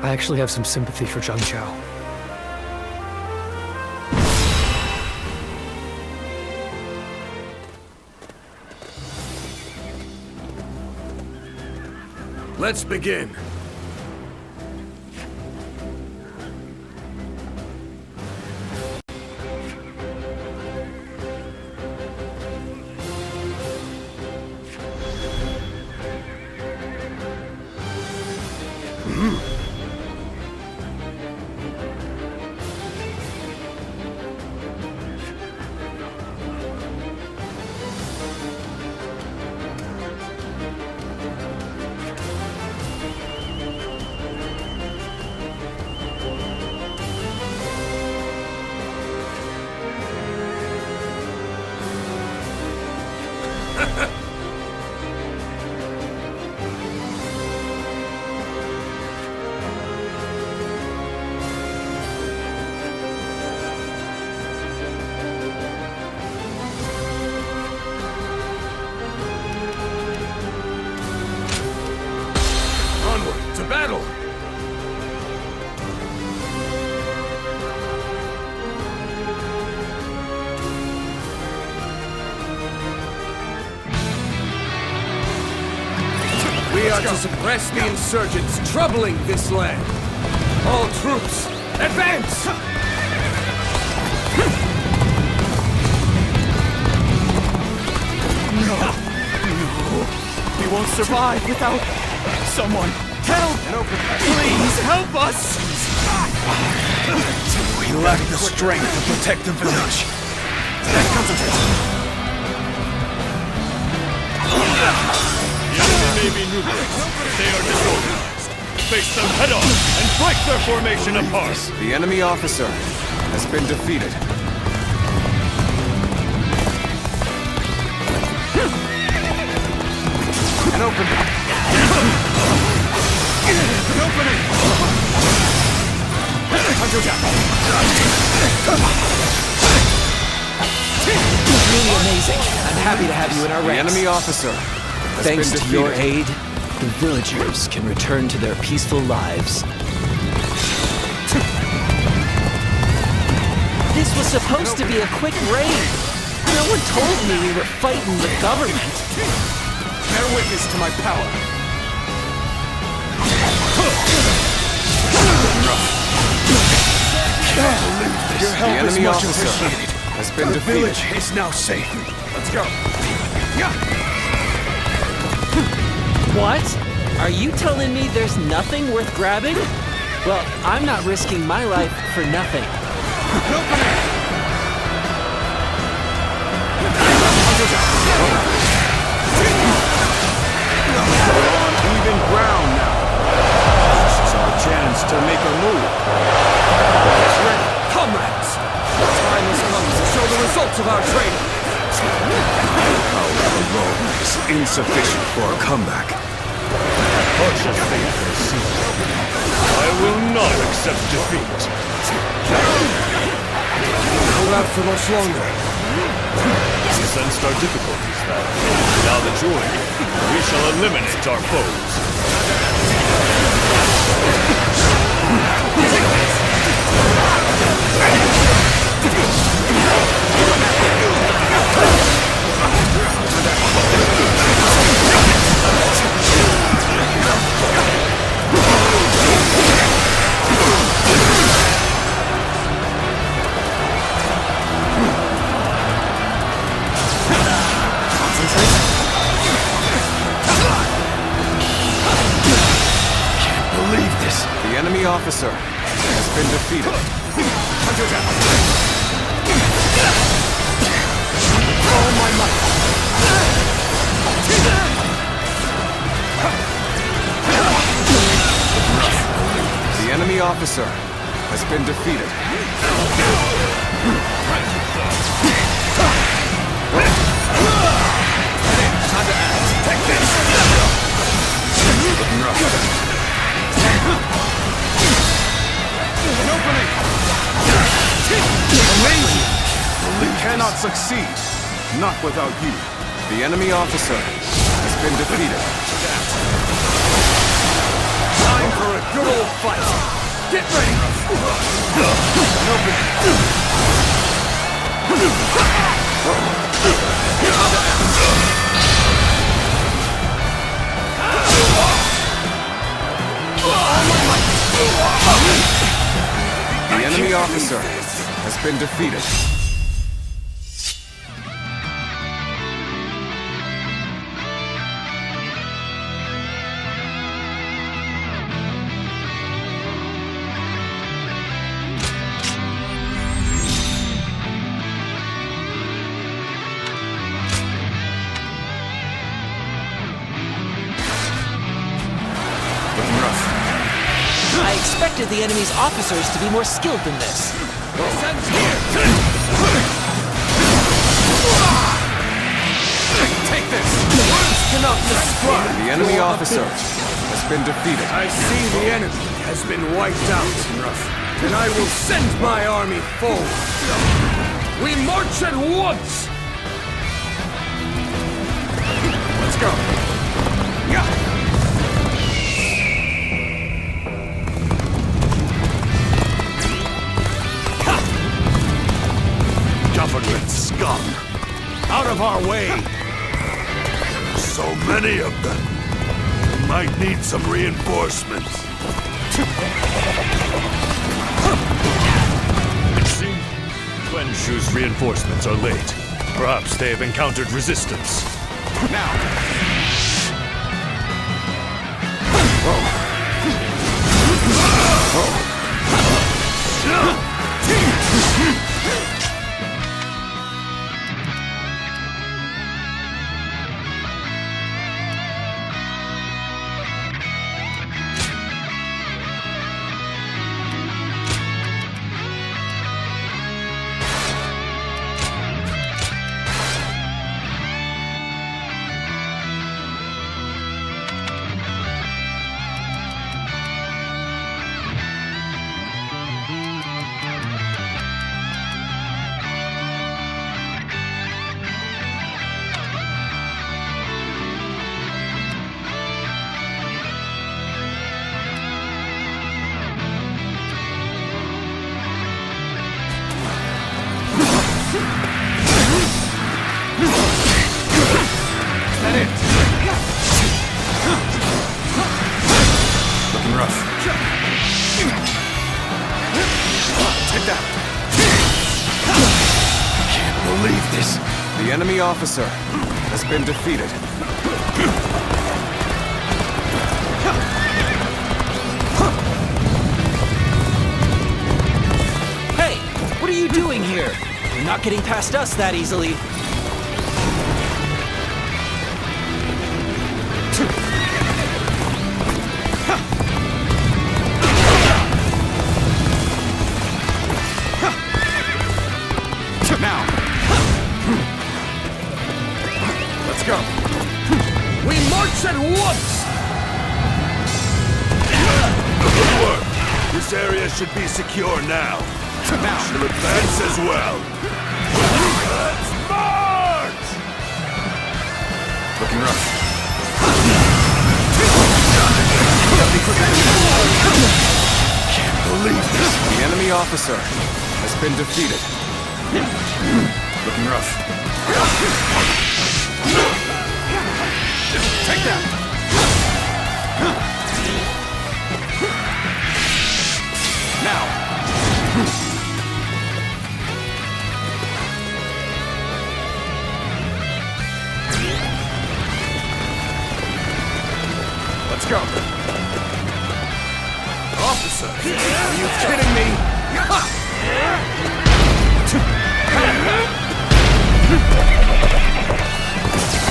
I actually have some sympathy for Zhang Zhao. Let's begin. Onward to battle! We are to suppress the insurgents troubling this land. All troops, advance! No. We won't survive without someone. Help! Please help us! We lack the strength to protect the village. Concentrate. The enemy may be numerous, but they are disorganized. Face them head on and break their formation apart. The enemy officer has been defeated. An opening! An opening! Really amazing. I'm happy to have you in our The ranks. enemy officer has Thanks been to defeated. your aid, the villagers can return to their peaceful lives. This was supposed to be a quick raid. No one told me we were fighting the government. Bear witness to my power. Your help The is enemy much officer appreciated. has been The defeated. village is now safe. Let's go. What? Are you telling me there's nothing worth grabbing? Well, I'm not risking my life for nothing. We're on even ground now. This is our chance to make a move. Get ready, comrades! The time has come to show the results of our training. Power alone is insufficient for a comeback. Cautious fate will see. I will not accept defeat. Hold out for much longer. We sensed our difficulties then. Now that you're here, we shall eliminate our foes. The enemy officer has been defeated. All my might. The enemy officer has been defeated. Time to act. Take this! Looking rough. An opening! Amazing! We cannot succeed. Not without you. The enemy officer has been defeated. for a good old fight. Get ready. The enemy officer has been defeated. I expected the enemy's officers to be more skilled than this. Take this! Words cannot describe. The enemy officer has been defeated. I see the enemy has been wiped out, and I will send my army forward. We march at once! Let's go. Yeah. Government scum! Out of our way! So many of them. We might need some reinforcements. It seems Wen Shu's reinforcements are late. Perhaps they have encountered resistance. Now! The enemy officer has been defeated. Hey, what are you doing here? You're not getting past us that easily. Now! Let's go. We march at once! Good work. This area should be secure now. Now we'll advance as well. Let's march! Looking rough. Can't believe this. The enemy officer has been defeated. Looking rough. Take that! Now! Let's go. Officer, are you kidding me?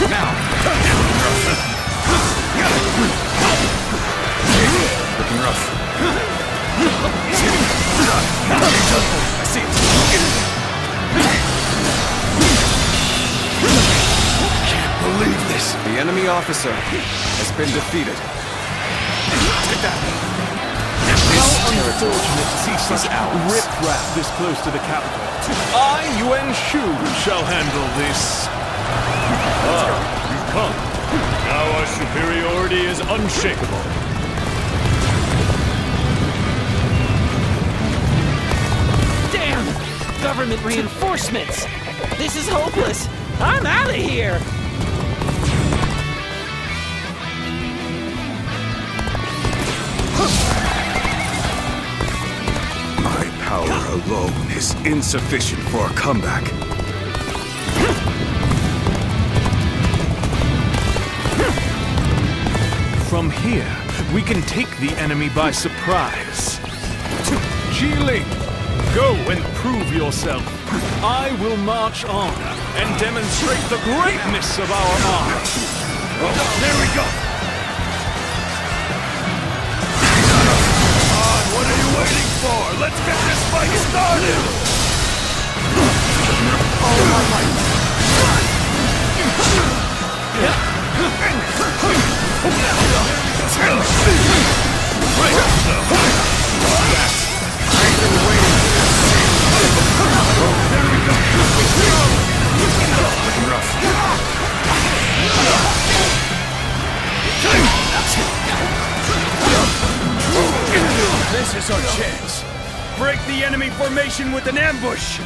Now! Looking rough. I see it. Can't believe this. The enemy officer has been defeated. Take that! How unfortunate to see such riprap this close to the capital. I, Yuan Shu, shall handle this. You've come. Now our superiority is unshakable. government reinforcements! This is hopeless! I'm out of here! My power alone is insufficient for a comeback. From here, we can take the enemy by surprise. Jiling, go and prove yourself. I will march on and demonstrate the greatness of our army. Oh, there we go! What are you waiting for? Let's get this fight started! All my might! I've been waiting for this. There we go! Rough. This is our chance. Break the enemy formation with an ambush.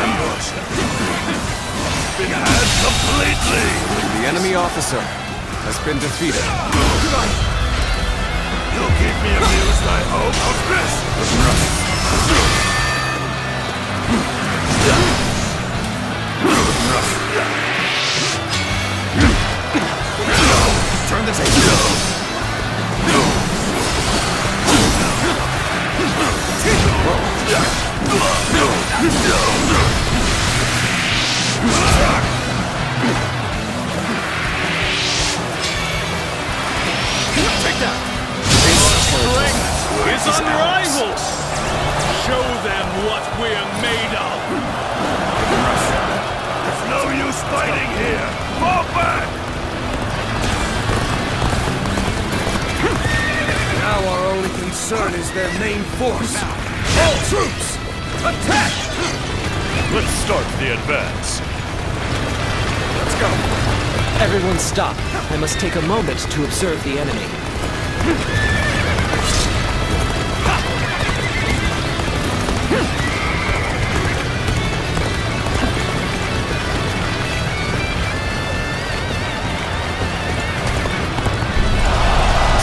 Ambush. Been had completely. The enemy officer has been defeated. You'll keep me amused, I hope. How's this? Turn the table. Take that. Strength is unrivaled. Show them what we're made of. There's no use fighting here. Fall back. Now our only concern is their main force. All troops, attack! Let's start the advance. Let's go. Everyone stop. I must take a moment to observe the enemy.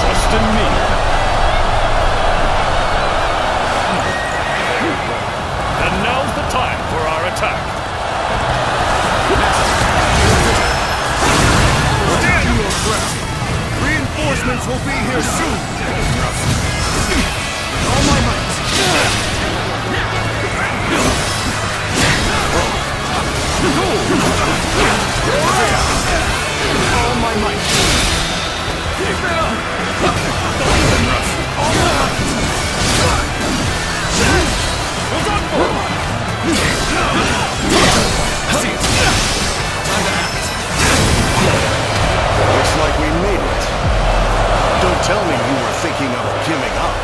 Trust in me. And now's the time for our attack. Stand your ground. Reinforcements will be here soon. All my might. All my might. Keep it up. All my might. Hold on for Looks like we made it. Don't tell me you were thinking of giving up.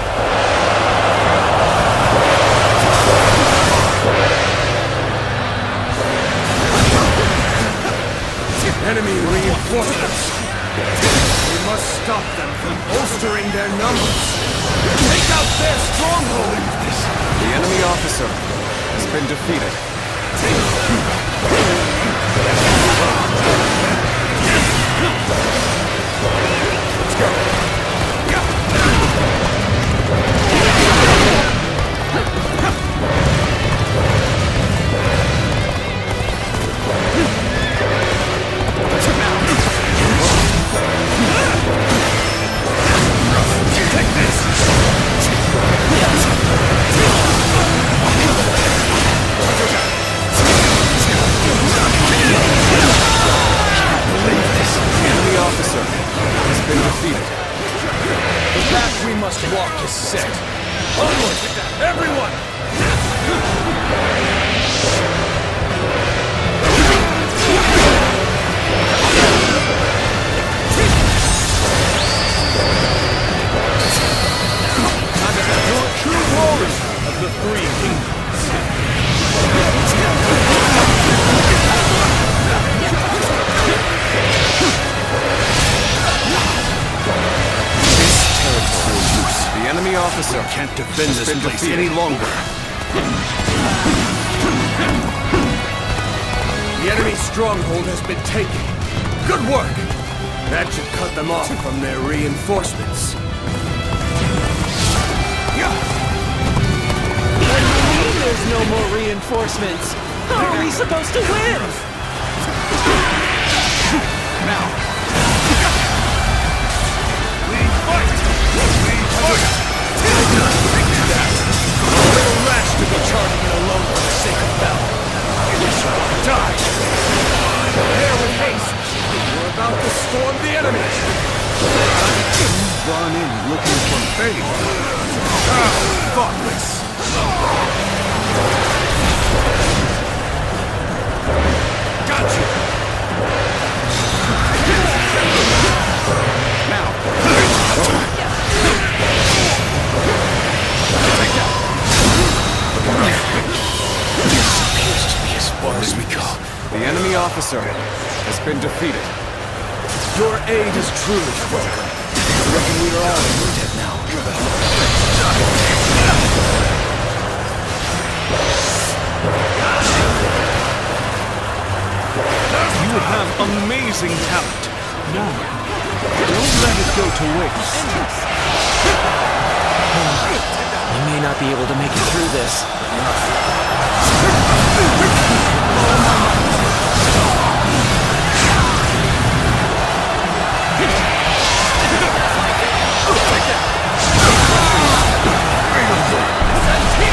Enemy reinforcements. We must stop them from bolstering their numbers. Take out their stronghold. The enemy officer has been defeated. Let's go. Take this. Enemy officer has been defeated. The path we must walk is set. Onward, everyone! You're true warriors of the three kingdoms. The enemy officer can't defend this place any longer. The enemy stronghold has been taken. Good work! That should cut them off from their reinforcements. What do you mean there's no more reinforcements? How are we supposed to win? Now! We fight! A little rash to be charging it alone for the sake of battle. You shall die! Prepare with haste! We're about to storm the enemy! Gone in looking for faith. Thoughtless! Got you! Now! Take that! This appears to be as far as we go. The enemy officer has been defeated. Your aid is truly welcome. I reckon we are all dead now. You have amazing talent. Now, don't let it go to waste. We may not be able to make it through this.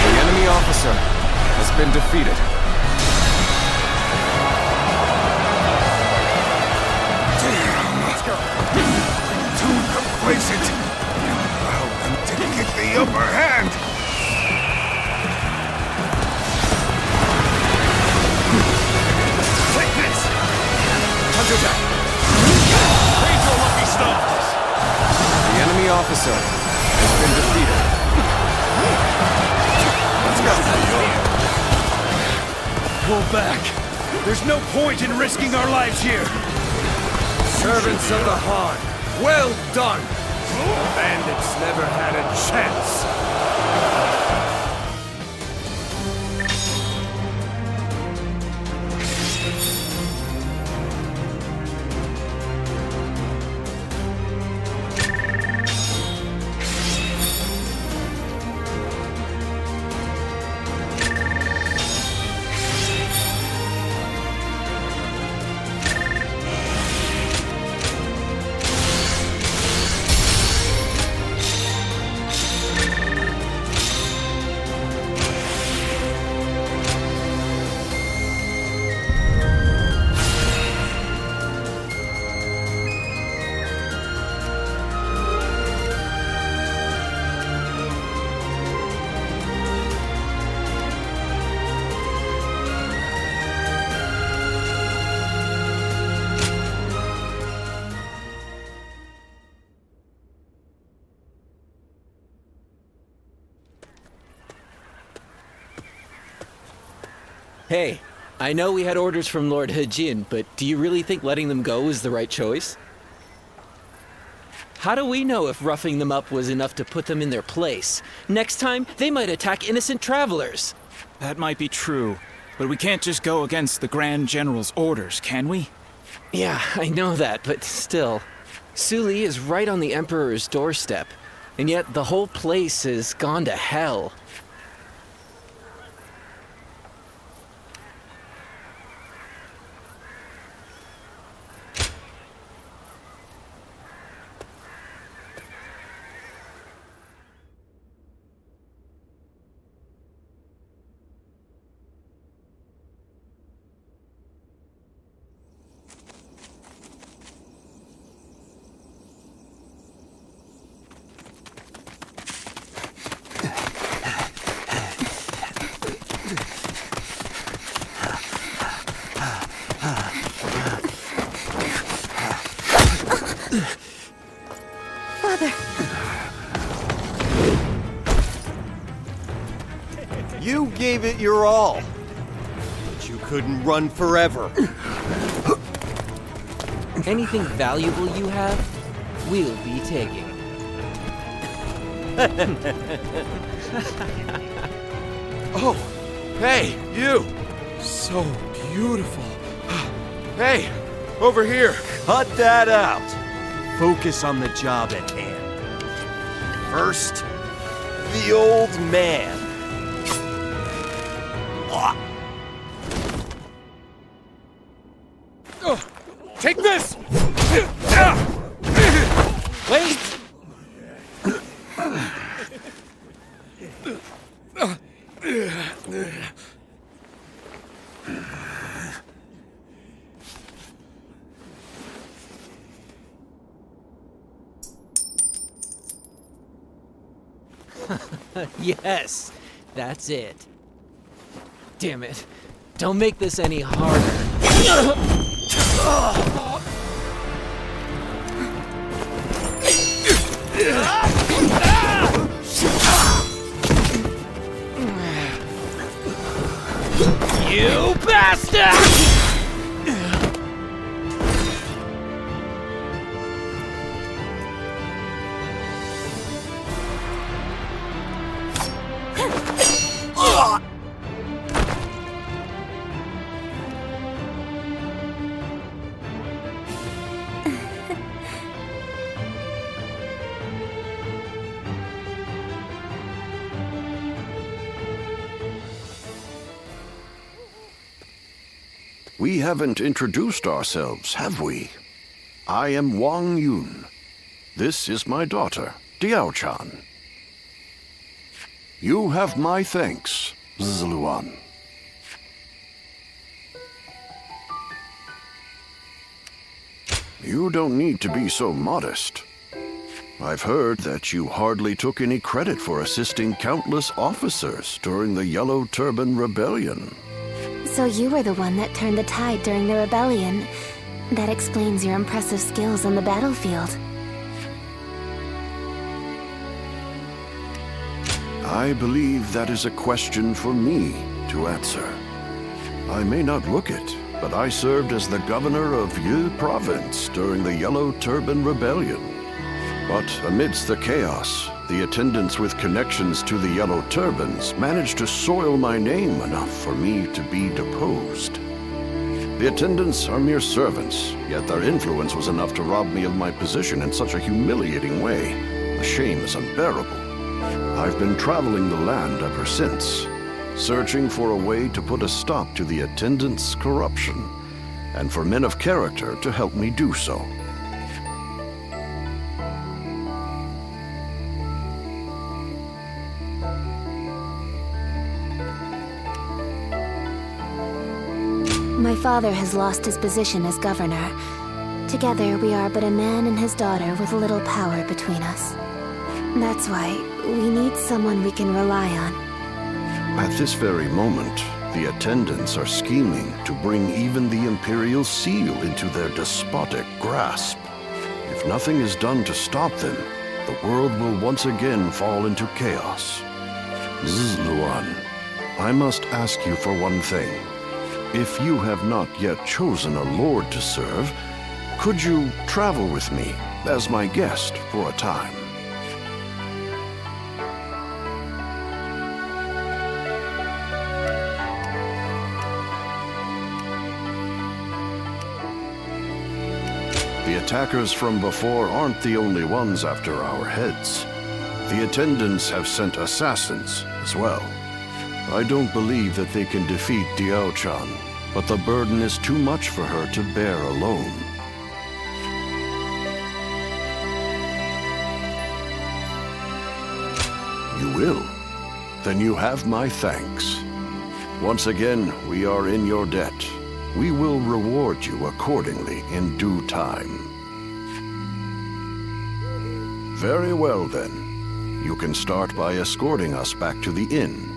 The enemy officer has been defeated. Too complacent! Allow them to get the upper hand! Take this! Counterattack! Praise your lucky stars! The enemy officer has been defeated. Pull back! There's no point in risking our lives here! Servants of the Han, well done! The bandits never had a chance! Hey, I know we had orders from Lord He, but do you really think letting them go is the right choice? How do we know if roughing them up was enough to put them in their place? Next time, they might attack innocent travelers. That might be true, but we can't just go against the Grand General's orders, can we? Yeah, I know that, but still. Suli is right on the Emperor's doorstep, and yet the whole place has gone to hell. Father. You gave it your all, but you couldn't run forever. Anything valuable you have, we'll be taking. Oh, hey, you! So beautiful. Hey, over here. Cut that out. Focus on the job at hand. First, the old man. Take this! Wait! Yes, that's it. Damn it. Don't make this any harder. You bastard! We haven't introduced ourselves, have we? I am Wang Yun. This is my daughter, Diaochan. You have my thanks, Zluan. You don't need to be so modest. I've heard that you hardly took any credit for assisting countless officers during the Yellow Turban Rebellion. So you were the one that turned the tide during the rebellion. That explains your impressive skills on the battlefield. I believe that is a question for me to answer. I may not look it, but I served as the governor of Yi Province during the Yellow Turban Rebellion. But amidst the chaos, the attendants with connections to the Yellow Turbans managed to soil my name enough for me to be deposed. The attendants are mere servants, yet their influence was enough to rob me of my position in such a humiliating way. The shame is unbearable. I've been traveling the land ever since, searching for a way to put a stop to the attendants' corruption, and for men of character to help me do so. My father has lost his position as governor. Together, we are but a man and his daughter with little power between us. That's why we need someone we can rely on. At this very moment, the attendants are scheming to bring even the Imperial Seal into their despotic grasp. If nothing is done to stop them, the world will once again fall into chaos. Zluan, I must ask you for one thing. If you have not yet chosen a lord to serve, could you travel with me as my guest for a time? The attackers from before aren't the only ones after our heads. The attendants have sent assassins as well. I don't believe that they can defeat Diaochan, but the burden is too much for her to bear alone. You will? Then you have my thanks. Once again, we are in your debt. We will reward you accordingly in due time. Very well then. You can start by escorting us back to the inn.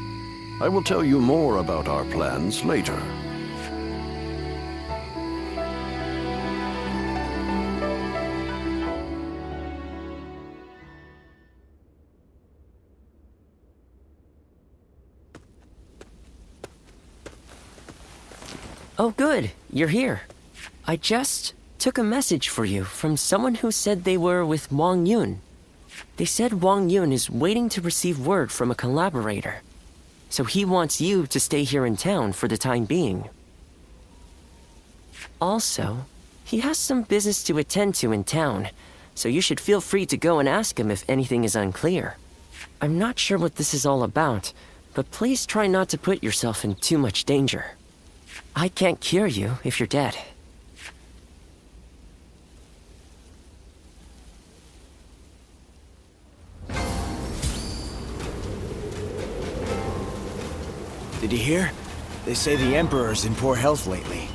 I will tell you more about our plans later. Oh good, you're here. I just took a message for you from someone who said they were with Wang Yun. They said Wang Yun is waiting to receive word from a collaborator. So he wants you to stay here in town for the time being. Also, he has some business to attend to in town, so you should feel free to go and ask him if anything is unclear. I'm not sure what this is all about, but please try not to put yourself in too much danger. I can't cure you if you're dead. Did you hear? They say the Emperor's in poor health lately.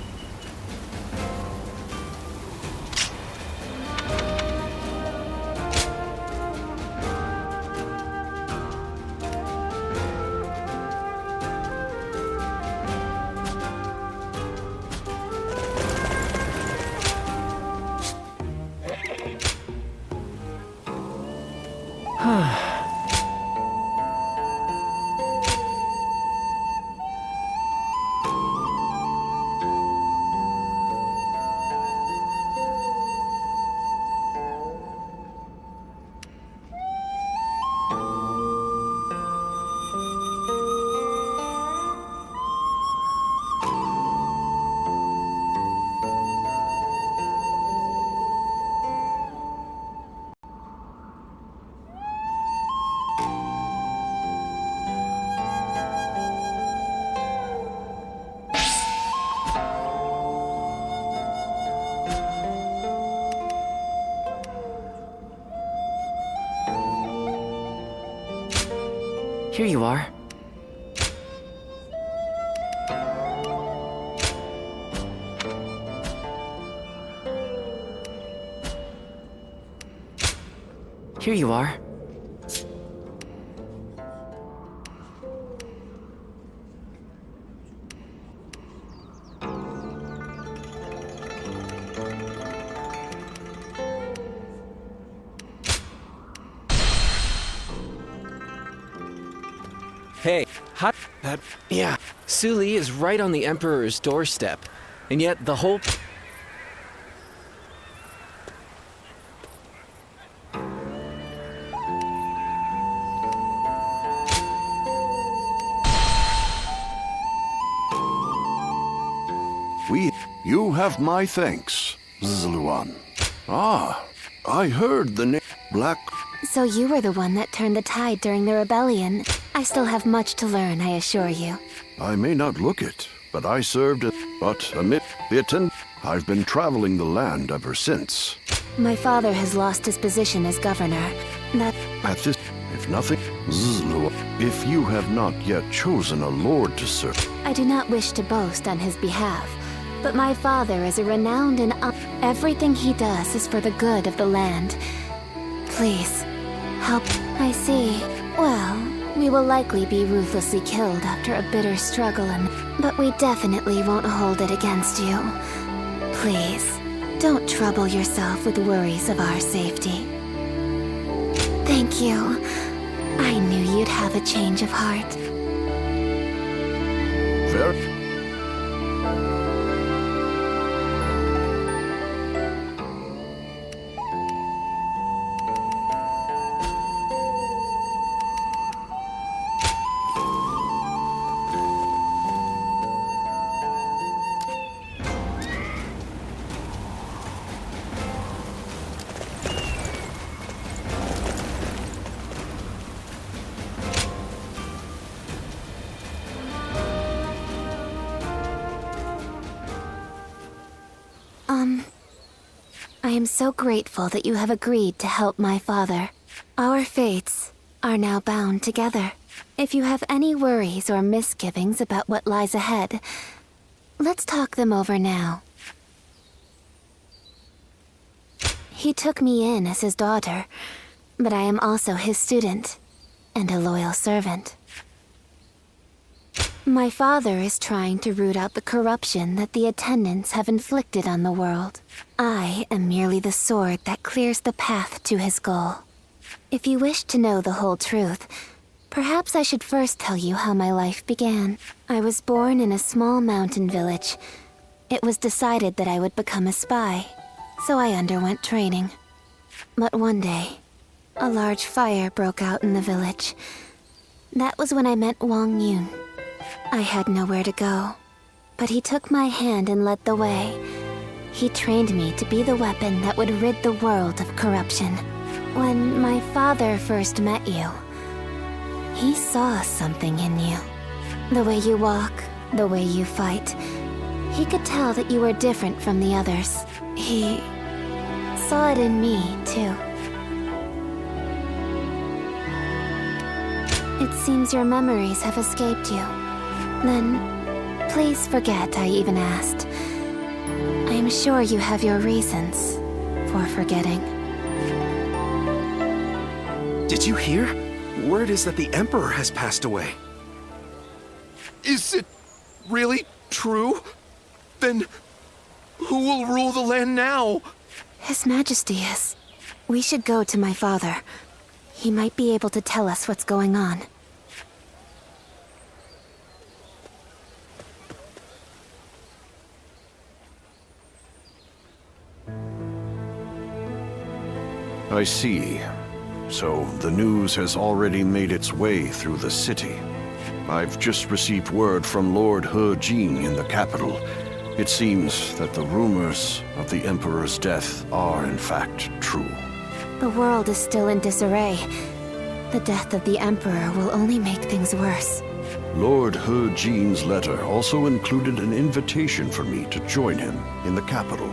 Here you are. Here you are. Hey, yeah, Suli is right on the Emperor's doorstep, and yet the whole... You have my thanks, Zluan. Ah, I heard the name Black... So you were the one that turned the tide during the rebellion. I still have much to learn, I assure you. I may not look it, but I served as... But amid the I've been traveling the land ever since. My father has lost his position as governor. At this, if nothing, Zluan, if you have not yet chosen a lord to serve... I do not wish to boast on his behalf, but my father is a renowned and... Everything he does is for the good of the land. Please, help. I see. Well, we will likely be ruthlessly killed after a bitter struggle, but we definitely won't hold it against you. Please, don't trouble yourself with worries of our safety. Thank you. I knew you'd have a change of heart. Very... I am so grateful that you have agreed to help my father. Our fates are now bound together. If you have any worries or misgivings about what lies ahead, let's talk them over now. He took me in as his daughter, but I am also his student and a loyal servant. My father is trying to root out the corruption that the attendants have inflicted on the world. I am merely the sword that clears the path to his goal. If you wish to know the whole truth, perhaps I should first tell you how my life began. I was born in a small mountain village. It was decided that I would become a spy, so I underwent training. But one day, a large fire broke out in the village. That was when I met Wang Yun. I had nowhere to go, but he took my hand and led the way. He trained me to be the weapon that would rid the world of corruption. When my father first met you, he saw something in you. The way you walk, the way you fight. He could tell that you were different from the others. He saw it in me, too. It seems your memories have escaped you. Then, please forget I even asked. I am sure you have your reasons for forgetting. Did you hear? Word is that the Emperor has passed away. Is it really true? Then who will rule the land now? His Majesty is. We should go to my father. He might be able to tell us what's going on. I see. So the news has already made its way through the city. I've just received word from Lord He Jin in the capital. It seems that the rumors of the Emperor's death are in fact true. The world is still in disarray. The death of the Emperor will only make things worse. Lord He Jin's letter also included an invitation for me to join him in the capital.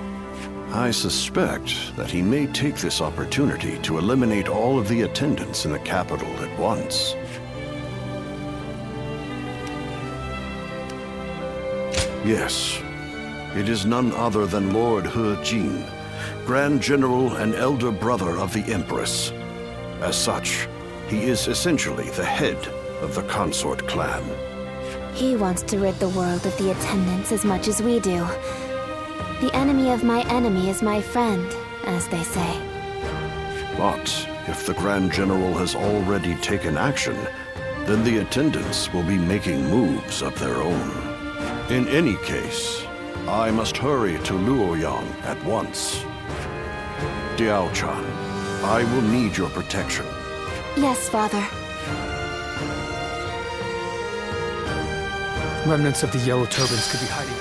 I suspect that he may take this opportunity to eliminate all of the attendants in the capital at once. Yes, it is none other than Lord He Jin, Grand General and elder brother of the Empress. As such, he is essentially the head of the consort clan. He wants to rid the world of the attendants as much as we do. The enemy of my enemy is my friend, as they say. But if the Grand General has already taken action, then the attendants will be making moves of their own. In any case, I must hurry to Luoyang at once. Diaochan, I will need your protection. Yes, Father. Remnants of the Yellow Turbans could be hiding.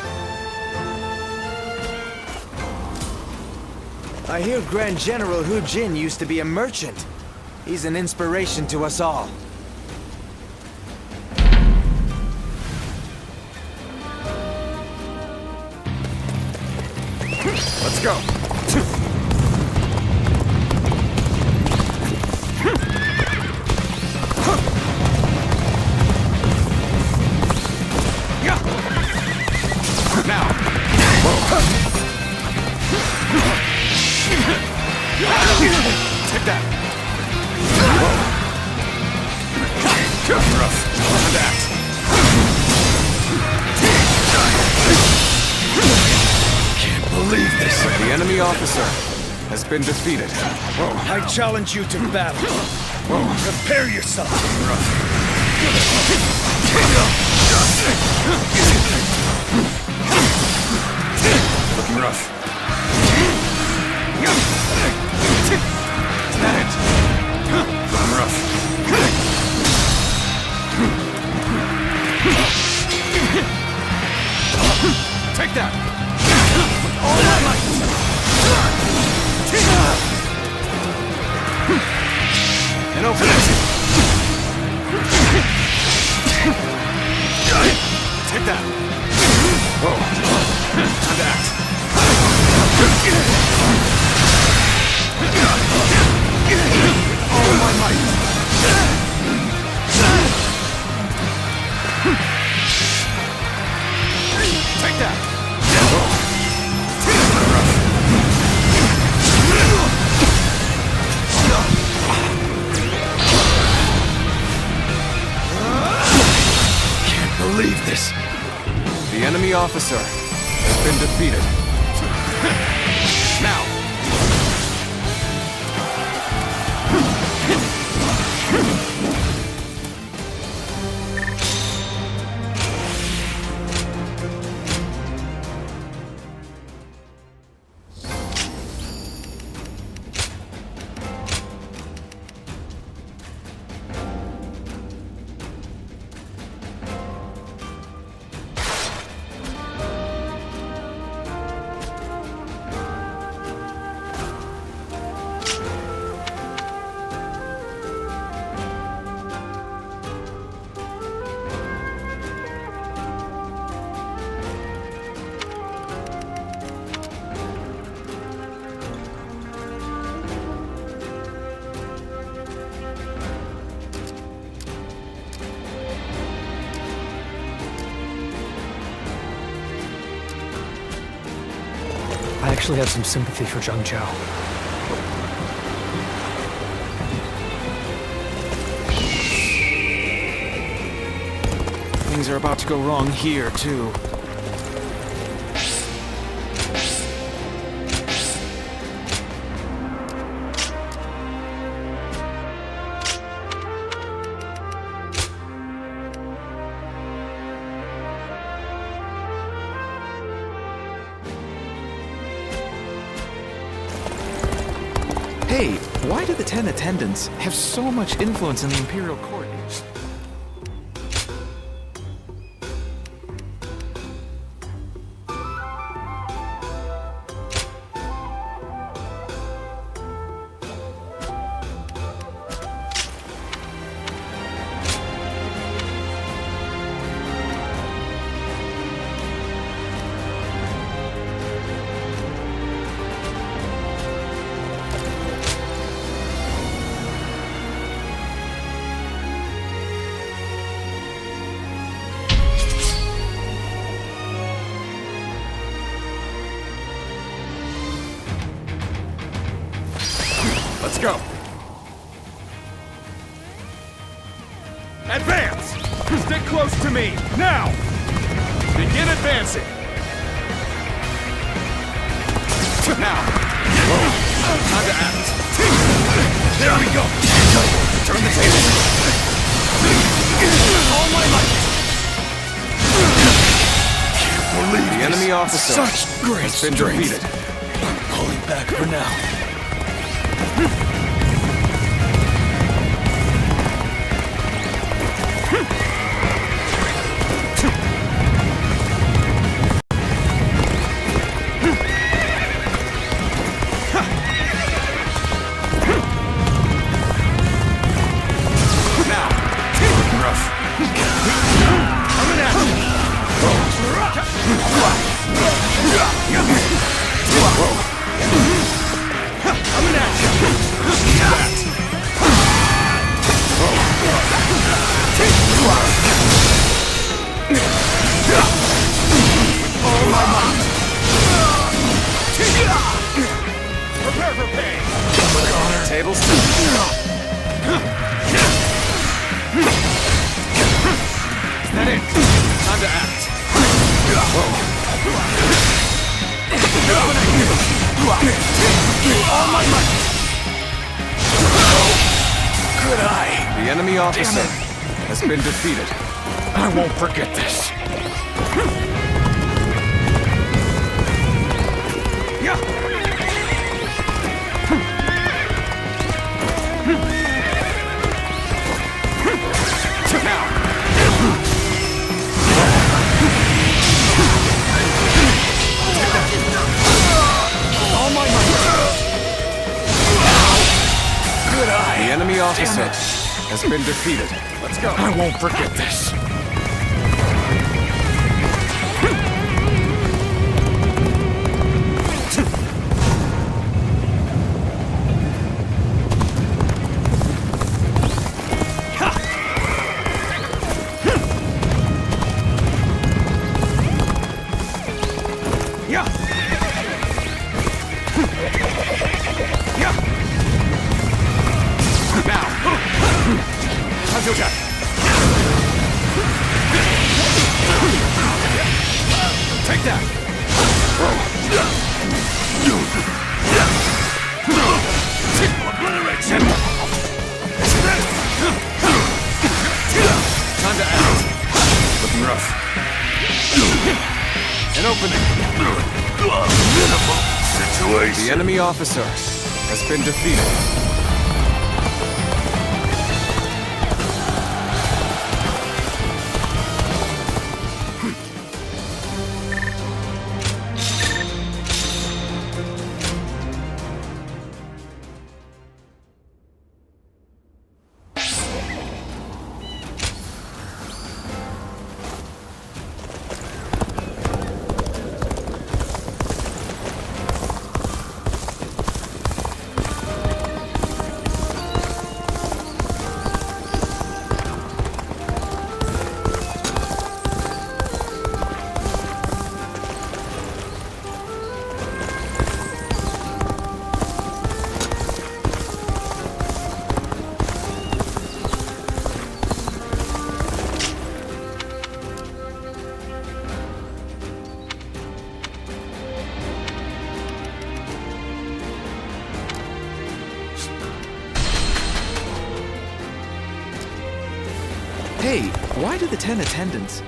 I hear Grand General He Jin used to be a merchant. He's an inspiration to us all. Let's go. Now! Take that! Rough. And that. Can't believe this. The enemy officer has been defeated. I challenge you to battle. Prepare yourself. Looking rough. Is that it? Looking rough. Take that! With all my might! And open it! Take that! Whoa! And that! All my might! Take that! Can't believe this. The enemy officer has been defeated. Now! actually have some sympathy for Zhang Zhao. Things are about to go wrong here, too. Hey, why do the 10 attendants have so much influence in the Imperial Court? Let's go. Advance! Stick close to me, now! Begin advancing! Now! Time to act. There we go! Turn the table! All my might! Can't believe The enemy officer Such great has been strength. defeated. I'm pulling back for now. Prepare for pain! Tables Is that it? Time to act. All my might! Good eye. The enemy officer has been defeated. I won't forget this. The enemy officer has been defeated. Let's go. I won't forget this. Take that! Time to act. Looking rough. An opening. Pitiful situation. The enemy officer has been defeated. Hey, why do the 10 attendants...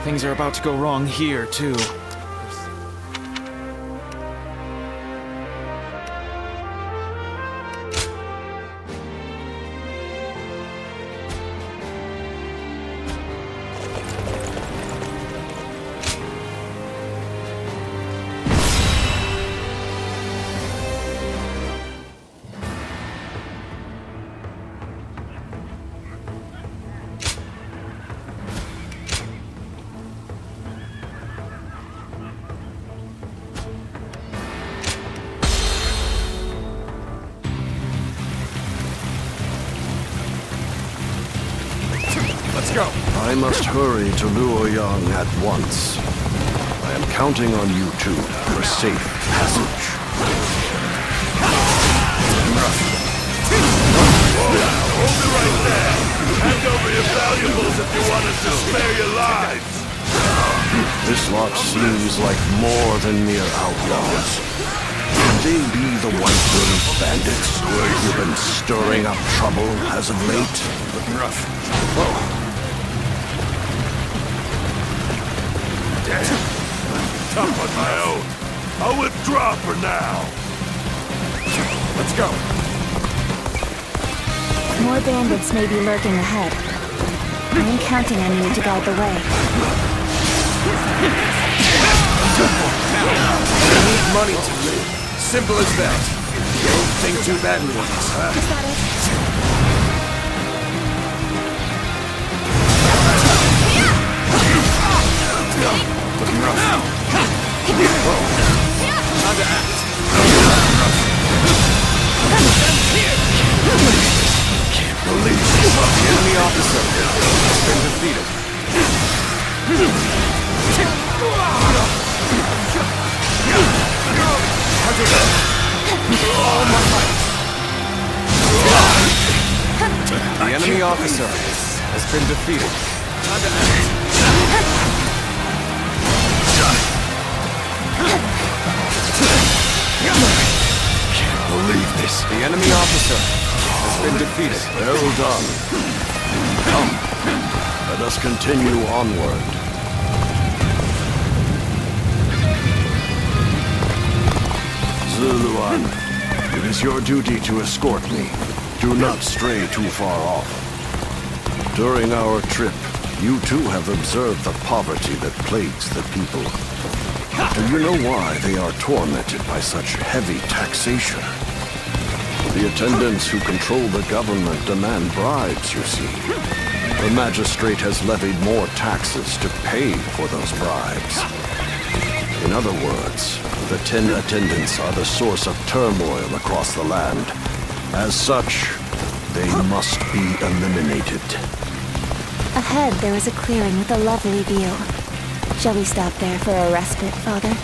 Things are about to go wrong here, too. Let's go. I must hurry to Luoyang at once. I am counting on you two for safe passage. Hold it right there. Hand over your valuables if you want us to spare your lives. This lot seems like more than mere outlaws. Could they be the white-robed bandits who've been stirring up trouble as of late? Looking rough. Oh. Tough on my own. I'll withdraw for now. Let's go. More bandits may be lurking ahead. I am counting on you to guide the way. I need money to live. Simple as that. Don't think too badly of us, huh? Is that it? Looking rough. Whoa. Time to act. Can't believe this. The enemy officer has been defeated. All my might. The enemy officer has been defeated. Time to act. Can't believe this. The enemy officer has been defeated. Well done. Come, let us continue onward. Zuluan, it is your duty to escort me. Do not stray too far off. During our trip, you too have observed the poverty that plagues the people. Do you know why they are tormented by such heavy taxation? The attendants who control the government demand bribes, you see. The magistrate has levied more taxes to pay for those bribes. In other words, the 10 attendants are the source of turmoil across the land. As such, they must be eliminated. Ahead, there is a clearing with a lovely view. Shall we stop there for a respite, Father?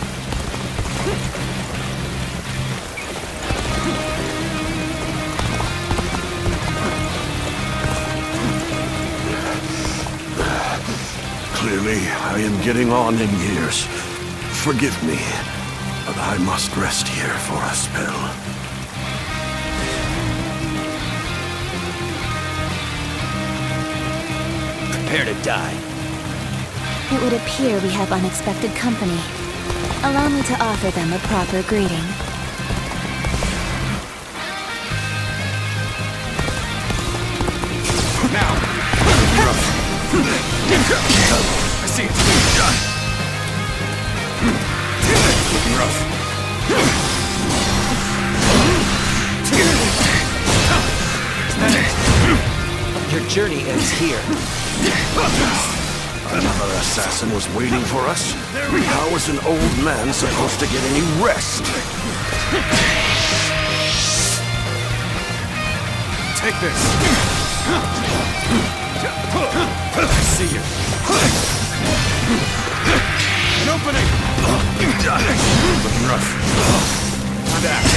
Clearly, I am getting on in years. Forgive me, but I must rest here for a spell. Prepare to die. It would appear we have unexpected company. Allow me to offer them a proper greeting. Now! I see it! Looking rough. Your journey ends here. Another assassin was waiting for us? How is an old man supposed to get any rest? Take this! I see you! An opening! Looking rough. Time to act.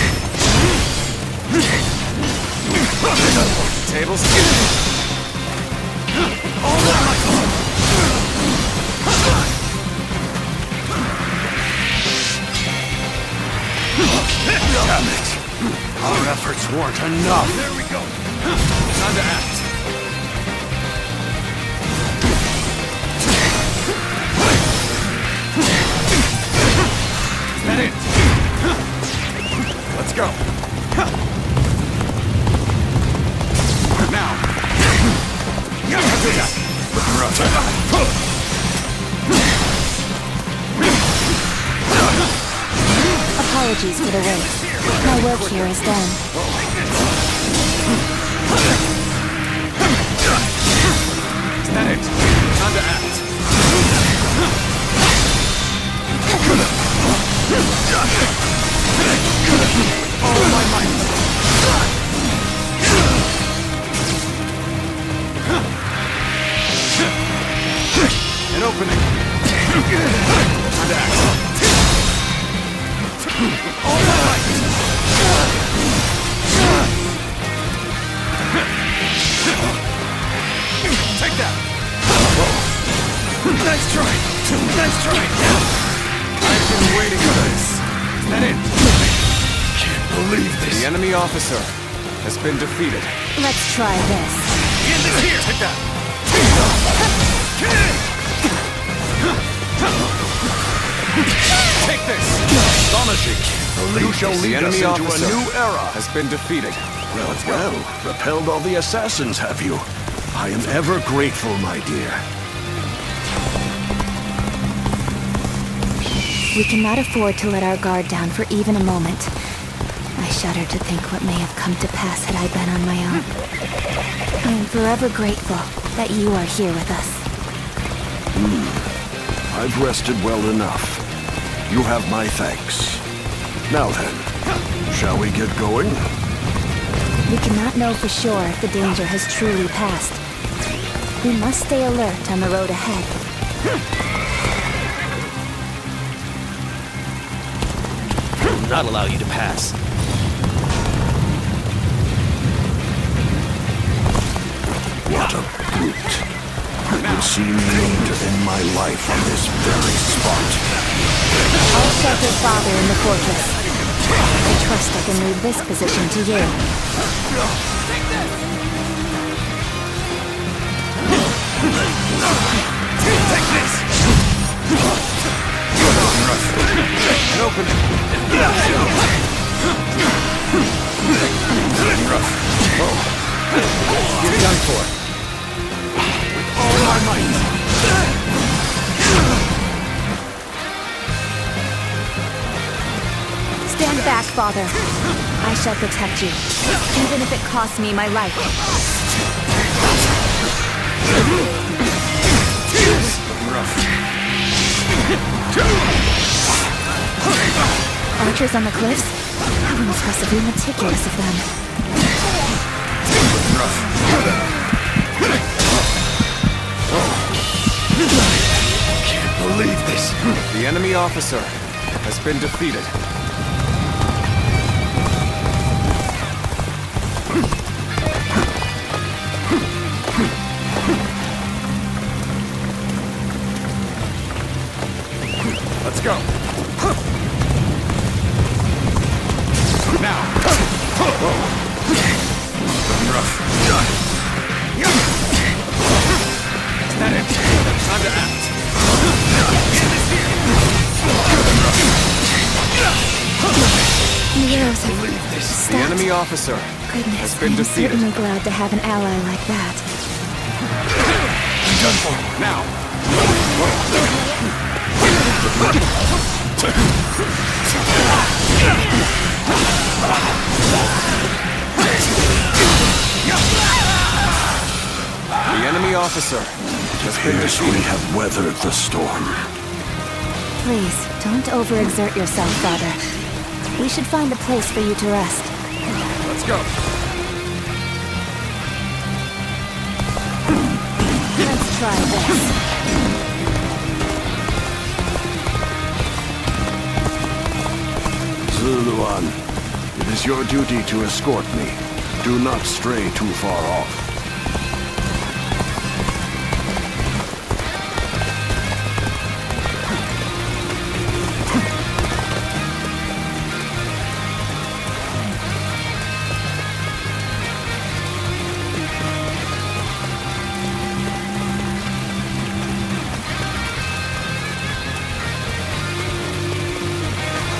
Tables. Damn it! Our efforts weren't enough. There we go. Time to act. Is that it? Let's go. Now. Looking rough. Apologies for the wait. My work here is done. Is that it? Time to act. All my might. An opening. Time to act. All my might. Take that. Nice try. Nice try. I've been waiting for this. Is that it? Can't believe this. The enemy officer has been defeated. Let's try this. The end is here. Take that. Take this. Astonishing. You shall The lead us enemy into a officer new era. has been defeated. Well, repelled all the assassins, have you? I am ever grateful, my dear. We cannot afford to let our guard down for even a moment. I shudder to think what may have come to pass had I been on my own. I am forever grateful that you are here with us. I've rested well enough. You have my thanks. Now then, shall we get going? We cannot know for sure if the danger has truly passed. We must stay alert on the road ahead. I will not allow you to pass. What a brute. It would seem mean to end my life on this very spot. I'll shelter Father in the fortress. I trust I can leave this position to you. Take this! An opening. You're done for. With all my might. Stand back, Father. I shall protect you, even if it costs me my life. Archers on the cliffs? How impressively meticulous of them. Can't believe this. The enemy officer has been defeated. Let's go. Now. Rough. Is that it? Time to act. The arrows have stopped. The enemy officer Goodness, has been I'm defeated. certainly glad to have an ally like that. I'm done for. Now. The enemy officer has been Appears we defeated. have weathered the storm. Please, don't overexert yourself, Father. We should find a place for you to rest. Let's go. Let's try this. Luoyang, it is your duty to escort me. Do not stray too far off.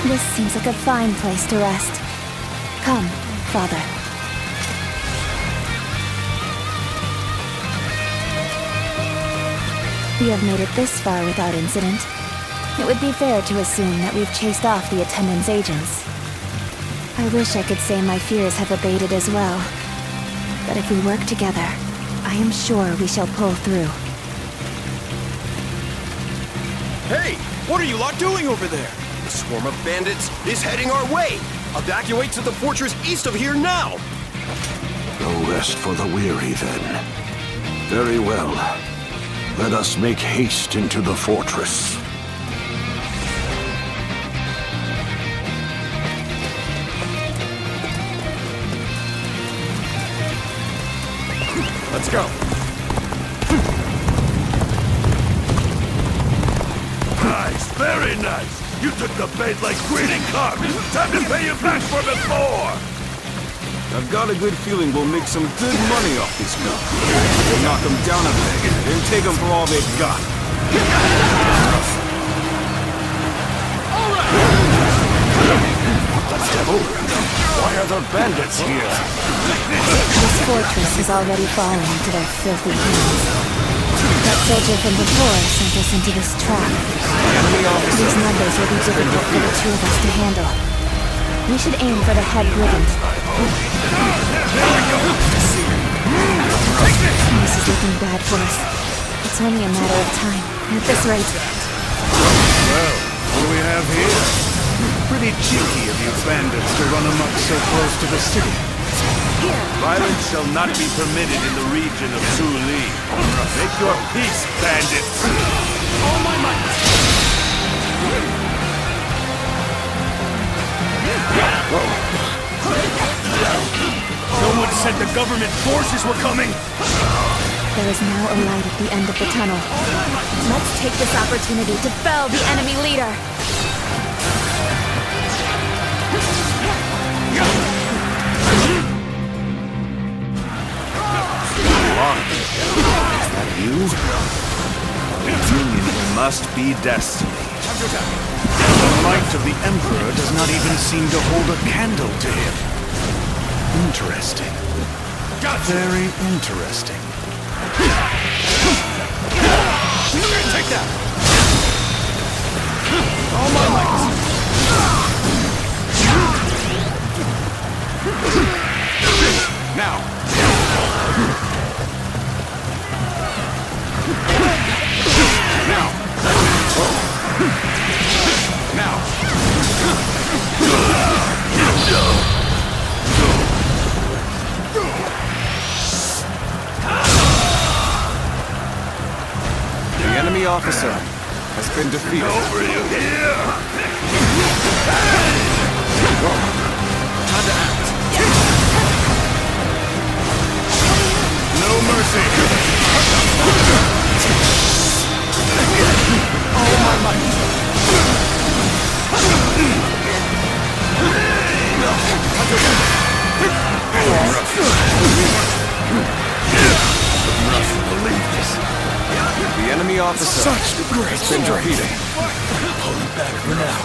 This seems like a fine place to rest. Come, Father. We have made it this far without incident. It would be fair to assume that we've chased off the attendant's agents. I wish I could say my fears have abated as well. But if we work together, I am sure we shall pull through. Hey! What are you lot doing over there? The swarm of bandits is heading our way! Evacuate to the fortress east of here now! No rest for the weary, then. Very well. Let us make haste into the fortress. Let's go. Nice, very nice. You took the bait like greedy carp. Time to pay you back for before. I've got a good feeling we'll make some good money off these guys. We'll knock them down a peg, then take them for all they've got. The devil? Why are the bandits here? This fortress has already fallen into their filthy hands. That soldier from before sent us into this trap. These numbers will be difficult for the two of us to handle. We should aim for the head brigand. This is looking bad for us. It's only a matter of time. At this rate. Well, what do we have here? Pretty cheeky of you bandits to run amok so close to the city. Violence shall not be permitted in the region of Zuli. Make your peace, bandits! All my might! Someone said the government forces were coming! There is now a light at the end of the tunnel. Let's take this opportunity to fell the enemy leader! Is that you? Union must be destiny. The might of the Emperor does not even seem to hold a candle to him. Interesting. Very interesting. Take that! All my might! Now! Now! Now! The enemy officer has been defeated. Over you here! Time to act! No mercy! All my might! Believe this. The enemy officer has been defeated. Pulling back for now.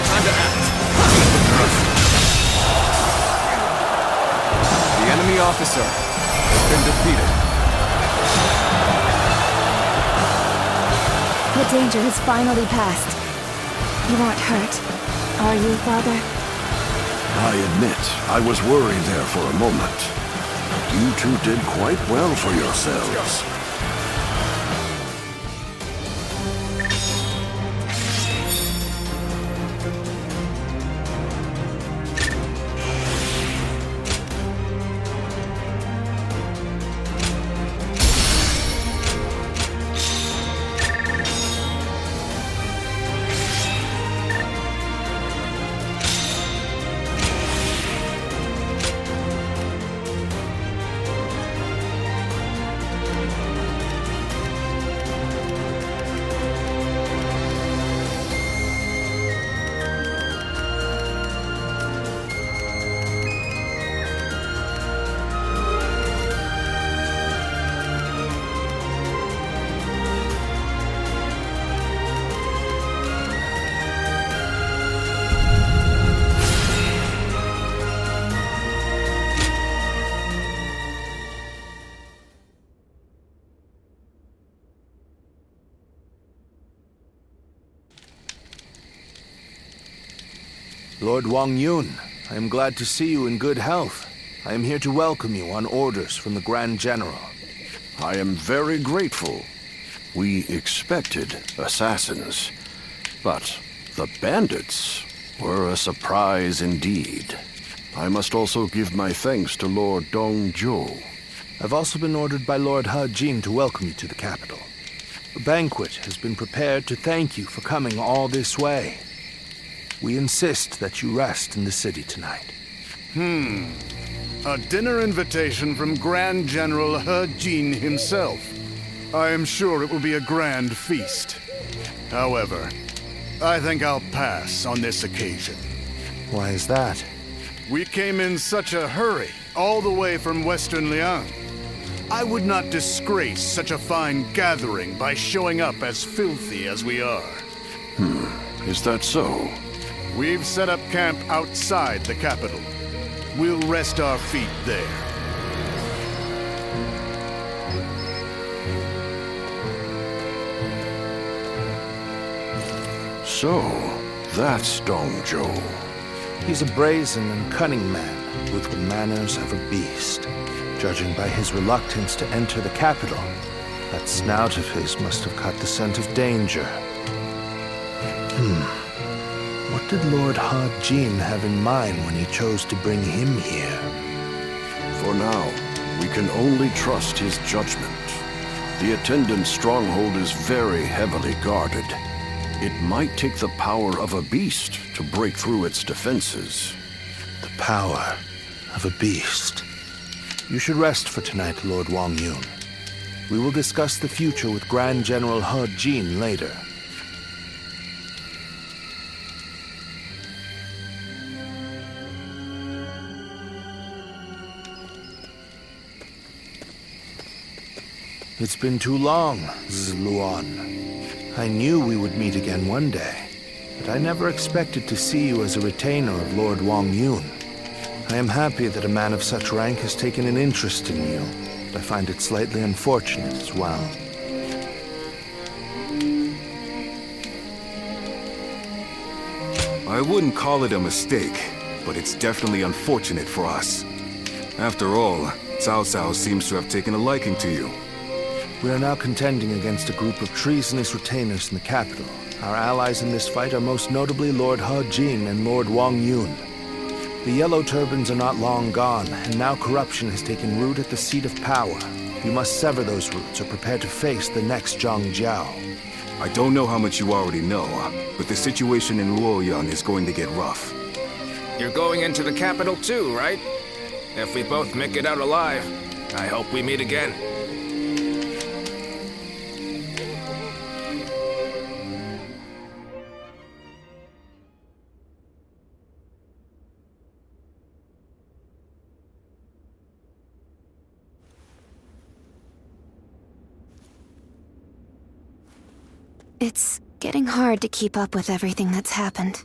Time to act! The enemy officer has been defeated. The danger has finally passed. You aren't hurt, are you, Father? I admit, I was worried there for a moment. You two did quite well for yourselves. Lord Wang Yun, I am glad to see you in good health. I am here to welcome you on orders from the Grand General. I am very grateful. We expected assassins, but the bandits were a surprise indeed. I must also give my thanks to Lord Dongzhou. I've also been ordered by Lord He Jin to welcome you to the capital. A banquet has been prepared to thank you for coming all this way. We insist that you rest in the city tonight. A dinner invitation from Grand General He Jin himself. I am sure it will be a grand feast. However, I think I'll pass on this occasion. Why is that? We came in such a hurry, all the way from Western Luoyang. I would not disgrace such a fine gathering by showing up as filthy as we are. Is that so? We've set up camp outside the capital. We'll rest our feet there. So, that's Dongzhou. He's a brazen and cunning man with the manners of a beast. Judging by his reluctance to enter the capital, that snout of his must have caught the scent of danger. What did Lord He Jin have in mind when he chose to bring him here? For now, we can only trust his judgment. The attendant stronghold is very heavily guarded. It might take the power of a beast to break through its defenses. The power of a beast. You should rest for tonight, Lord Wang Yun. We will discuss the future with Grand General He Jin later. It's been too long, Zluan. I knew we would meet again one day, but I never expected to see you as a retainer of Lord Wang Yun. I am happy that a man of such rank has taken an interest in you, but I find it slightly unfortunate as well. I wouldn't call it a mistake, but it's definitely unfortunate for us. After all, Cao Cao seems to have taken a liking to you. We are now contending against a group of treasonous retainers in the capital. Our allies in this fight are most notably Lord He Jin and Lord Wang Yun. The Yellow Turbans are not long gone, and now corruption has taken root at the seat of power. You must sever those roots or prepare to face the next Zhang Jiao. I don't know how much you already know, but the situation in Luoyang is going to get rough. You're going into the capital too, right? If we both make it out alive, I hope we meet again. It's getting hard to keep up with everything that's happened.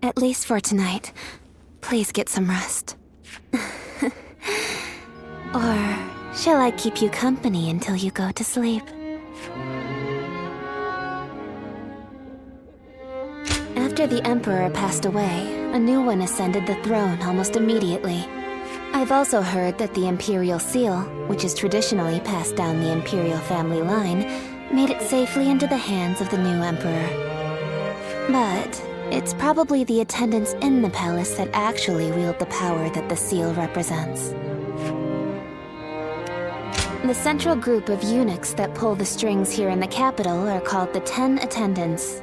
At least for tonight. Please get some rest. Or shall I keep you company until you go to sleep? After the Emperor passed away, a new one ascended the throne almost immediately. I've also heard that the Imperial Seal, which is traditionally passed down the Imperial family line, made it safely into the hands of the new Emperor. But it's probably the attendants in the palace that actually wield the power that the seal represents. The central group of eunuchs that pull the strings here in the capital are called the 10 Attendants.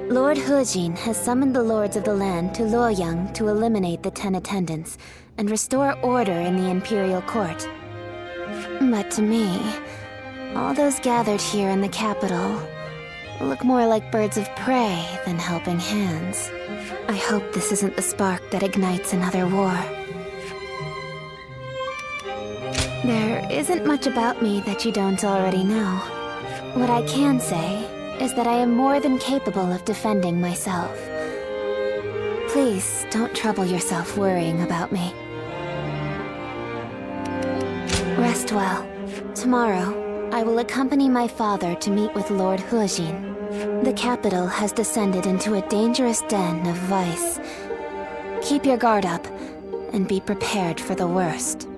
Lord He Jin has summoned the lords of the land to Luoyang to eliminate the 10 Attendants and restore order in the Imperial Court. But to me, all those gathered here in the capital look more like birds of prey than helping hands. I hope this isn't the spark that ignites another war. There isn't much about me that you don't already know. What I can say is that I am more than capable of defending myself. Please don't trouble yourself worrying about me. Rest well. Tomorrow, I will accompany my father to meet with Lord He Jin. The capital has descended into a dangerous den of vice. Keep your guard up, and be prepared for the worst.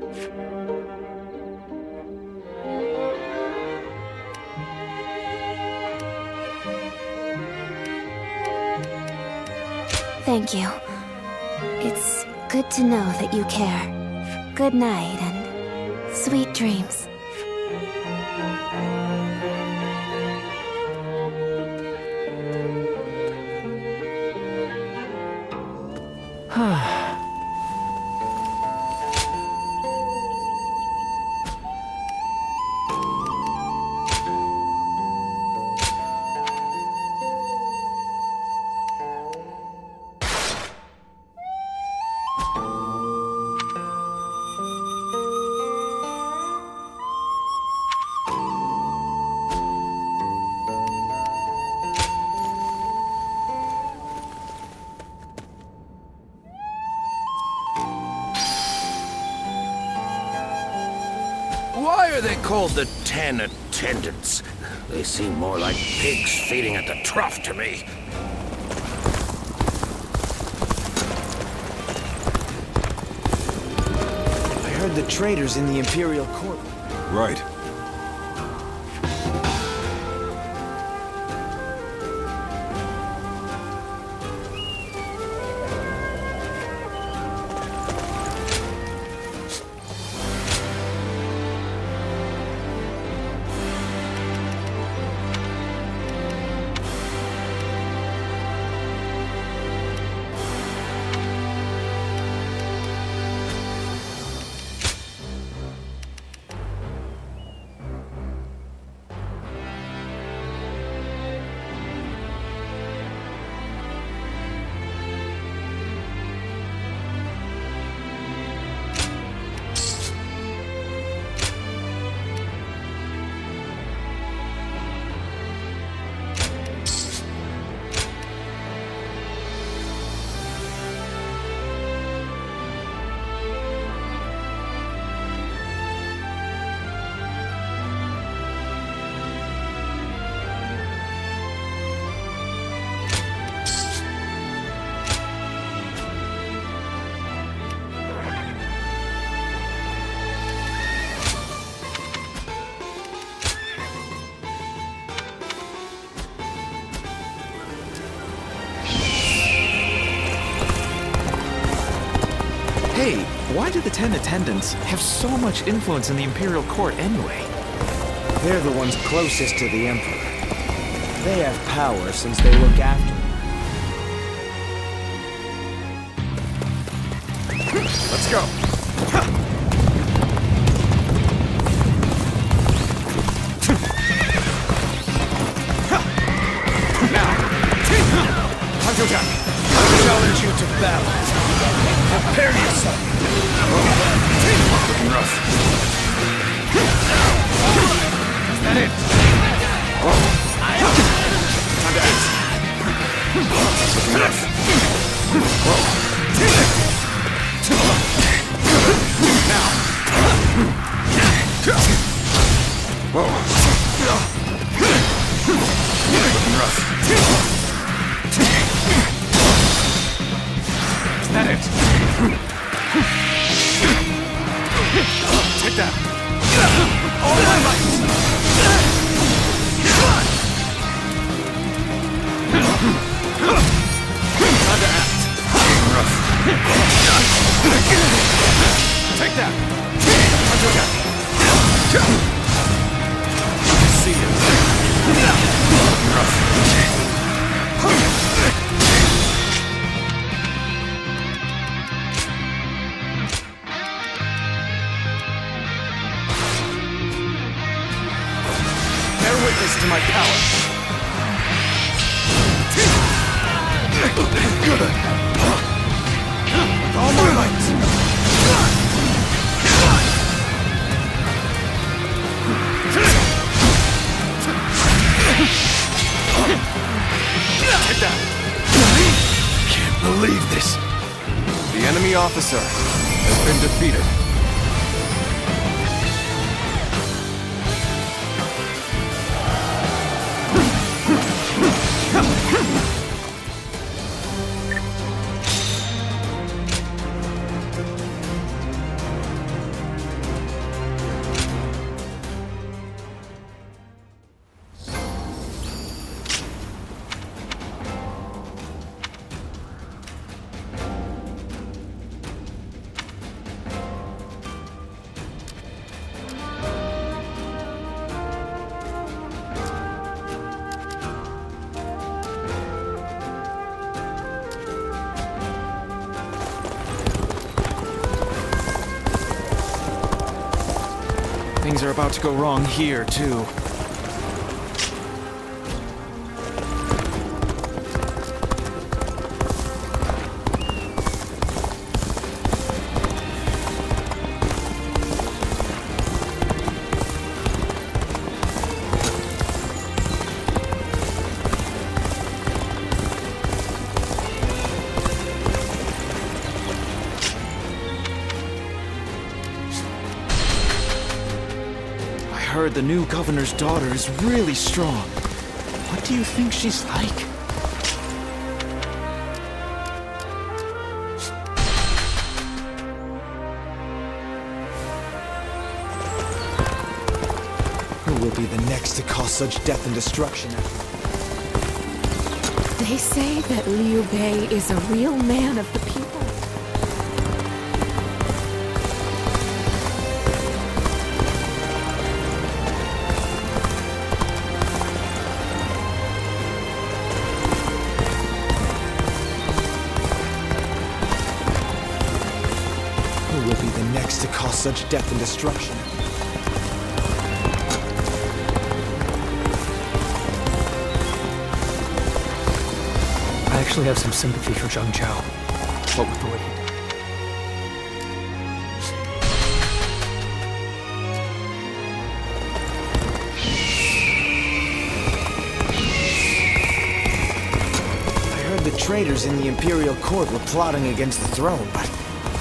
Thank you. It's good to know that you care. Good night and sweet dreams. Why are they called the 10 Attendants? They seem more like pigs feeding at the trough to me. I heard the traitors in the Imperial Court. Right. Hey, why do the 10 Attendants have so much influence in the Imperial Court anyway? They're the ones closest to the Emperor. They have power since they look after him. Let's go. I challenge you to battle. Prepare yourself. Looking rough. Is that it? Time to act. Looking rough. Now. Whoa. Looking rough. Is that it? Take that! All my might! Time to act. Rough. Take that! Time to attack. See you. Rough. Witness to my power. With all my might. Take that. Can't believe this. The enemy officer has been defeated. things are about to go wrong here, too. I heard the new governor's daughter is really strong. What do you think she's like? Who will be the next to cause such death and destruction? They say that Liu Bei is a real man of the people. To cause such death and destruction. I actually have some sympathy for Zhang Zhao. What with the way he did. I heard the traitors in the Imperial Court were plotting against the throne, but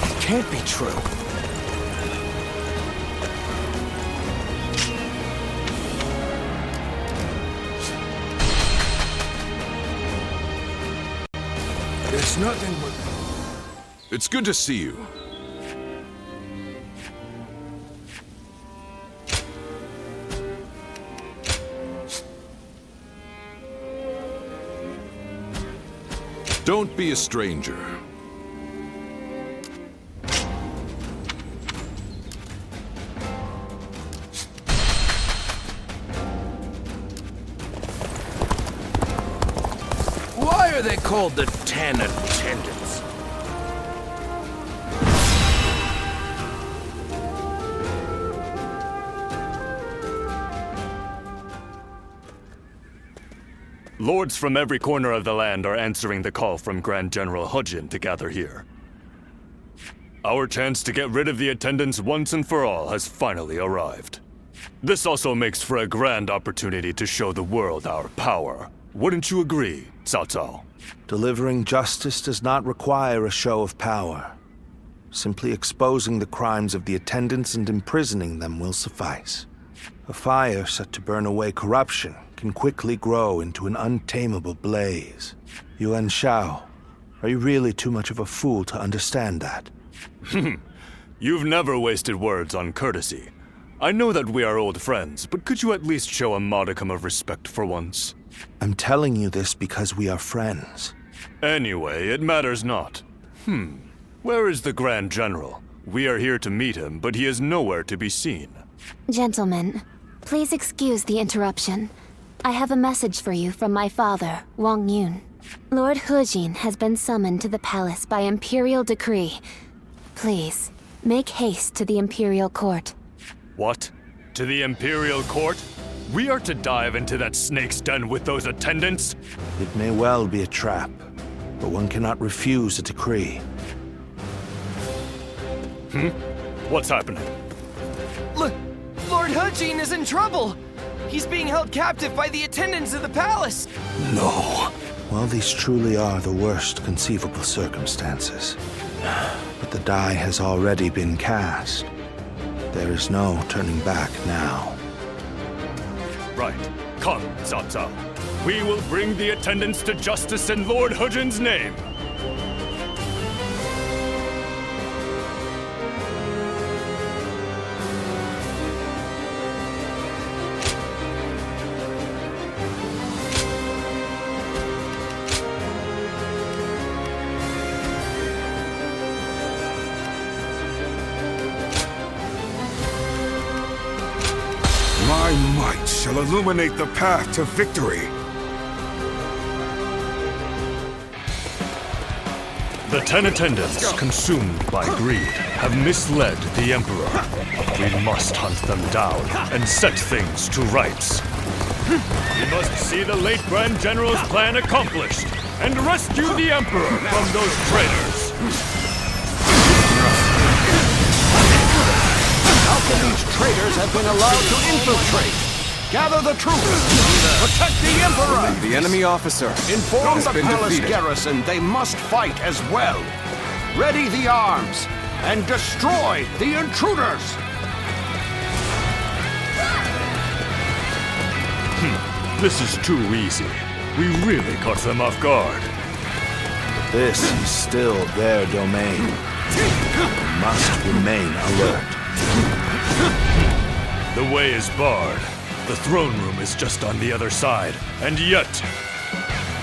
that can't be true. It's nothing but... It's good to see you. Don't be a stranger. Why are they called the 10 Attendants? Lords from every corner of the land are answering the call from Grand General He Jin to gather here. Our chance to get rid of the attendants once and for all has finally arrived. This also makes for a grand opportunity to show the world our power. Wouldn't you agree, Cao Cao? Delivering justice does not require a show of power. Simply exposing the crimes of the attendants and imprisoning them will suffice. A fire set to burn away corruption can quickly grow into an untamable blaze. Yuan Shao, are you really too much of a fool to understand that? You've never wasted words on courtesy. I know that we are old friends, but could you at least show a modicum of respect for once? I'm telling you this because we are friends. Anyway, it matters not. Where is the Grand General? We are here to meet him, but he is nowhere to be seen. Gentlemen, please excuse the interruption. I have a message for you from my father, Wang Yun. Lord He Jin has been summoned to the palace by imperial decree. Please, make haste to the imperial court. What? To the Imperial Court? We are to dive into that snake's den with those attendants? It may well be a trap, but one cannot refuse a decree. What's happening? Look, Lord He Jin is in trouble! He's being held captive by the attendants of the palace! No. Well, these truly are the worst conceivable circumstances. But the die has already been cast. There is no turning back now. Right. Come, Cao Cao. We will bring the attendants to justice in Lord He Jin's name. My might shall illuminate the path to victory. The 10 attendants, consumed by greed, have misled the Emperor. We must hunt them down and set things to rights. We must see the late Grand General's plan accomplished and rescue the Emperor from those traitors. How can these traitors have been allowed to infiltrate? Gather the troops! Protect the Emperor! The enemy officer Inform has the been palace defeated. garrison they must fight as well. Ready the arms and destroy the intruders! This is too easy. We really caught them off guard. This is still their domain. We must remain alert. The way is barred. The throne room is just on the other side, and yet...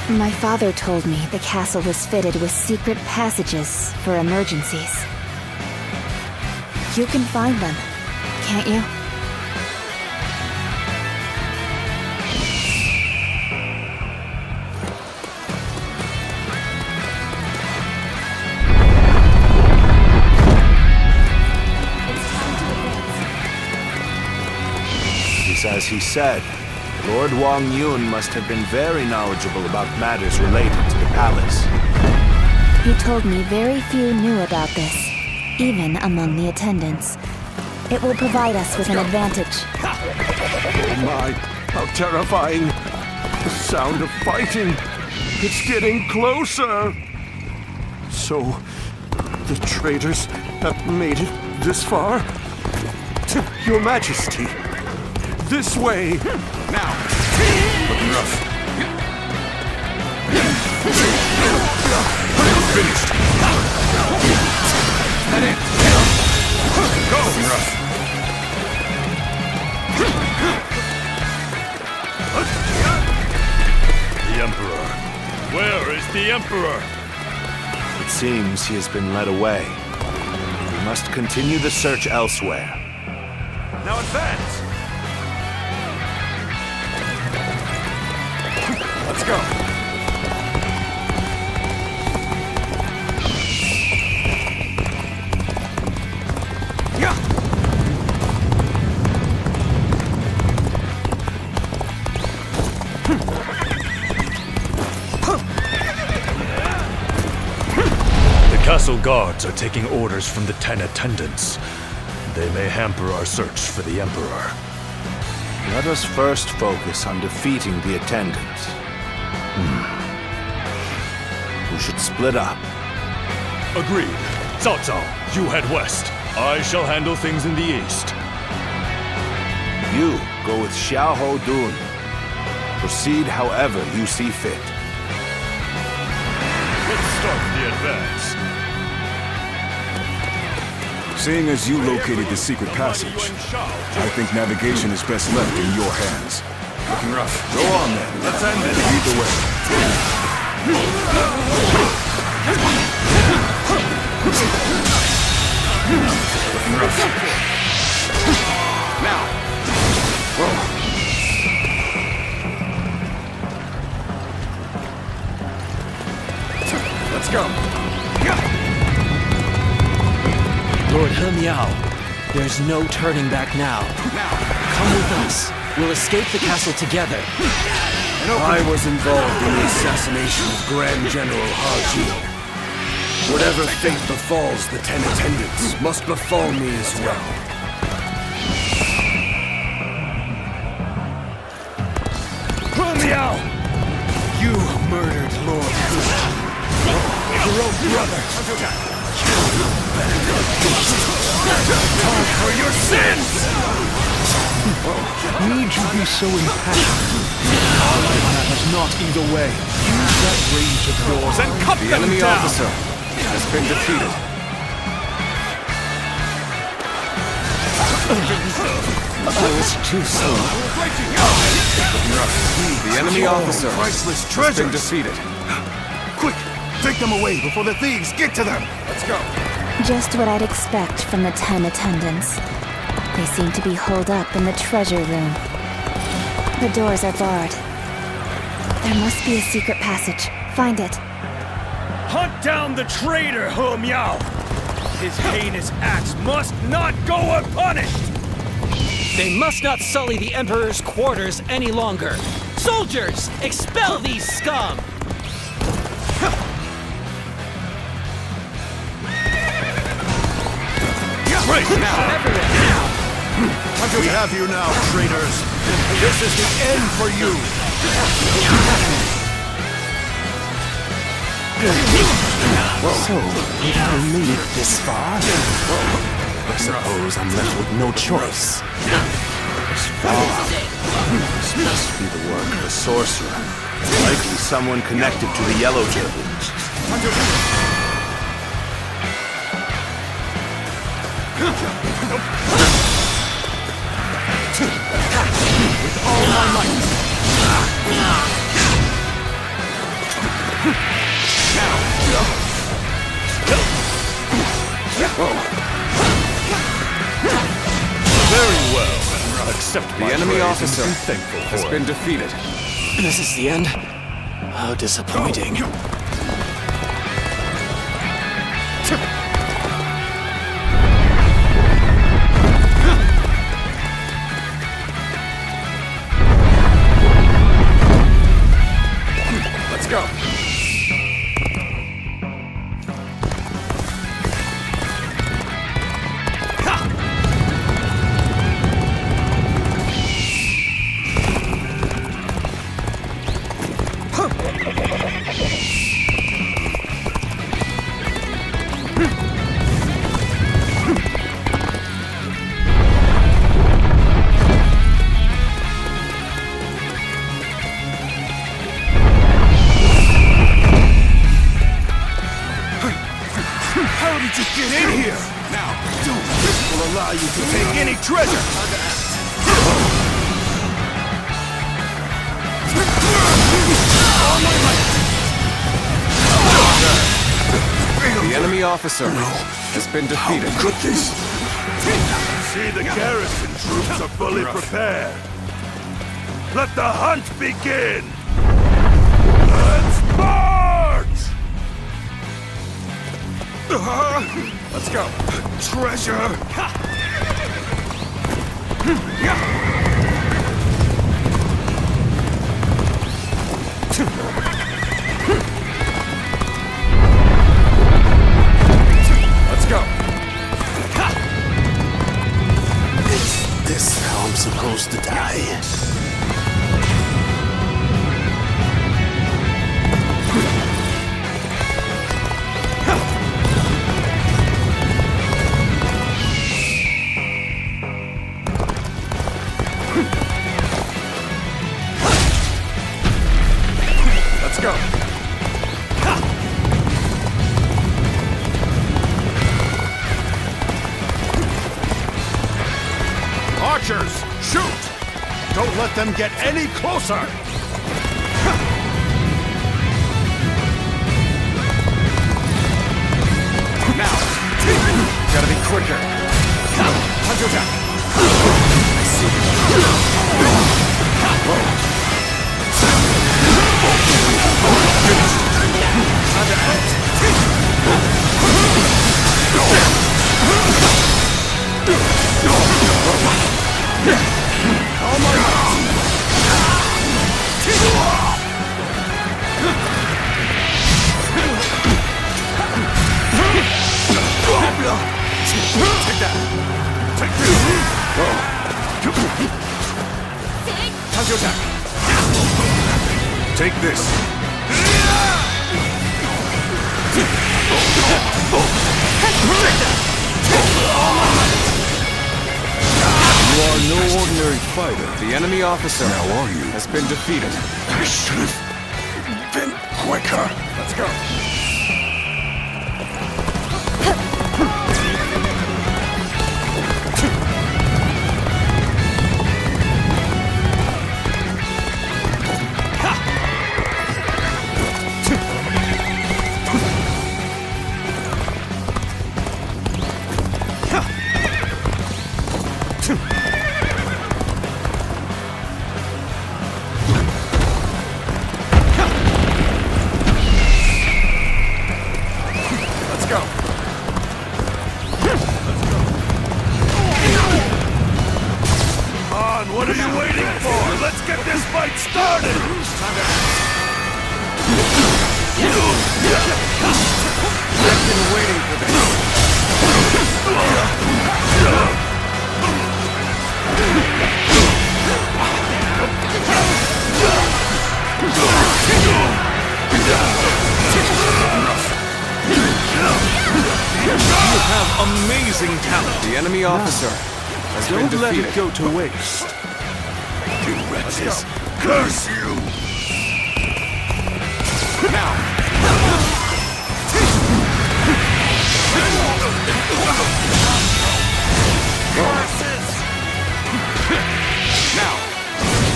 My father told me the castle was fitted with secret passages for emergencies. You can find them, can't you? As he said, Lord Wang Yun must have been very knowledgeable about matters related to the palace. He told me very few knew about this, even among the attendants. It will provide us with an advantage. Oh my, how terrifying. The sound of fighting. It's getting closer. So, the traitors have made it this far? Your Majesty. This way! Now! Looking rough. Finished! Head in! Go! Looking rough. The Emperor. Where is the Emperor? It seems he has been led away. We must continue the search elsewhere. Now advance! Let's go! Yeah! The castle guards are taking orders from the 10 attendants. They may hamper our search for the Emperor. Let us first focus on defeating the attendants. We should split up. Agreed. Cao Cao, you head west. I shall handle things in the east. You go with Xiahou Dun. Proceed however you see fit. Let's start the advance. Seeing as you located the secret passage, I think navigation is best left in your hands. Looking rough. Go on then. Let's end it. Lead the way. Looking rough. Now! Whoa. Let's go! Lord He Miao, there's no turning back now. Come with us. We'll escape the castle together. I was involved in the assassination of Grand General He. Whatever fate befalls the 10 attendants must befall me as well. Hulao! You murdered Lord Hu. Your own brother. Atone for your sins! Need you be so impassioned? Our life matters not either way. Use that rage of yours and cut The them enemy down! officer has been defeated. I was too slow. The enemy officer Priceless has treasures. been defeated. Quick! Take them away before the thieves get to them! Let's go! Just what I'd expect from the 10 attendants. They seem to be holed up in the treasure room. The doors are barred. There must be a secret passage. Find it. Hunt down the traitor, Hulao! His heinous acts must not go unpunished! They must not sully the Emperor's quarters any longer. Soldiers, expel these scum! Right now! We have you now, traitors! This is the end for you! So, we've now made it this far? I suppose I'm left with no choice. This must be the work of a sorcerer. Likely someone connected to the Yellow Turbans. With all my might! Very well. Accept The enemy officer has for been defeated. This is the end? How disappointing. Let's go. How did you get in here? Now, this will allow you to take any treasure! The enemy officer has been defeated. How could this? See, the garrison troops are fully prepared. Let the hunt begin! Let's march! Let's go. Treasure! Let's go. Is this how I'm supposed to die? Let's go. Archers, shoot! Don't let them get any closer! Now, gotta be quicker. Hunter attack. I see. Take that. Take this. Counter attack. Take this. You are no ordinary fighter. The enemy officer has been defeated. I should have been quicker. Let's go. You have amazing talent. The enemy officer has been Don't let defeated. it go to waste. You wretches! Curse you! Now!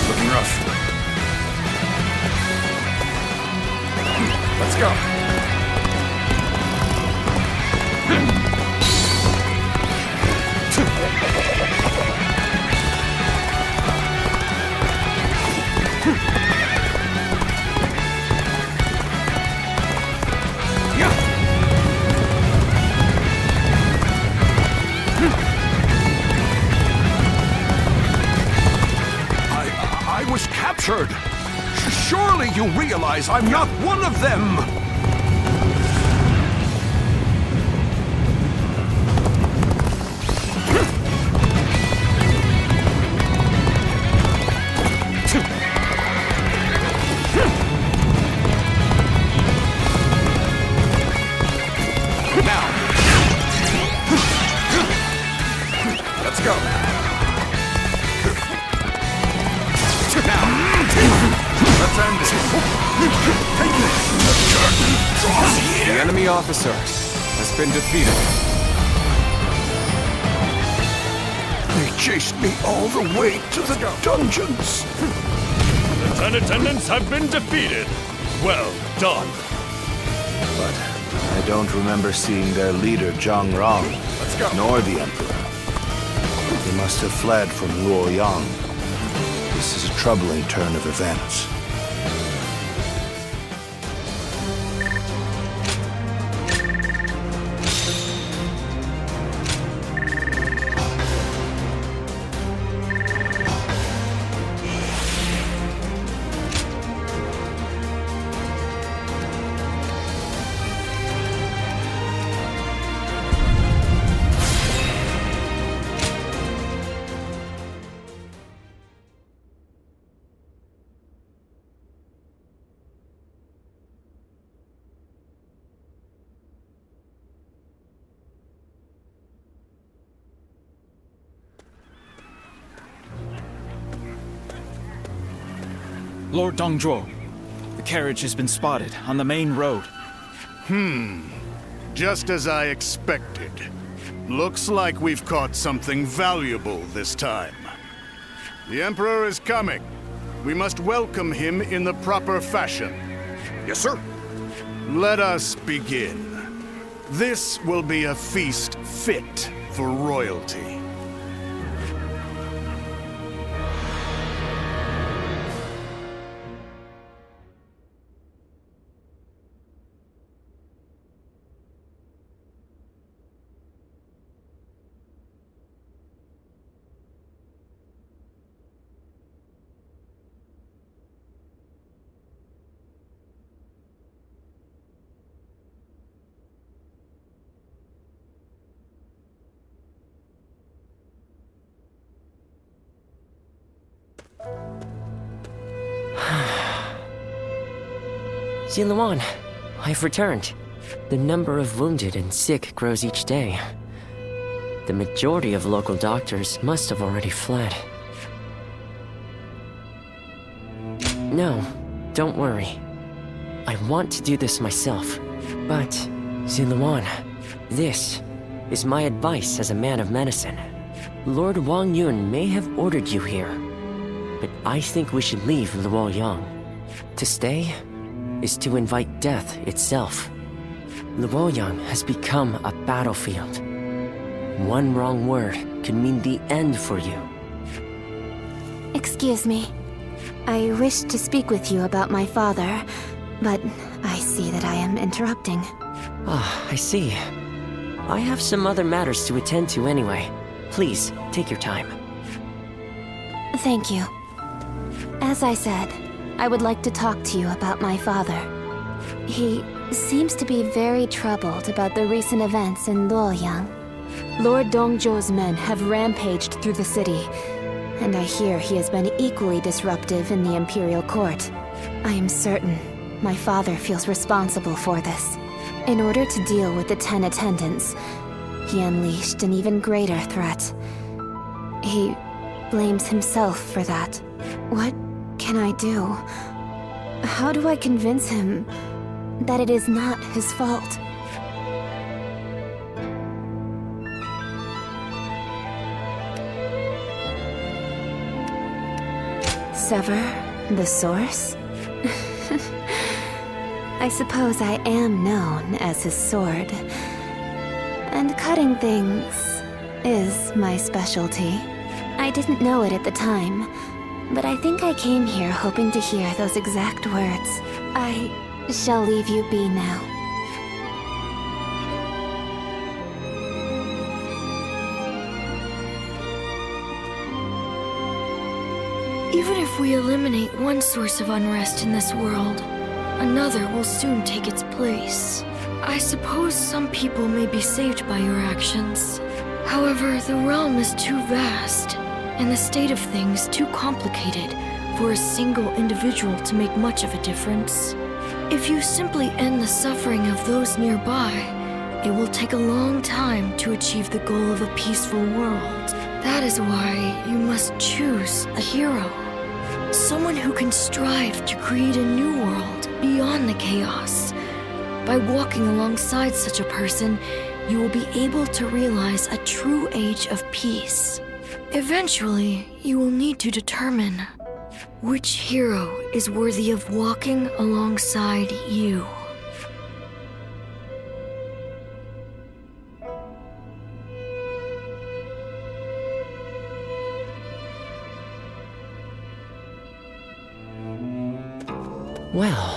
Looking rough. Let's go. I was captured. Surely you realize I'm not one of them. Now! Let's go. Now! Let's end it. Take this. The curtain draws here. The enemy officer has been defeated. They chased me all the way to the dungeons. The 10 attendants have been defeated. Well done. But I don't remember seeing their leader, Zhang Rong, nor the Emperor. They must have fled from Luoyang. This is a troubling turn of events. Lord Dongzhuo, the carriage has been spotted on the main road. Just as I expected. Looks like we've caught something valuable this time. The Emperor is coming. We must welcome him in the proper fashion. Yes, sir. Let us begin. This will be a feast fit for royalty. Ziluan, I've returned. The number of wounded and sick grows each day. The majority of local doctors must have already fled. No, don't worry. I want to do this myself. But, Ziluan, this is my advice as a man of medicine. Lord Wang Yun may have ordered you here, but I think we should leave Luoyang. To stay is to invite death itself. Luoyang has become a battlefield. One wrong word could mean the end for you. Excuse me. I wish to speak with you about my father, but I see that I am interrupting. Ah, I see. I have some other matters to attend to anyway. Please, take your time. Thank you. As I said, I would like to talk to you about my father. He seems to be very troubled about the recent events in Luoyang. Lord Dongzhou's men have rampaged through the city, and I hear he has been equally disruptive in the Imperial Court. I am certain my father feels responsible for this. In order to deal with the 10 attendants, he unleashed an even greater threat. He blames himself for that. What can I do? How do I convince him that it is not his fault? Sever the source? I suppose I am known as his sword. And cutting things is my specialty. I didn't know it at the time, but I think I came here hoping to hear those exact words. I shall leave you be now. Even if we eliminate one source of unrest in this world, another will soon take its place. I suppose some people may be saved by your actions. However, the realm is too vast, and the state of things too complicated for a single individual to make much of a difference. If you simply end the suffering of those nearby, it will take a long time to achieve the goal of a peaceful world. That is why you must choose a hero. Someone who can strive to create a new world beyond the chaos. By walking alongside such a person, you will be able to realize a true age of peace. Eventually, you will need to determine which hero is worthy of walking alongside you. Well...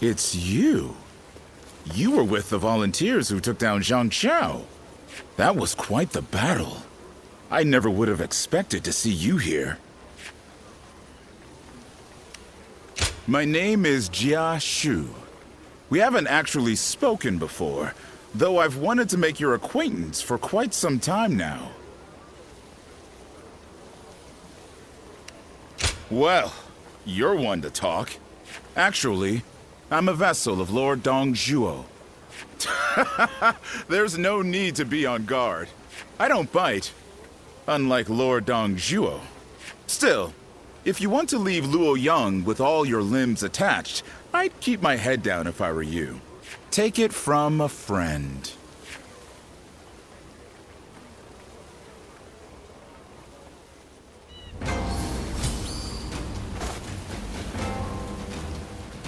It's you. You were with the volunteers who took down Zhang Xiao. That was quite the battle. I never would have expected to see you here. My name is Jia Shu. We haven't actually spoken before, though I've wanted to make your acquaintance for quite some time now. Well, you're one to talk. Actually, I'm a vessel of Lord Dongzhuo. There's no need to be on guard. I don't bite, unlike Lord Dongzhuo. Still, if you want to leave Luoyang with all your limbs attached, I'd keep my head down if I were you. Take it from a friend.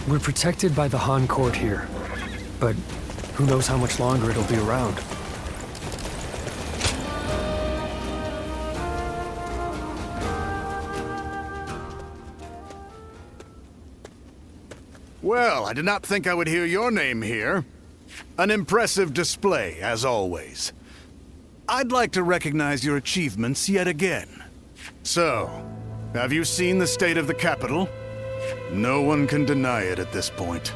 We're protected by the Han court here, but who knows how much longer it'll be around. Well, I did not think I would hear your name here. An impressive display, as always. I'd like to recognize your achievements yet again. So, have you seen the state of the capital? No one can deny it at this point.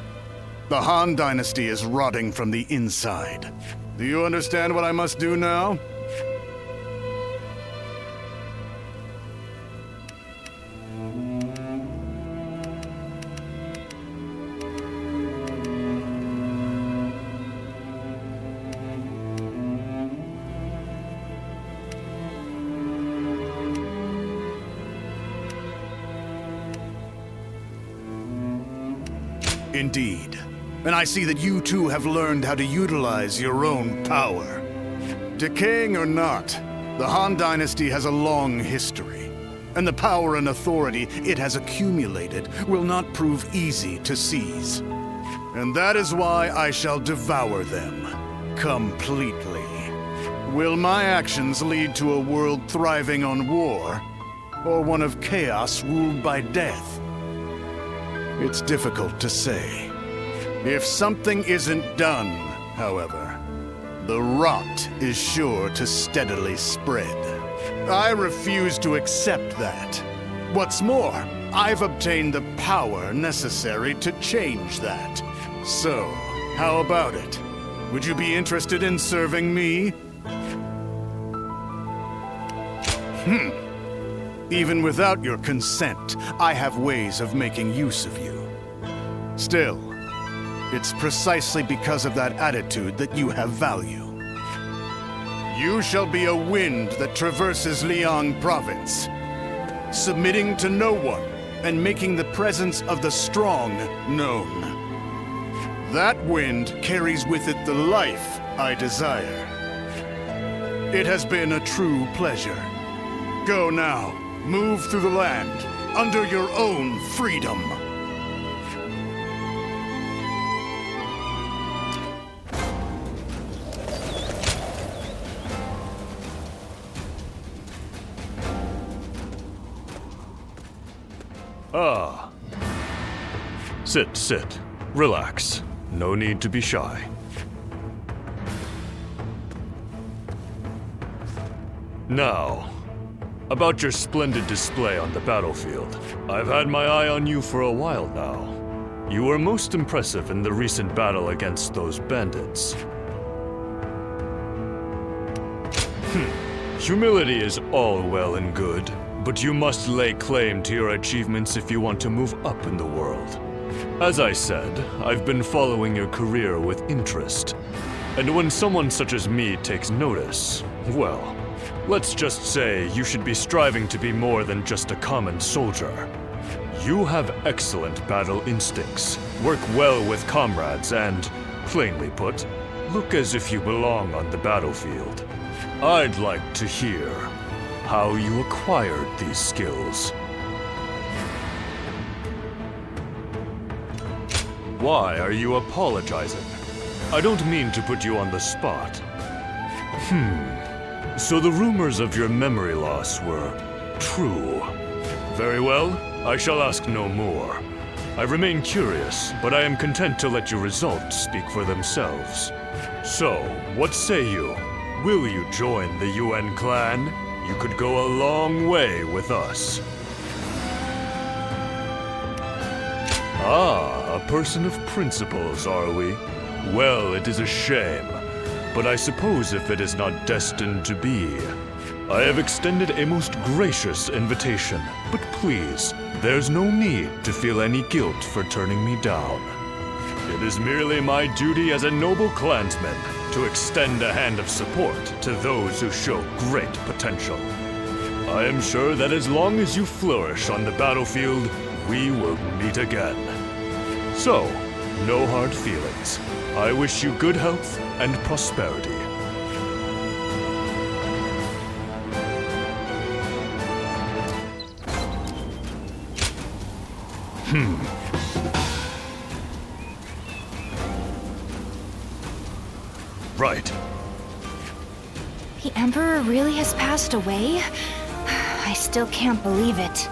The Han Dynasty is rotting from the inside. Do you understand what I must do now? Indeed. And I see that you too have learned how to utilize your own power. Decaying or not, the Han Dynasty has a long history, and the power and authority it has accumulated will not prove easy to seize. And that is why I shall devour them completely. Will my actions lead to a world thriving on war, or one of chaos ruled by death? It's difficult to say. If something isn't done, however, the rot is sure to steadily spread. I refuse to accept that. What's more, I've obtained the power necessary to change that. So, how about it? Would you be interested in serving me? Even without your consent, I have ways of making use of you. Still, it's precisely because of that attitude that you have value. You shall be a wind that traverses Luoyang province, submitting to no one and making the presence of the strong known. That wind carries with it the life I desire. It has been a true pleasure. Go now, move through the land, under your own freedom. Ah. Sit. Relax. No need to be shy. Now, about your splendid display on the battlefield. I've had my eye on you for a while now. You were most impressive in the recent battle against those bandits. Humility is all well and good, but you must lay claim to your achievements if you want to move up in the world. As I said, I've been following your career with interest. And when someone such as me takes notice, well, let's just say you should be striving to be more than just a common soldier. You have excellent battle instincts, work well with comrades, and, plainly put, look as if you belong on the battlefield. I'd like to hear how you acquired these skills. Why are you apologizing? I don't mean to put you on the spot. So the rumors of your memory loss were true. Very well, I shall ask no more. I remain curious, but I am content to let your results speak for themselves. So, what say you? Will you join the Yuan clan? You could go a long way with us. Ah, a person of principles, are we? Well, it is a shame, but I suppose if it is not destined to be. I have extended a most gracious invitation, but please, there's no need to feel any guilt for turning me down. It is merely my duty as a noble clansman to extend a hand of support to those who show great potential. I am sure that as long as you flourish on the battlefield, we will meet again. So, no hard feelings. I wish you good health and prosperity. Right. The Emperor really has passed away? I still can't believe it.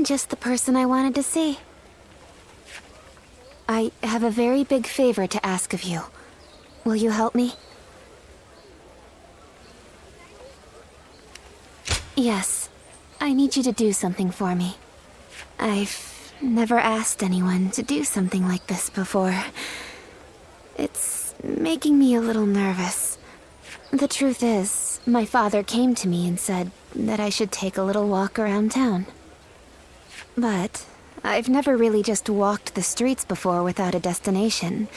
Just the person I wanted to see. I have a very big favor to ask of you. Will you help me? Yes. I need you to do something for me. I've never asked anyone to do something like this before. It's making me a little nervous. The truth is, my father came to me and said that I should take a little walk around town. But I've never really just walked the streets before without a destination.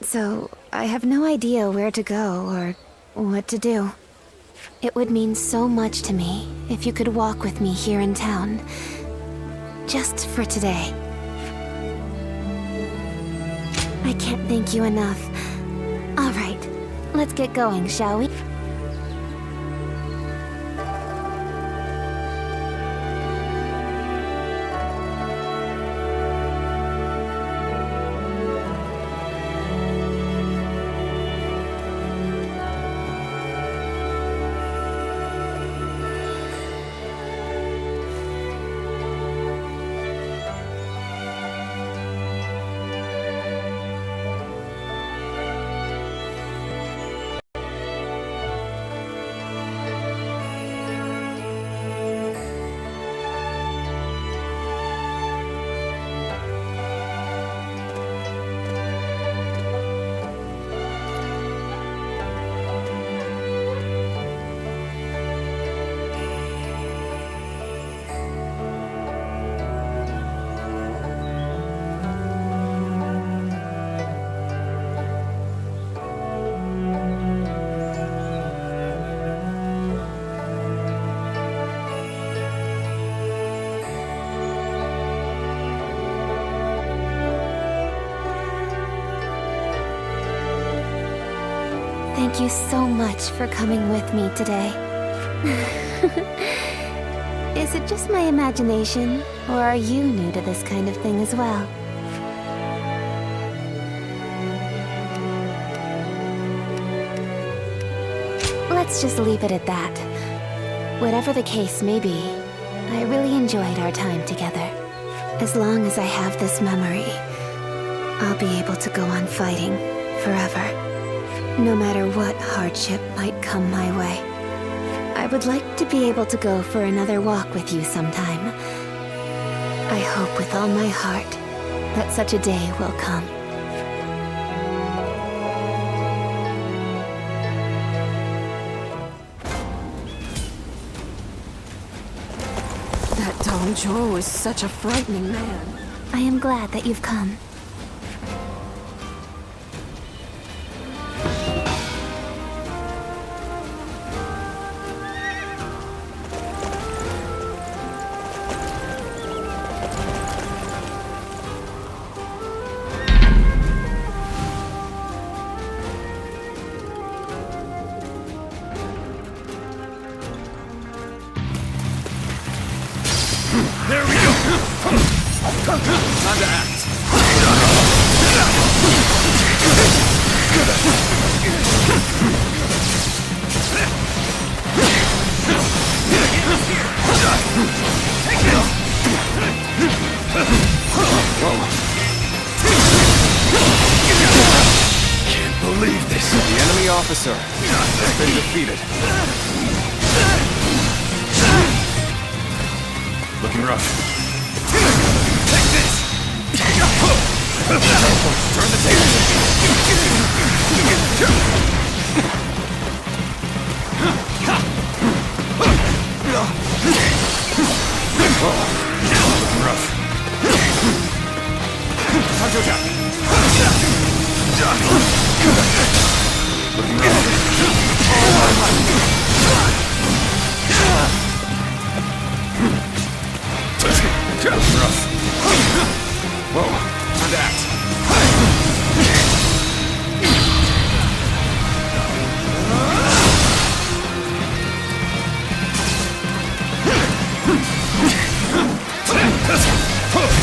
So, I have no idea where to go or what to do. It would mean so much to me if you could walk with me here in town. Just for today. I can't thank you enough. All right, let's get going, shall we? Thank you so much for coming with me today. Is it just my imagination, or are you new to this kind of thing as well? Let's just leave it at that. Whatever the case may be, I really enjoyed our time together. As long as I have this memory, I'll be able to go on fighting forever. No matter what hardship might come my way. I would like to be able to go for another walk with you sometime. I hope with all my heart that such a day will come. That Dong Zhuo is such a frightening man. I am glad that you've come. There we go! Time to act! Can't believe this. The enemy officer has been defeated. Looking rough. Take this! Turn the table! Looking rough. Time to attack! Looking rough. Whoa, time to act.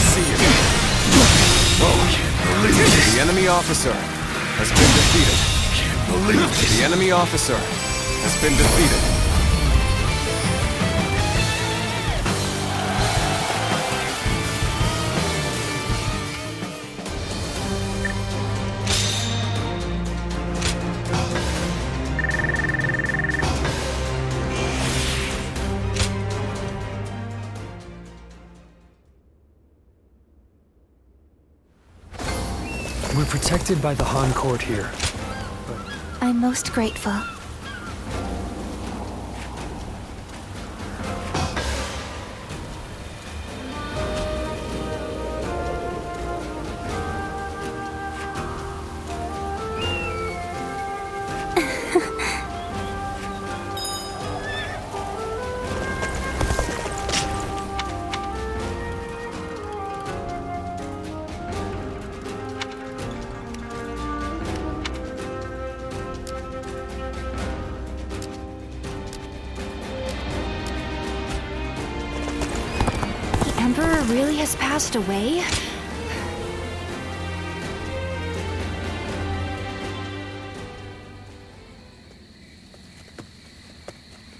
See you. Whoa, can't believe it. The enemy officer has been defeated. Can't believe it. The enemy officer has been defeated. We're protected by the Han court here. I'm most grateful. really has passed away?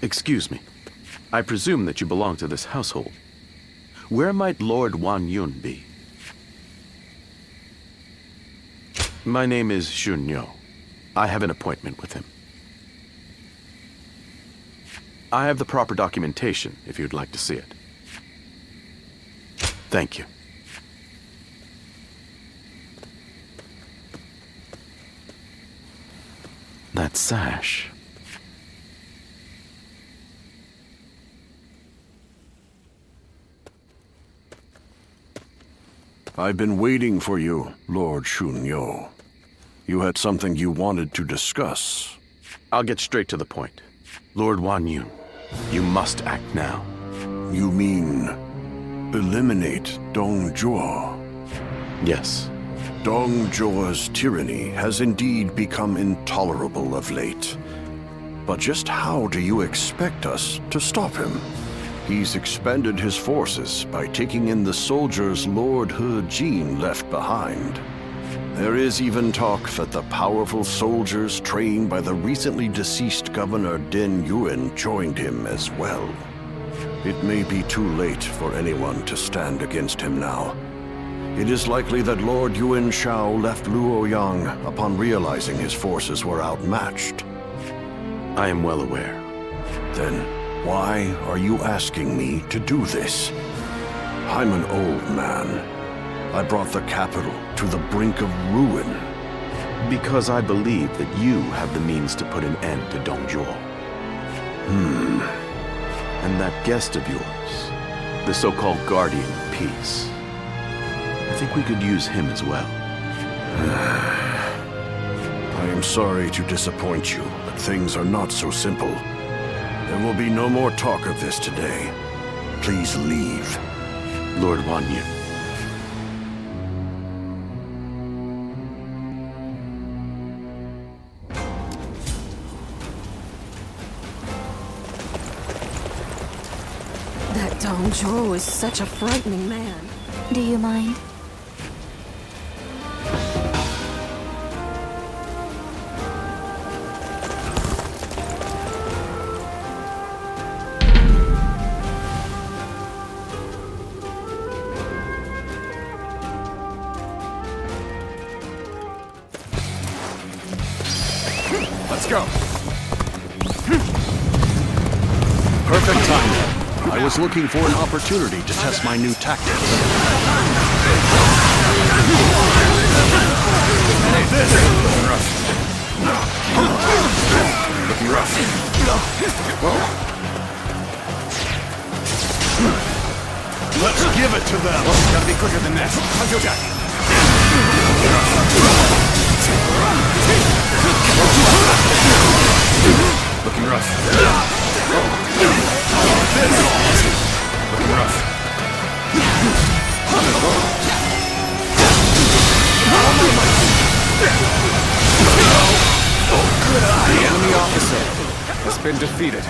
Excuse me. I presume that you belong to this household. Where might Lord Wang Yun be? My name is Xun Yo. I have an appointment with him. I have the proper documentation, if you'd like to see it. Thank you. That sash. I've been waiting for you, Lord Xun-Yo. You had something you wanted to discuss. I'll get straight to the point. Lord Wang Yun, you must act now. You mean eliminate Dong Zhuo? Yes. Dong Zhuo's tyranny has indeed become intolerable of late. But just how do you expect us to stop him? He's expanded his forces by taking in the soldiers Lord He Jin left behind. There is even talk that the powerful soldiers trained by the recently deceased Governor Deng Yuan joined him as well. It may be too late for anyone to stand against him now. It is likely that Lord Yuan Shao left Luoyang upon realizing his forces were outmatched. I am well aware. Then, why are you asking me to do this? I'm an old man. I brought the capital to the brink of ruin. Because I believe that you have the means to put an end to Dong Zhuo. And that guest of yours, the so-called Guardian of Peace. I think we could use him as well. I am sorry to disappoint you, but things are not so simple. There will be no more talk of this today. Please leave. Lord Wang Yun. That Dong Zhuo is such a frightening man. Do you mind? Let's go. Perfect timing. I was looking for an opportunity to test my new tactics. Looking rough. Whoa. Let's give it to them. Gotta be quicker than that. How's your jack? Looking rough. Looking rough. The enemy officer has been defeated.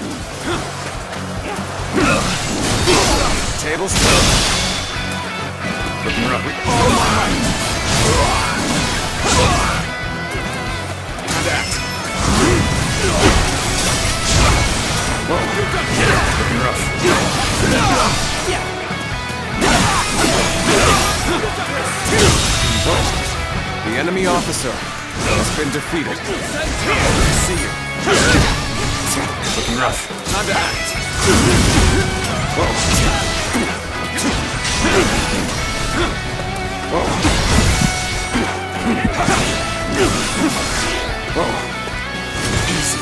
Tables turned. Looking rough. And act. Whoa. Looking rough. The enemy officer has been defeated. See you. Looking rough. Time to act. Whoa. Whoa. Easy.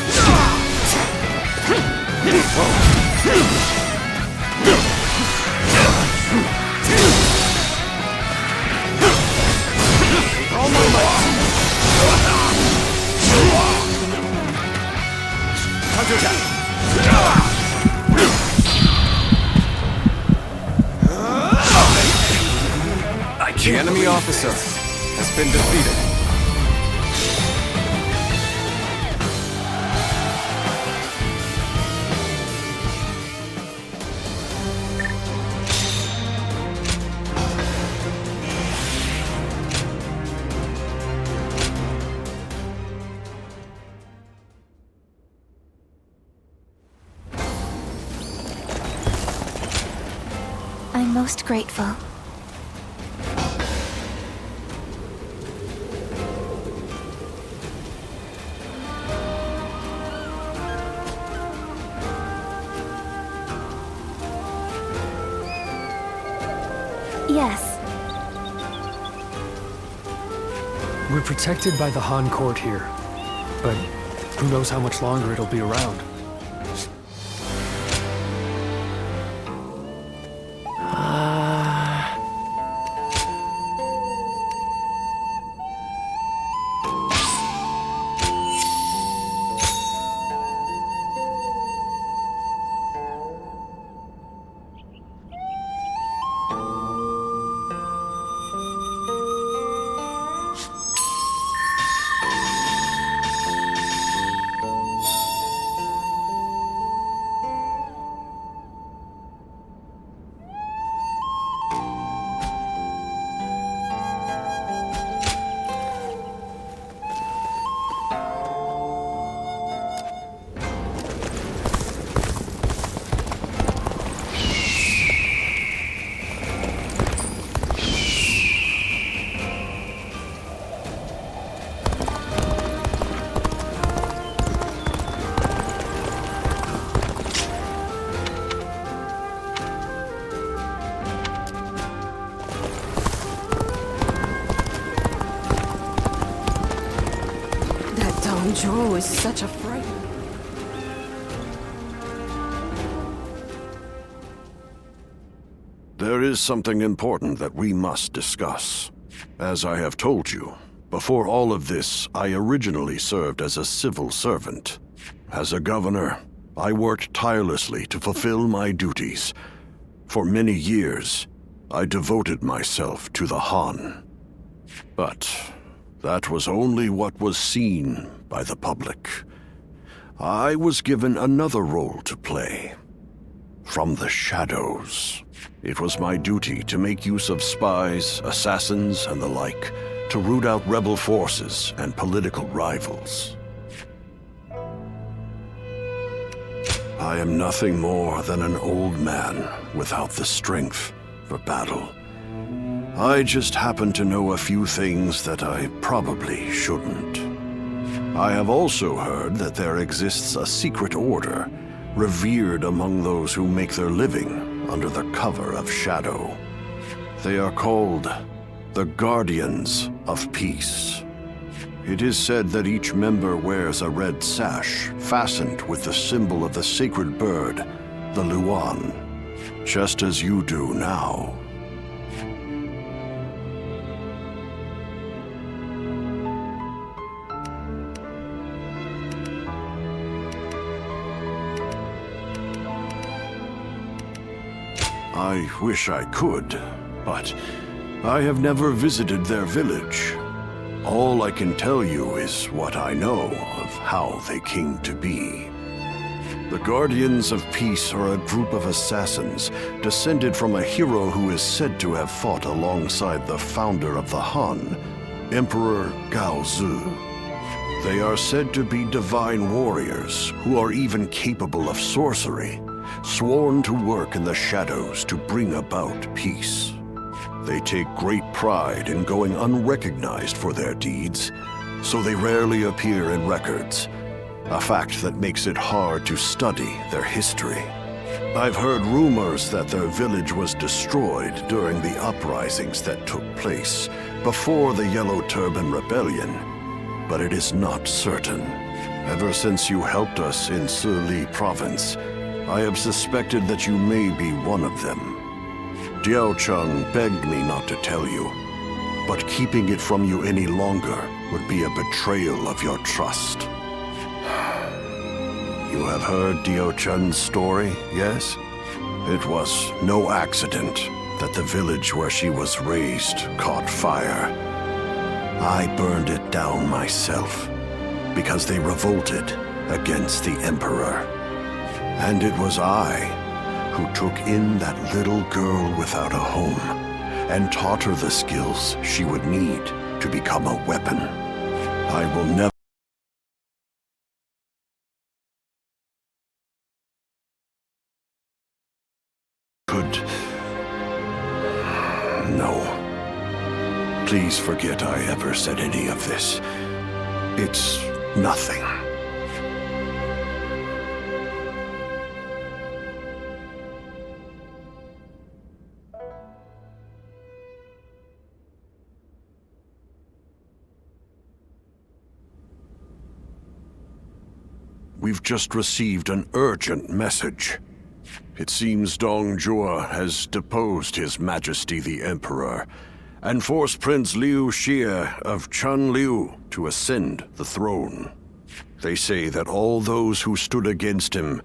All my might. Counterattack. The enemy officer has been defeated. most grateful. Yes. We're protected by the Han court here, but who knows how much longer it'll be around. Zhou is such a fright. There is something important that we must discuss. As I have told you, before all of this, I originally served as a civil servant. As a governor, I worked tirelessly to fulfill my duties. For many years, I devoted myself to the Han. But that was only what was seen by the public. I was given another role to play. From the shadows. It was my duty to make use of spies, assassins, and the like, to root out rebel forces and political rivals. I am nothing more than an old man without the strength for battle. I just happen to know a few things that I probably shouldn't. I have also heard that there exists a secret order, revered among those who make their living under the cover of shadow. They are called the Guardians of Peace. It is said that each member wears a red sash fastened with the symbol of the sacred bird, the Luoyang, just as you do now. I wish I could, but I have never visited their village. All I can tell you is what I know of how they came to be. The Guardians of Peace are a group of assassins descended from a hero who is said to have fought alongside the founder of the Han, Emperor Gaozu. They are said to be divine warriors who are even capable of sorcery, sworn to work in the shadows to bring about peace. They take great pride in going unrecognized for their deeds, so they rarely appear in records, a fact that makes it hard to study their history. I've heard rumors that their village was destroyed during the uprisings that took place before the Yellow Turban Rebellion, but it is not certain. Ever since you helped us in Suli Province, I have suspected that you may be one of them. Diaochan begged me not to tell you, but keeping it from you any longer would be a betrayal of your trust. You have heard Diaochan's story, yes? It was no accident that the village where she was raised caught fire. I burned it down myself, because they revolted against the Emperor. And it was I who took in that little girl without a home and taught her the skills she would need to become a weapon. I will never could never said any of this. It's nothing. We've just received an urgent message. It seems Dong Zhuo has deposed His Majesty the Emperor and forced Prince Liu Xie of Chunliu to ascend the throne. They say that all those who stood against him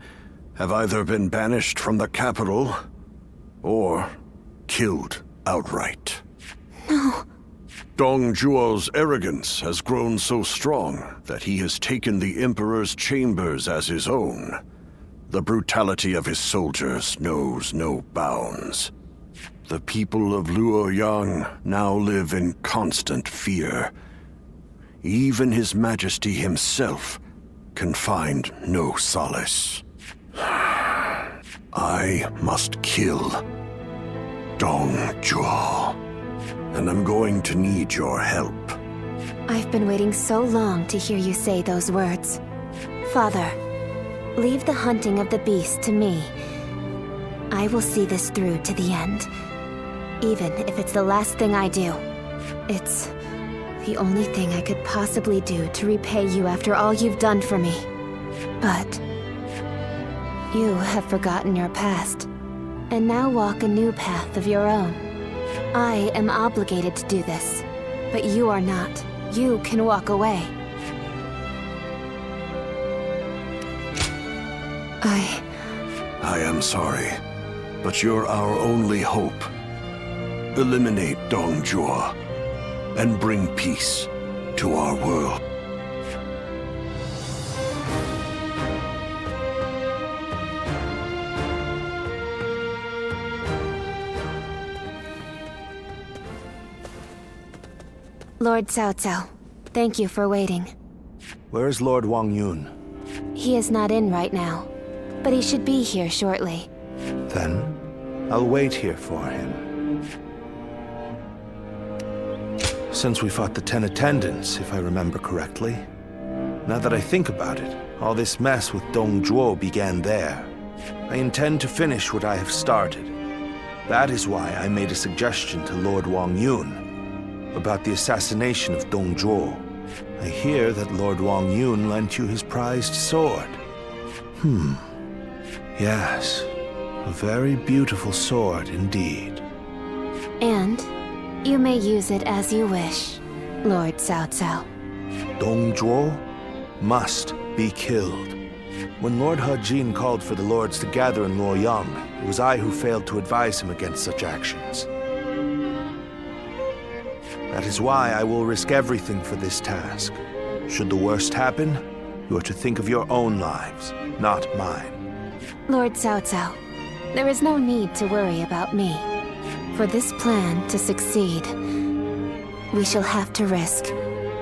have either been banished from the capital or killed outright. No. Dong Zhuo's arrogance has grown so strong that he has taken the Emperor's chambers as his own. The brutality of his soldiers knows no bounds. The people of Luoyang now live in constant fear. Even His Majesty himself can find no solace. I must kill Dong Zhuo, and I'm going to need your help. I've been waiting so long to hear you say those words. Father, leave the hunting of the beast to me. I will see this through to the end. Even if it's the last thing I do. It's the only thing I could possibly do to repay you after all you've done for me. But you have forgotten your past, and now walk a new path of your own. I am obligated to do this, but you are not. You can walk away. I am sorry, but you're our only hope. Eliminate Dong Zhuo and bring peace to our world. Lord Cao Cao, thank you for waiting. Where is Lord Wang Yun? He is not in right now, but he should be here shortly. Then, I'll wait here for him. Since we fought the 10 attendants, if I remember correctly. Now that I think about it, all this mess with Dong Zhuo began there. I intend to finish what I have started. That is why I made a suggestion to Lord Wang Yun about the assassination of Dong Zhuo. I hear that Lord Wang Yun lent you his prized sword. Yes, a very beautiful sword indeed. And you may use it as you wish, Lord Cao Cao. Dong Zhuo must be killed. When Lord He Jin called for the lords to gather in Luoyang, it was I who failed to advise him against such actions. That is why I will risk everything for this task. Should the worst happen, you are to think of your own lives, not mine. Lord Cao Cao, there is no need to worry about me. For this plan to succeed, we shall have to risk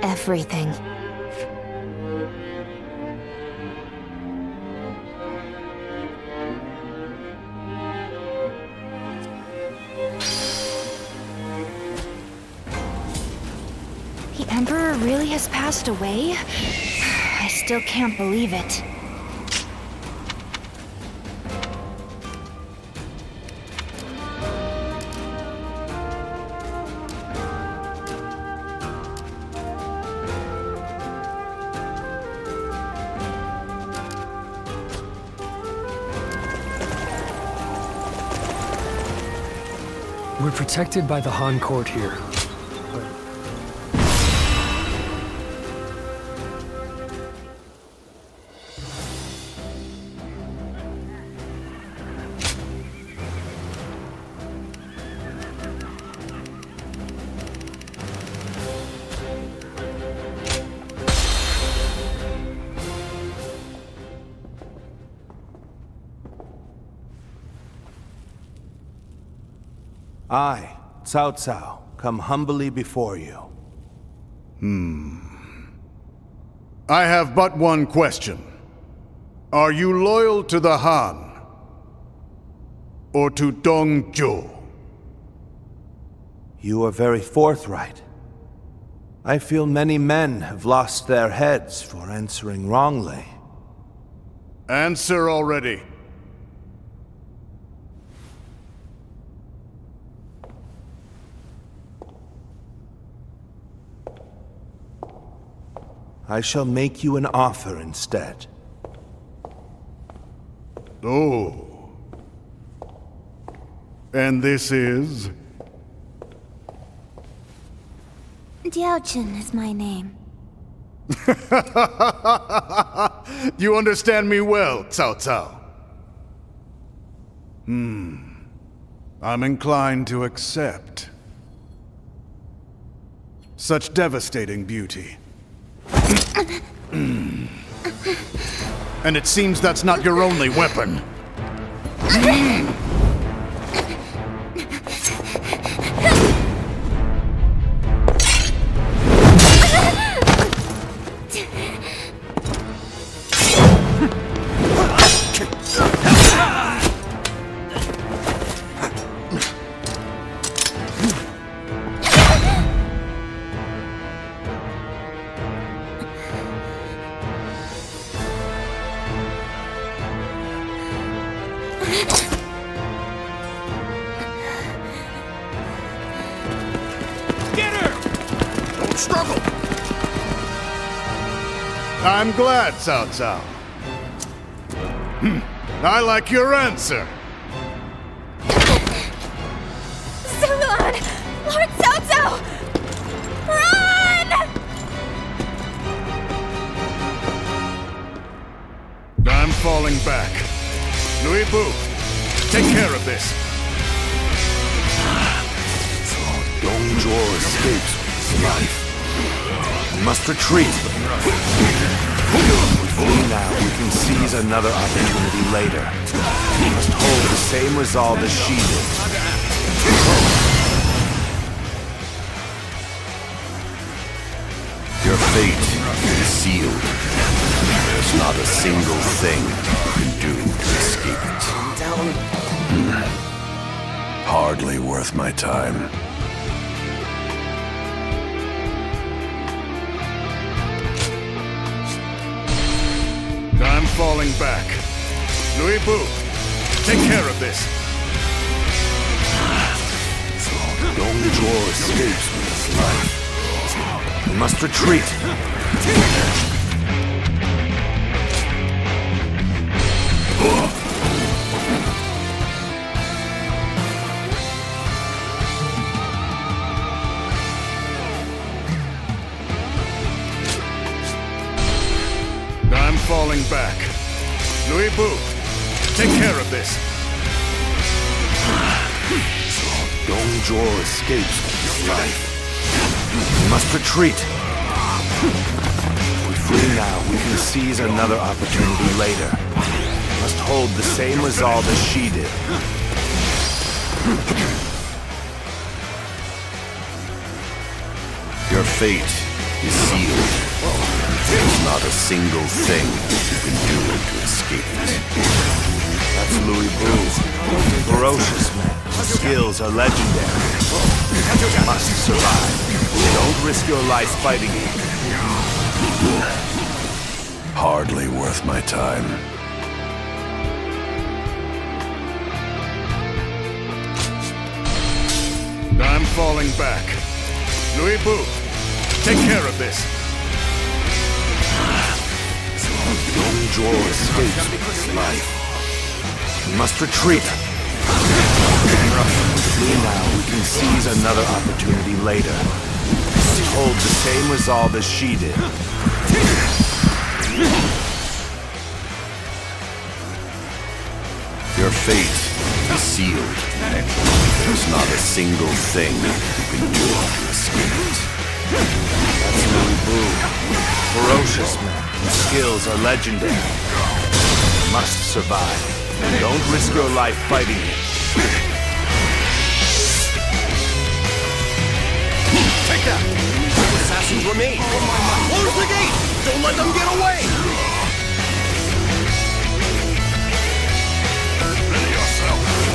everything. The Emperor really has passed away? I still can't believe it. We're protected by the Han court here. I, Cao Cao, come humbly before you. I have but one question. Are you loyal to the Han? Or to Dong Zhuo? You are very forthright. I feel many men have lost their heads for answering wrongly. Answer already. I shall make you an offer instead. Oh. And this is? Diaochan is my name. You understand me well, Cao Cao. I'm inclined to accept. Such devastating beauty. And it seems that's not your only weapon. I'm glad, Cao Cao. I like your answer. Zuluan! Lord Cao Cao! Run! I'm falling back. Louis Bu, take care of this. Dongzhuo escapes with his life. We must retreat. If we now, we can seize another opportunity later. We must hold the same resolve as she did. Your fate is sealed. There's not a single thing you can do to escape it. Hardly worth my time. I'm falling back. Louis Bu, take care of this. Dongzhuo escapes with his life. We must retreat. I'm falling back. Louis Bu, take care of this. Dongzhuo escapes with his life. We must retreat. If we flee now, we can seize another opportunity later. We must hold the same resolve as she did. Your fate is sealed. There's not a single thing you can do to escape it. That's Louis Bu. Ferocious man. His skills are legendary. You must survive. Don't risk your life fighting him. Hardly worth my time. I'm falling back. Louis Bu, take care of this. Dongzhuo escapes with his life. We must retreat. Flee now, we can seize another opportunity later. We must hold the same resolve as she did. Your fate is sealed. There's not a single thing you can do to escape it. That's Louis Bu. Ferocious man. His skills are legendary. You must survive. Don't risk your life fighting him. Take that! No assassins remain! Close the gate! Don't let them get away!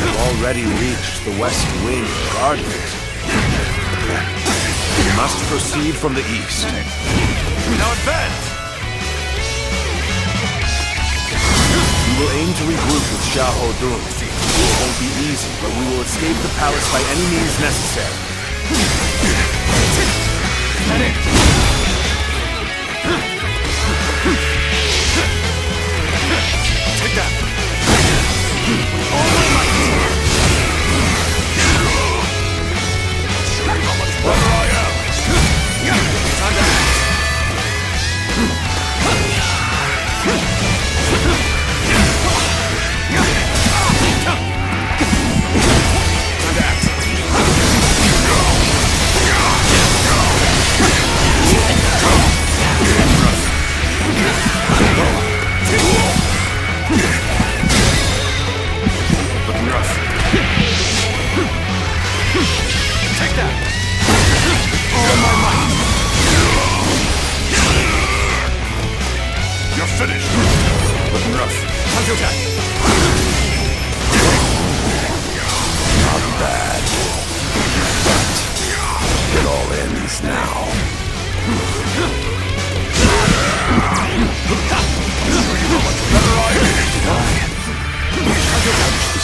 We've already reached the west wing of Guardians. must proceed from the east. Now advance! We will aim to regroup with Xiahou Dun. It won't be easy, but we will escape the palace by any means necessary. Take that!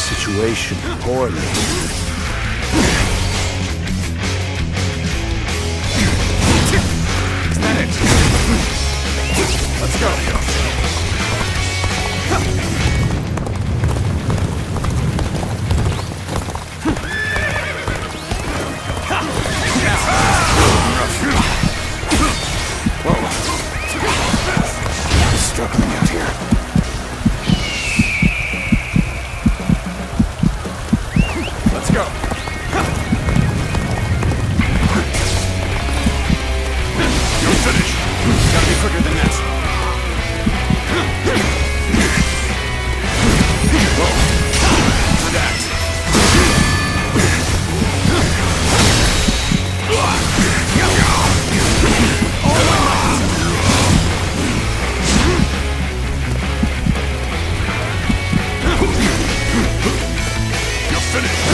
Situation poorly. Is that it? Let's go. Whoa. I'm struggling out here. Let's go. You're finished. Gotta be quicker than that. Whoa. Time to act. You're finished.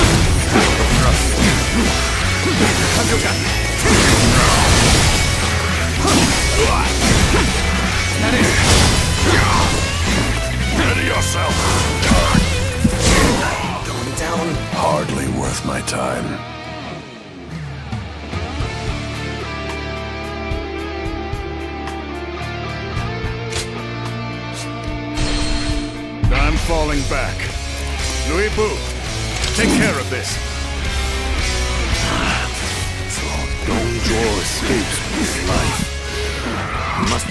Ready yourself. Going down. Hardly worth my time. I'm falling back. Louis Bu, take care of this. Dongzhuo escapes with his life. We must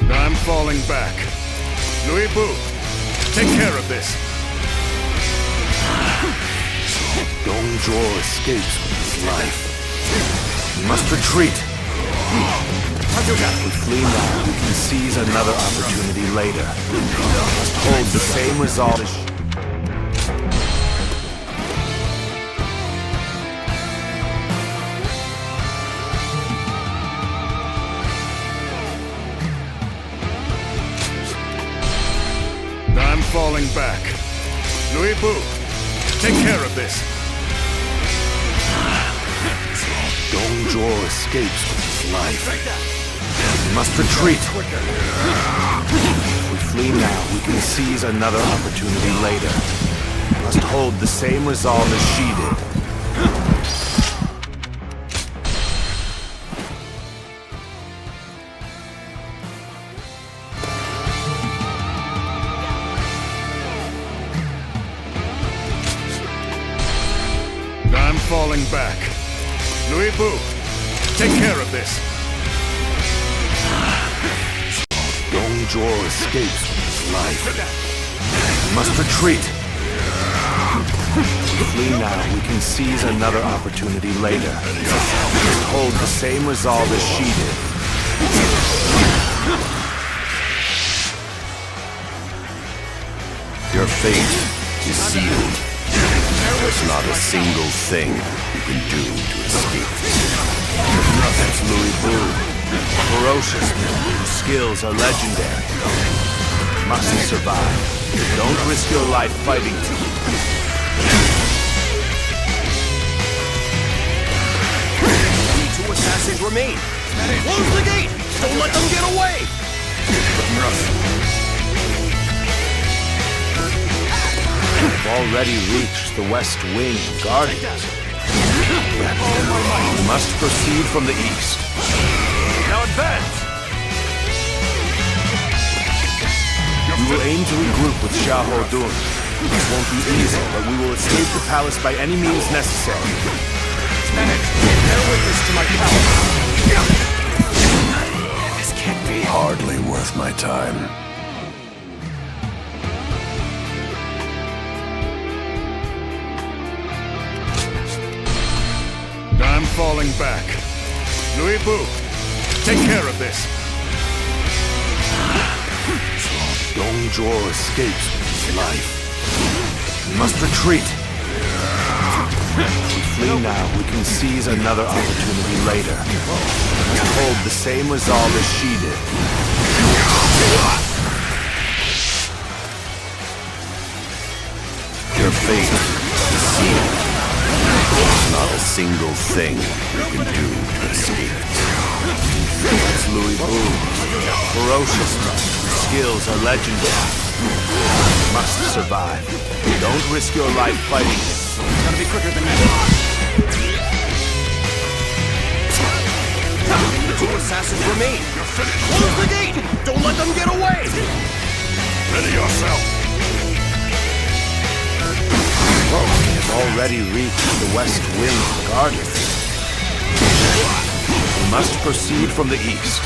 I'm falling back. Louis Bu, take care of this. Dongzhuo escapes with his life. We must retreat. If we flee now, we can seize another opportunity later. We must hold the same resolve as... I'm falling back. Louis Bu, take care of this. Dongzhuo escapes with his life. We must retreat. If we flee now, we can seize another opportunity later. We must hold the same resolve as she did. I'm falling back. Louis Bu, take care of this. Dongzhuo escapes with his life. We must retreat. If we flee now, we can seize another opportunity later. We must hold the same resolve as she did. Your fate is sealed. There's not a single thing you can do to escape. That's Louis Bu. Ferocious. Skills are legendary. Must survive. Don't risk your life fighting. 2 assassins remain. Close the gate! Don't let them get away! We've already reached the West Wing Guardians. You must proceed from the east. Now advance! We will aim to regroup with Xiahou Dun. This won't be easy, but we will escape the palace by any means necessary. Bear witness to my power. This can't be. Hardly worth my time. I'm falling back. Louis Bu, take care of this. Dongzhuo escapes with his life. We must retreat. If we flee now, we can seize another opportunity later. We must hold the same resolve as she did. Your fate is sealed. There's not a single thing you can do to escape it. That's Louis Bu. Ferocious. Skills are legendary. Must survive. Don't risk your life fighting him. Gotta be quicker than that. 2 assassins remain. Close the gate! Don't let them get away! Ready yourself. We have already reached the West Wing Guardians. We must proceed from the east.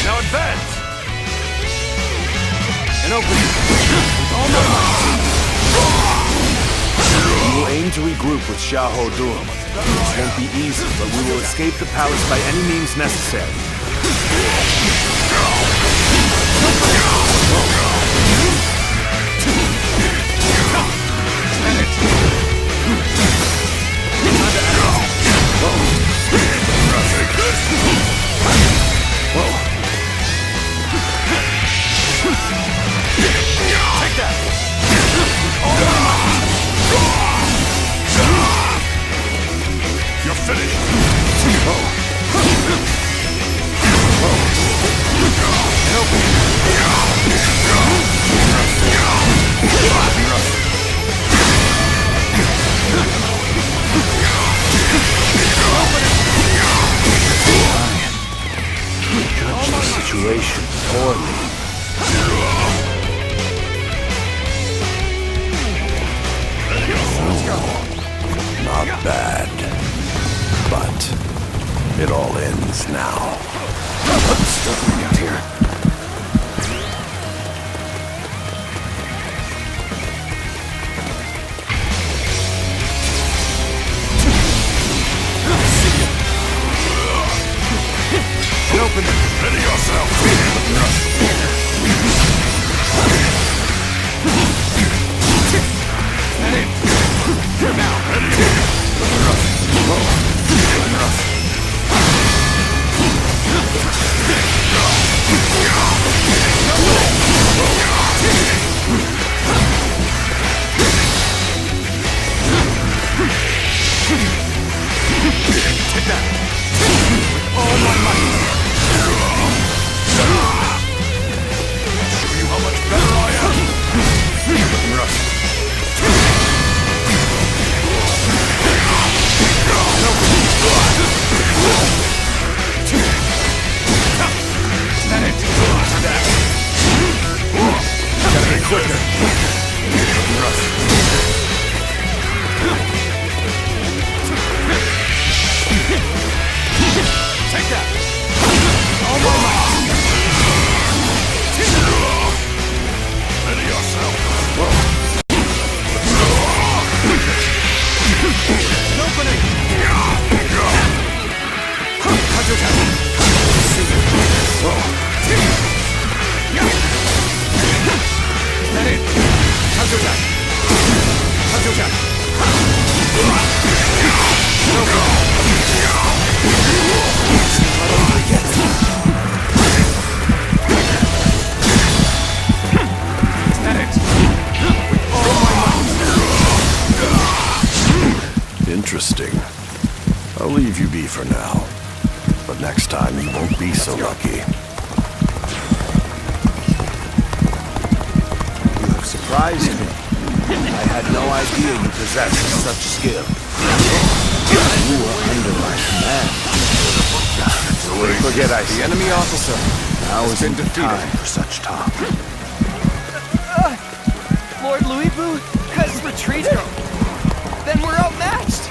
Now advance! And open with all my might. We will aim to regroup with Xiahou Dun. This won't be easy, but we will escape the palace by any means necessary. Take that! You're finished. Judge the situation poorly. Not bad. But it all ends now. What's stuff we got here? Open it. Ready yourself. Take that! With all my might! Show you how much better I am. Gotta be quicker. Take that! All my might! Ready yourself. An opening! Counterattack! That in! Counterattack! lucky for now. But next time you won't be so lucky. You have surprised me. I had no idea you possessed such skill. You were under my command. Don't forget I The enemy officer now has been isn't the defeated. time for such talk. Lord Louisbu has retreated? Then we're outmatched!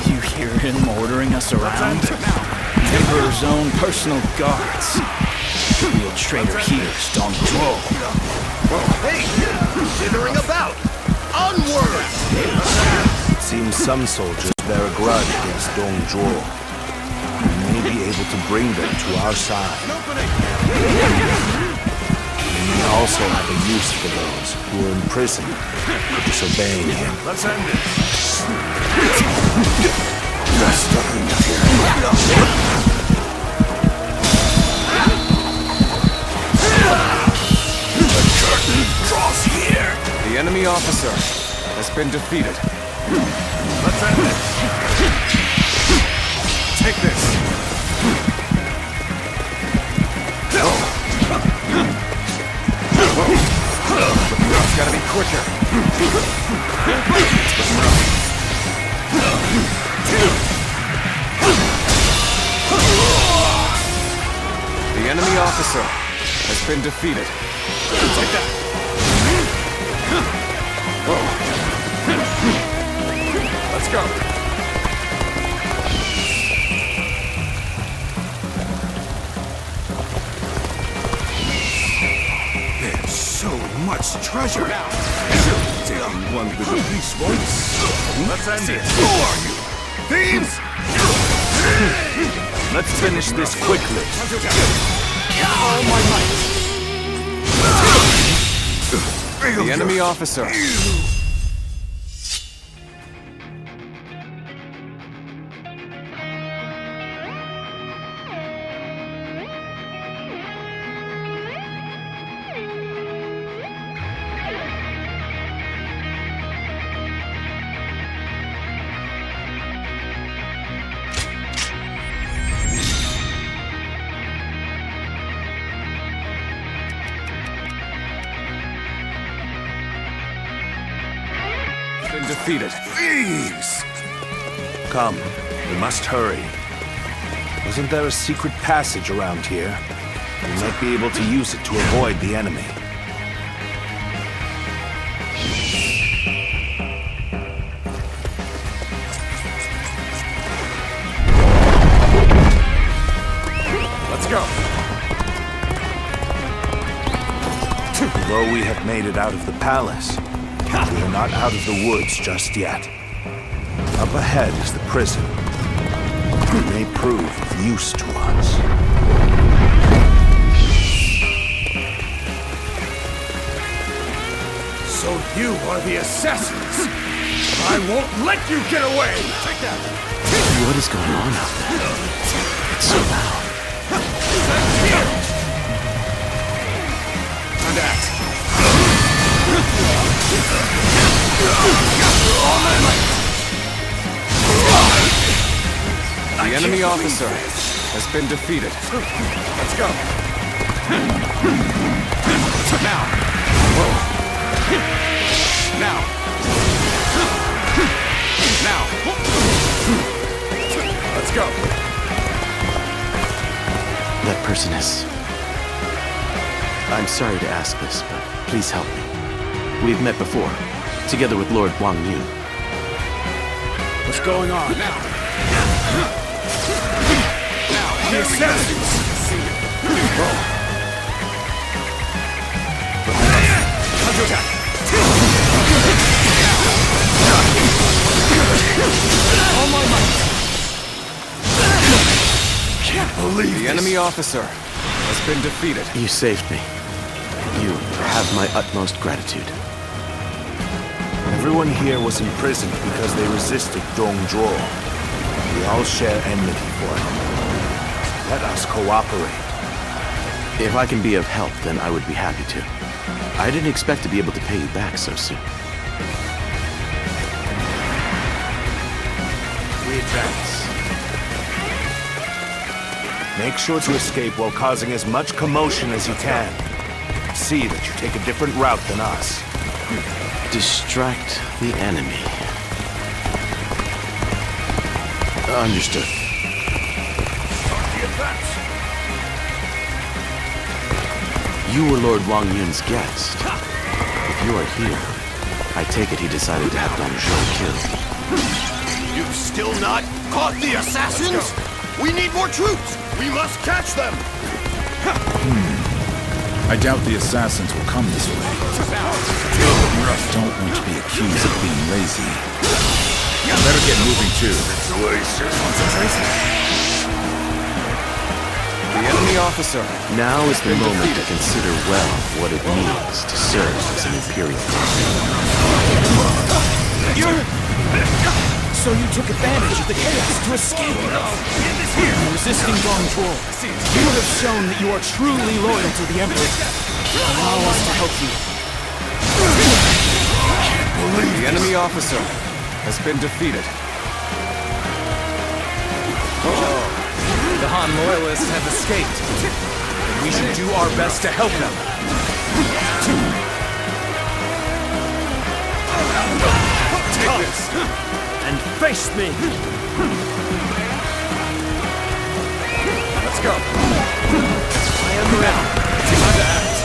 Do you hear him ordering us around? The Emperor's own personal guards. The real traitor here is Dong Zhuo. Hey! Dithering about! Onward! It seems some soldiers bear a grudge against Dong Zhuo. We may be able to bring them to our side. We may also have a use for those who are imprisoned for disobeying him. Let's end it. Messed up in here. The curtain draws here. The enemy officer has been defeated. Let's end it. Take this. It's gotta be quicker. The enemy officer has been defeated. Take that. Let's go. There's so much treasure. Taking one little piece once. Let's end it. Who are you? Thieves! Let's finish this quickly. All my might. The enemy officer. Been defeated. Thieves! Come, we must hurry. Wasn't there a secret passage around here? We might be able to use it to avoid the enemy. Let's go. Although we have made it out of the palace, we are not out of the woods just yet. Up ahead is the prison. It may prove of use to us. So you are the assassins! I won't let you get away! Take that! What is going on out there? It's so loud. And act! The enemy officer has been defeated. Let's go! Now! Now! Now! Let's go! That person is... I'm sorry to ask this, but please help me. We've met before, together with Lord Wang Yun. What's going on? Now! The assassins! Counterattack! All my might! Can't believe The enemy officer has been defeated. You saved me. You have my utmost gratitude. Everyone here was imprisoned because they resisted Dong Zhuo. We all share enmity for him. Let us cooperate. If I can be of help, then I would be happy to. I didn't expect to be able to pay you back so soon. we advance. Make sure to escape while causing as much commotion as you can. See that you take a different route than us. Distract the enemy. Understood. You were Lord Wang Yun's guest. If you are here, I take it he decided to have Dong Zhuo killed. You've still not caught the assassins? We need more troops! We must catch them! I doubt the assassins will come this way. Don't want to be accused of being lazy. Better get moving too. The enemy officer. Now is the moment to consider well what it means to serve as an Imperial. So you took advantage of the chaos to escape. Resisting Dong Zhuo, you have shown that you are truly loyal to the Emperor. Allow us to help you. The enemy officer has been defeated. The Han loyalists have escaped. We should do our best to help them. Take this and face me. Let's go. I am ready. Time to act.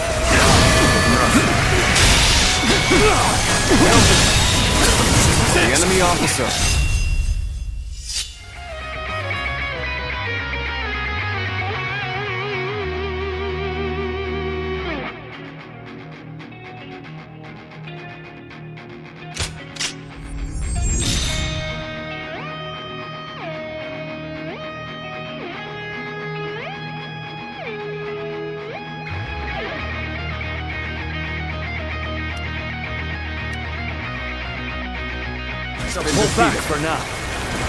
The enemy officer. So pull back for now.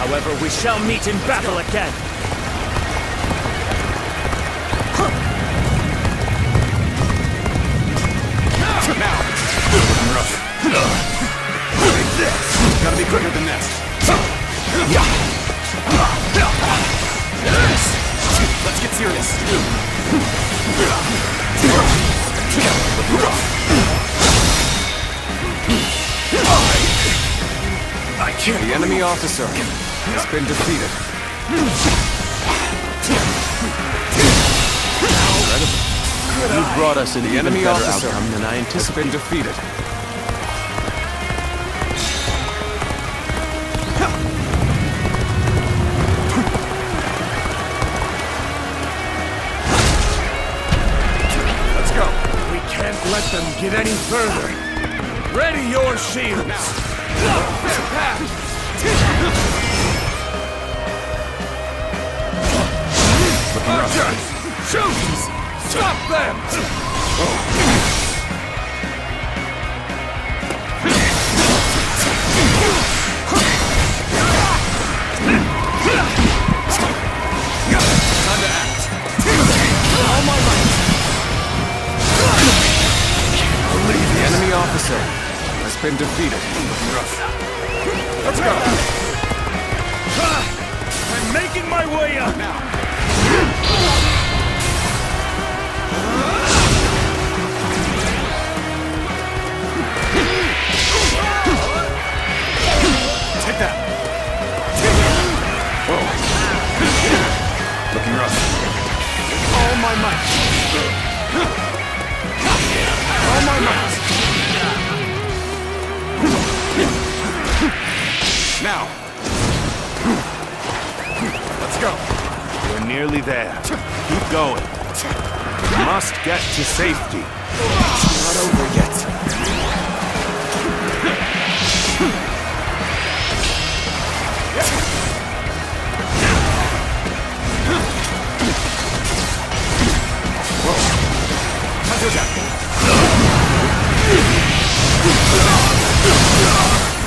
However, we shall meet in battle again. Now! Take this! Gotta be quicker than this. Let's get serious. I can't. The enemy officer has been defeated. You brought us an The even enemy better officer outcome than I has anticipated. been defeated. Let's go. We can't let them get any further. Ready your shields! Archers! Shoot! Stop them! Time to act. All my might. The enemy officer has been defeated. Let's go. I'm making my way up now. Take that. Whoa. Looking rough. All my might. All my might. Now. Let's go. We're nearly there. Keep going. We must get to safety. It's not over yet.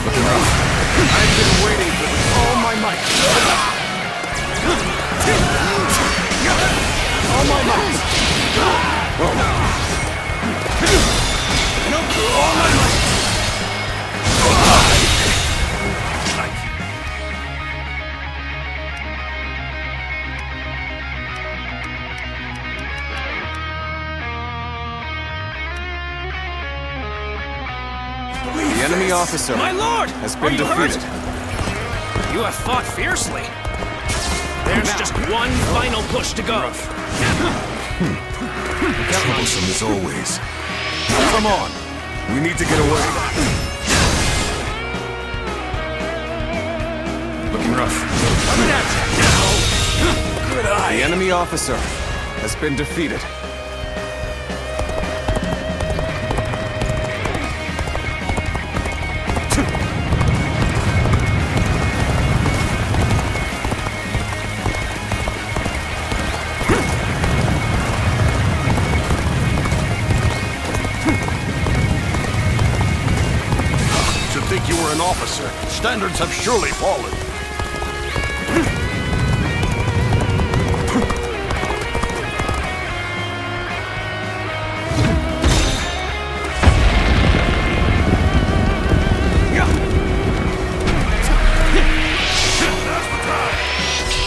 Looking rough. I've been waiting for this all my might. All my might. Whoa. All my might. The enemy officer My lord! has Are been you defeated. hurt? You have fought fiercely. There's just one final push to go. Troublesome as always. Come on. We need to get away. Looking rough. Coming at you now. Good eye. The enemy officer has been defeated. To think you were an officer, standards have surely fallen.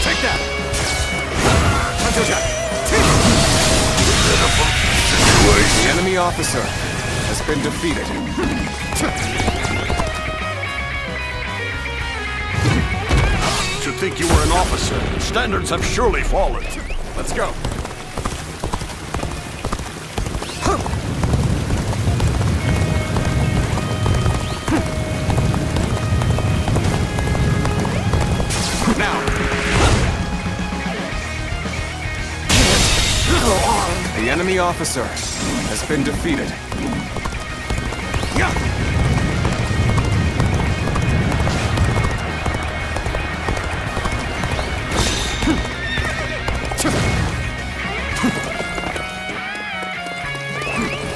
Take that. The enemy officer has been defeated. To think you were an officer, standards have surely fallen. Let's go. Now. The enemy officer has been defeated.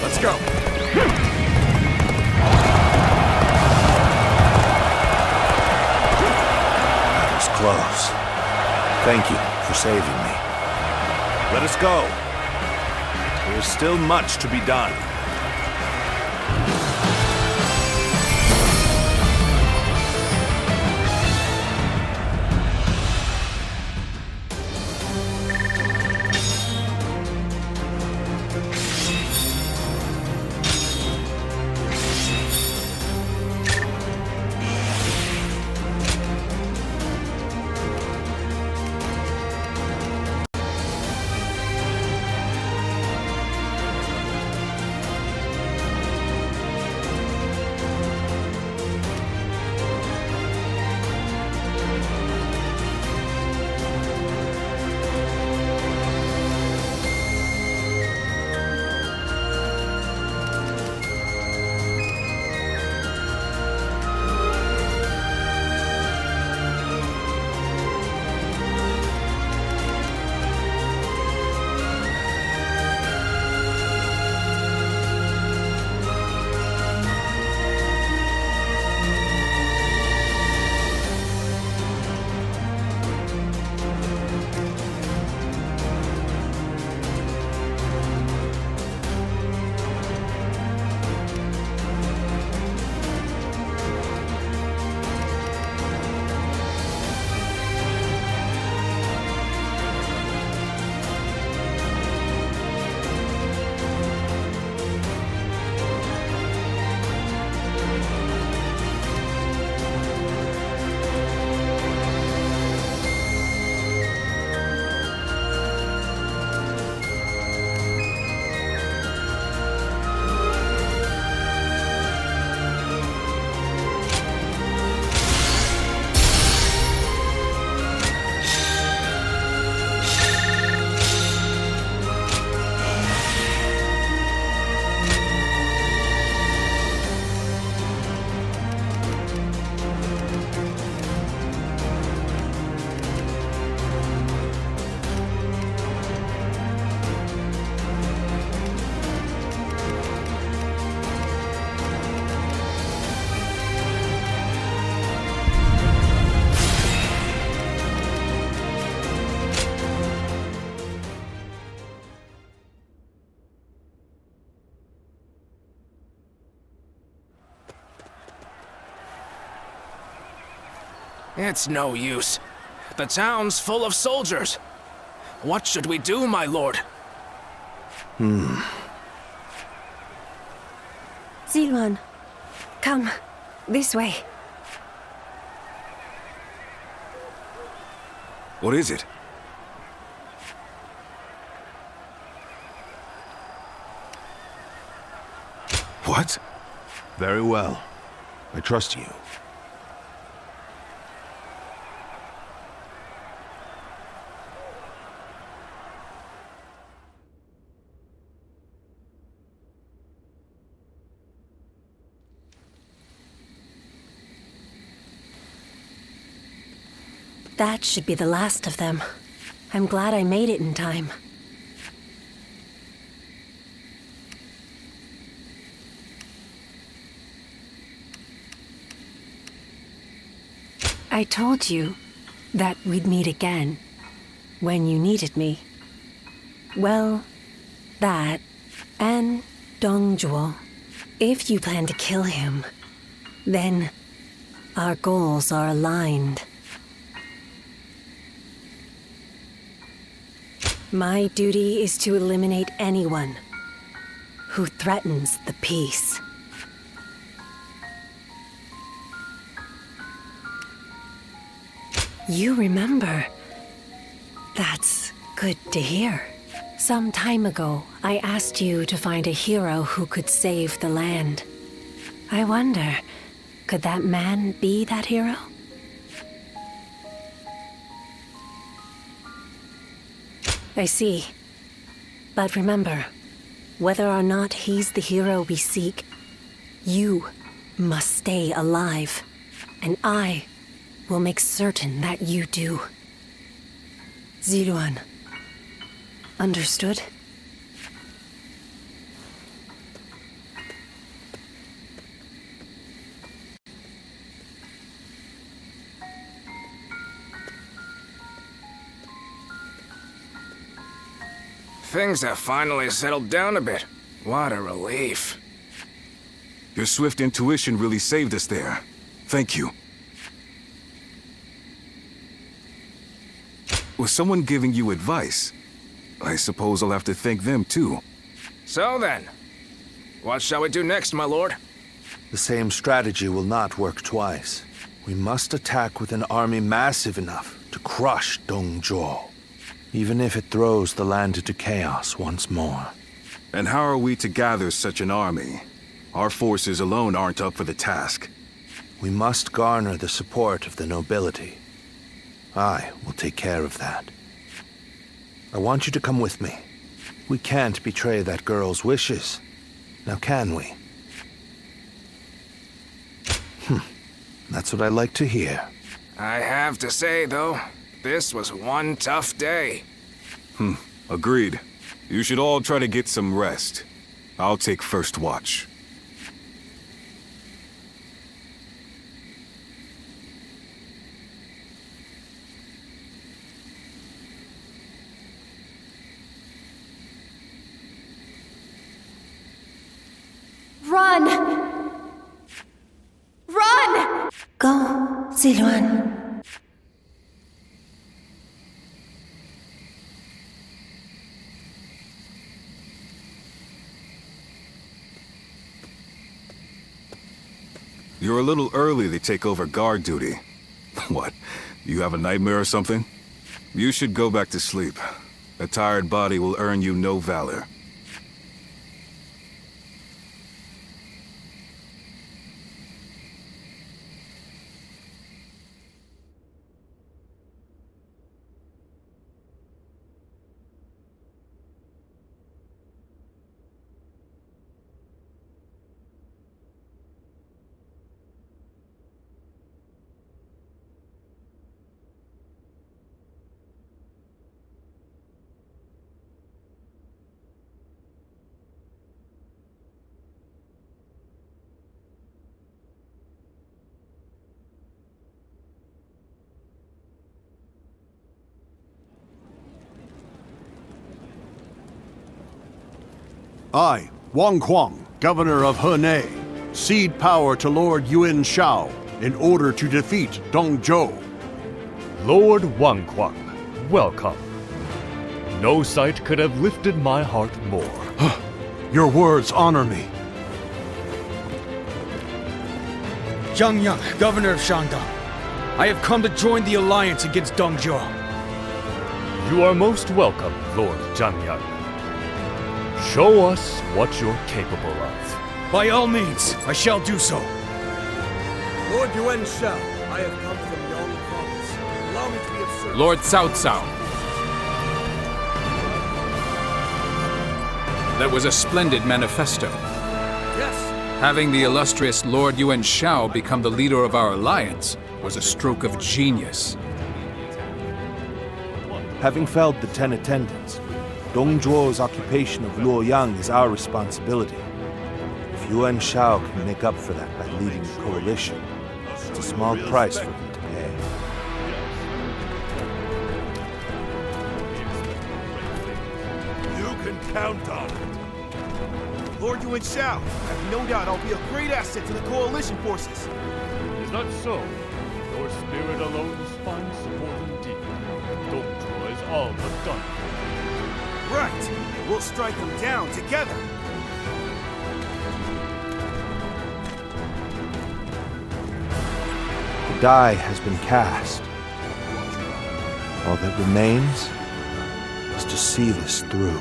Let's go. That was close. Thank you for saving me. Let us go. There is still much to be done. It's no use. The town's full of soldiers. What should we do, my lord? Zilwan, come. This way. What is it? What? Very well. I trust you. That should be the last of them. I'm glad I made it in time. I told you that we'd meet again when you needed me. Well, that and Dongzhuo. If you plan to kill him, then our goals are aligned. My duty is to eliminate anyone who threatens the peace. You remember. That's good to hear. Some time ago, I asked you to find a hero who could save the land. I wonder, could that man be that hero? I see. But remember, whether or not he's the hero we seek, you must stay alive. And I will make certain that you do. Ziluan. Understood? Things have finally settled down a bit. What a relief. Your swift intuition really saved us there. Thank you. Was someone giving you advice? I suppose I'll have to thank them too. So then, what shall we do next, my lord? The same strategy will not work twice. We must attack with an army massive enough to crush Dongzhuo, even if it throws the land into chaos once more. And how are we to gather such an army? Our forces alone aren't up for the task. We must garner the support of the nobility. I will take care of that. I want you to come with me. We can't betray that girl's wishes. Now can we? That's what I like to hear. I have to say, though, this was one tough day. Agreed. You should all try to get some rest. I'll take first watch. Run! Run! Go, Ziluan. You're a little early to take over guard duty. What, you have a nightmare or something? You should go back to sleep. A tired body will earn you no valor. I, Wang Kuang, Governor of Henei, cede power to Lord Yuan Shao in order to defeat Dongzhuo. Lord Wang Kuang, welcome. No sight could have lifted my heart more. Your words honor me. Zhang Yang, governor of Shandong. I have come to join the alliance against Dongzhuo. You are most welcome, Lord Zhang Yang. Show us what you're capable of. By all means, I shall do so. Lord Yuan Shao, I have come from Yong Province. Allow me to be of service. Lord Cao Cao. That was a splendid manifesto. Yes. Having the illustrious Lord Yuan Shao become the leader of our alliance was a stroke of genius. Having felled the 10 attendants, Dongzhuo's occupation of Luoyang is our responsibility. If Yuan Shao can make up for that by leading the coalition, it's a small price for him to pay. You can count on it. Lord Yuan Shao, I have no doubt I'll be a great asset to the coalition forces. Is that so? Your spirit alone finds support indeed. Dongzhuo is all but done. Right. We'll strike them down together. The die has been cast. All that remains is to see this through.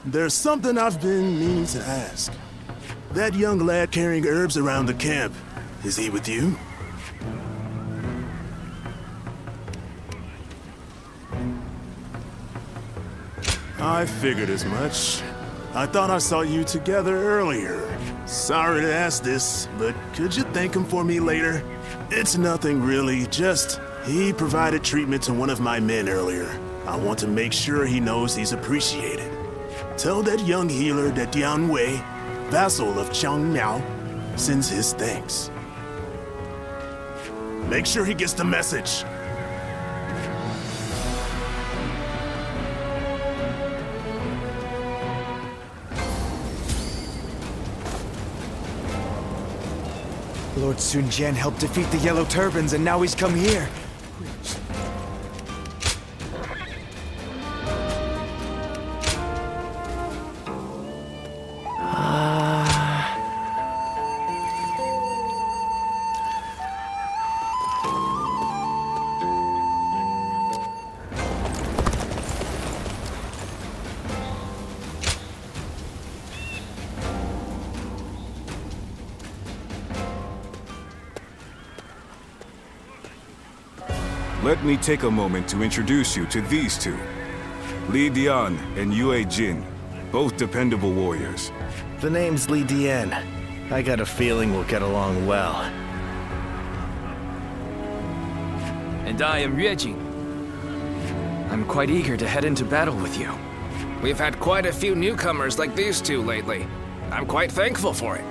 There's something I've been meaning to ask. That young lad carrying herbs around the camp, is he with you? I figured as much. I thought I saw you together earlier. Sorry to ask this, but could you thank him for me later? It's nothing really, just he provided treatment to one of my men earlier. I want to make sure he knows he's appreciated. Tell that young healer that Dian Wei, vassal of Chang Miao, sends his thanks. Make sure he gets the message. Lord Sun Jian helped defeat the Yellow Turbans, and now he's come here. Let me take a moment to introduce you to these two. Li Dian and Yue Jin, both dependable warriors. The name's Li Dian. I got a feeling we'll get along well. And I am Yue Jin. I'm quite eager to head into battle with you. We've had quite a few newcomers like these two lately. I'm quite thankful for it.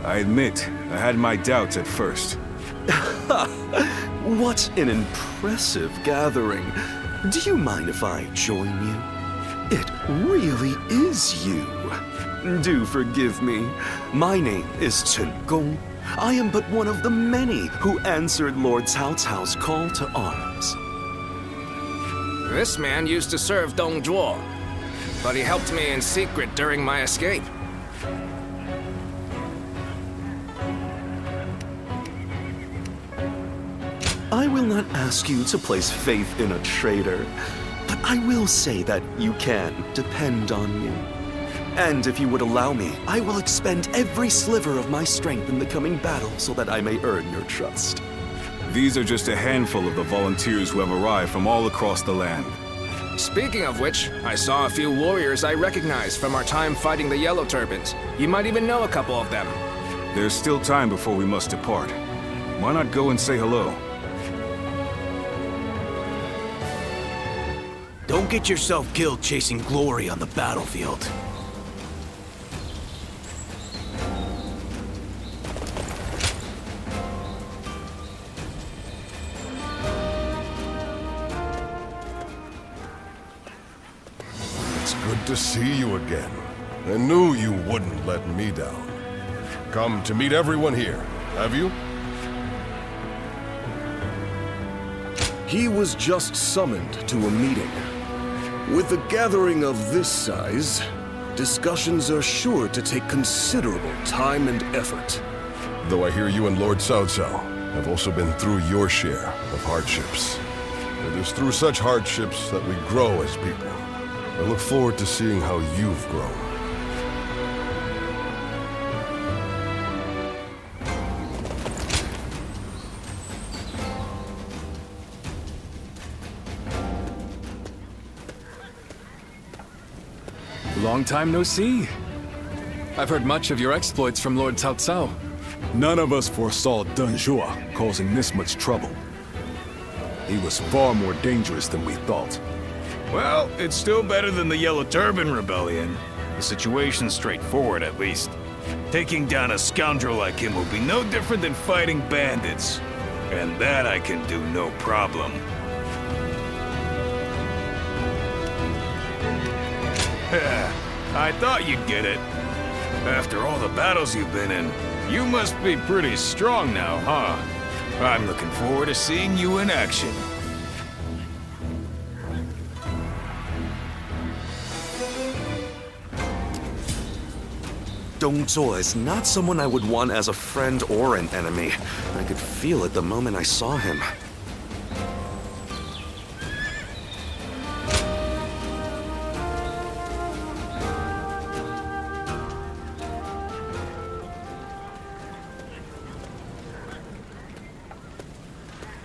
I admit, I had my doubts at first. What an impressive gathering. Do you mind if I join you? It really is you. Do forgive me. My name is Chen Gong. I am but one of the many who answered Lord Cao Cao's call to arms. This man used to serve Dongzhuo, but he helped me in secret during my escape. I will not ask you to place faith in a traitor, but I will say that you can depend on me. And if you would allow me, I will expend every sliver of my strength in the coming battle so that I may earn your trust. These are just a handful of the volunteers who have arrived from all across the land. Speaking of which, I saw a few warriors I recognize from our time fighting the Yellow Turbans. You might even know a couple of them. There's still time before we must depart. Why not go and say hello? Don't get yourself killed chasing glory on the battlefield. Good to see you again. I knew you wouldn't let me down. Come to meet everyone here, have you? He was just summoned to a meeting. With a gathering of this size, discussions are sure to take considerable time and effort. Though I hear you and Lord Cao Cao have also been through your share of hardships. It is through such hardships that we grow as people. I look forward to seeing how you've grown. Long time no see. I've heard much of your exploits from Lord Cao Cao. None of us foresaw Deng Zhuo causing this much trouble. He was far more dangerous than we thought. Well, it's still better than the Yellow Turban Rebellion. The situation's straightforward, at least. Taking down a scoundrel like him will be no different than fighting bandits. And that I can do no problem. I thought you'd get it. After all the battles you've been in, you must be pretty strong now, huh? I'm looking forward to seeing you in action. Deng Zhuo is not someone I would want as a friend or an enemy. I could feel it the moment I saw him.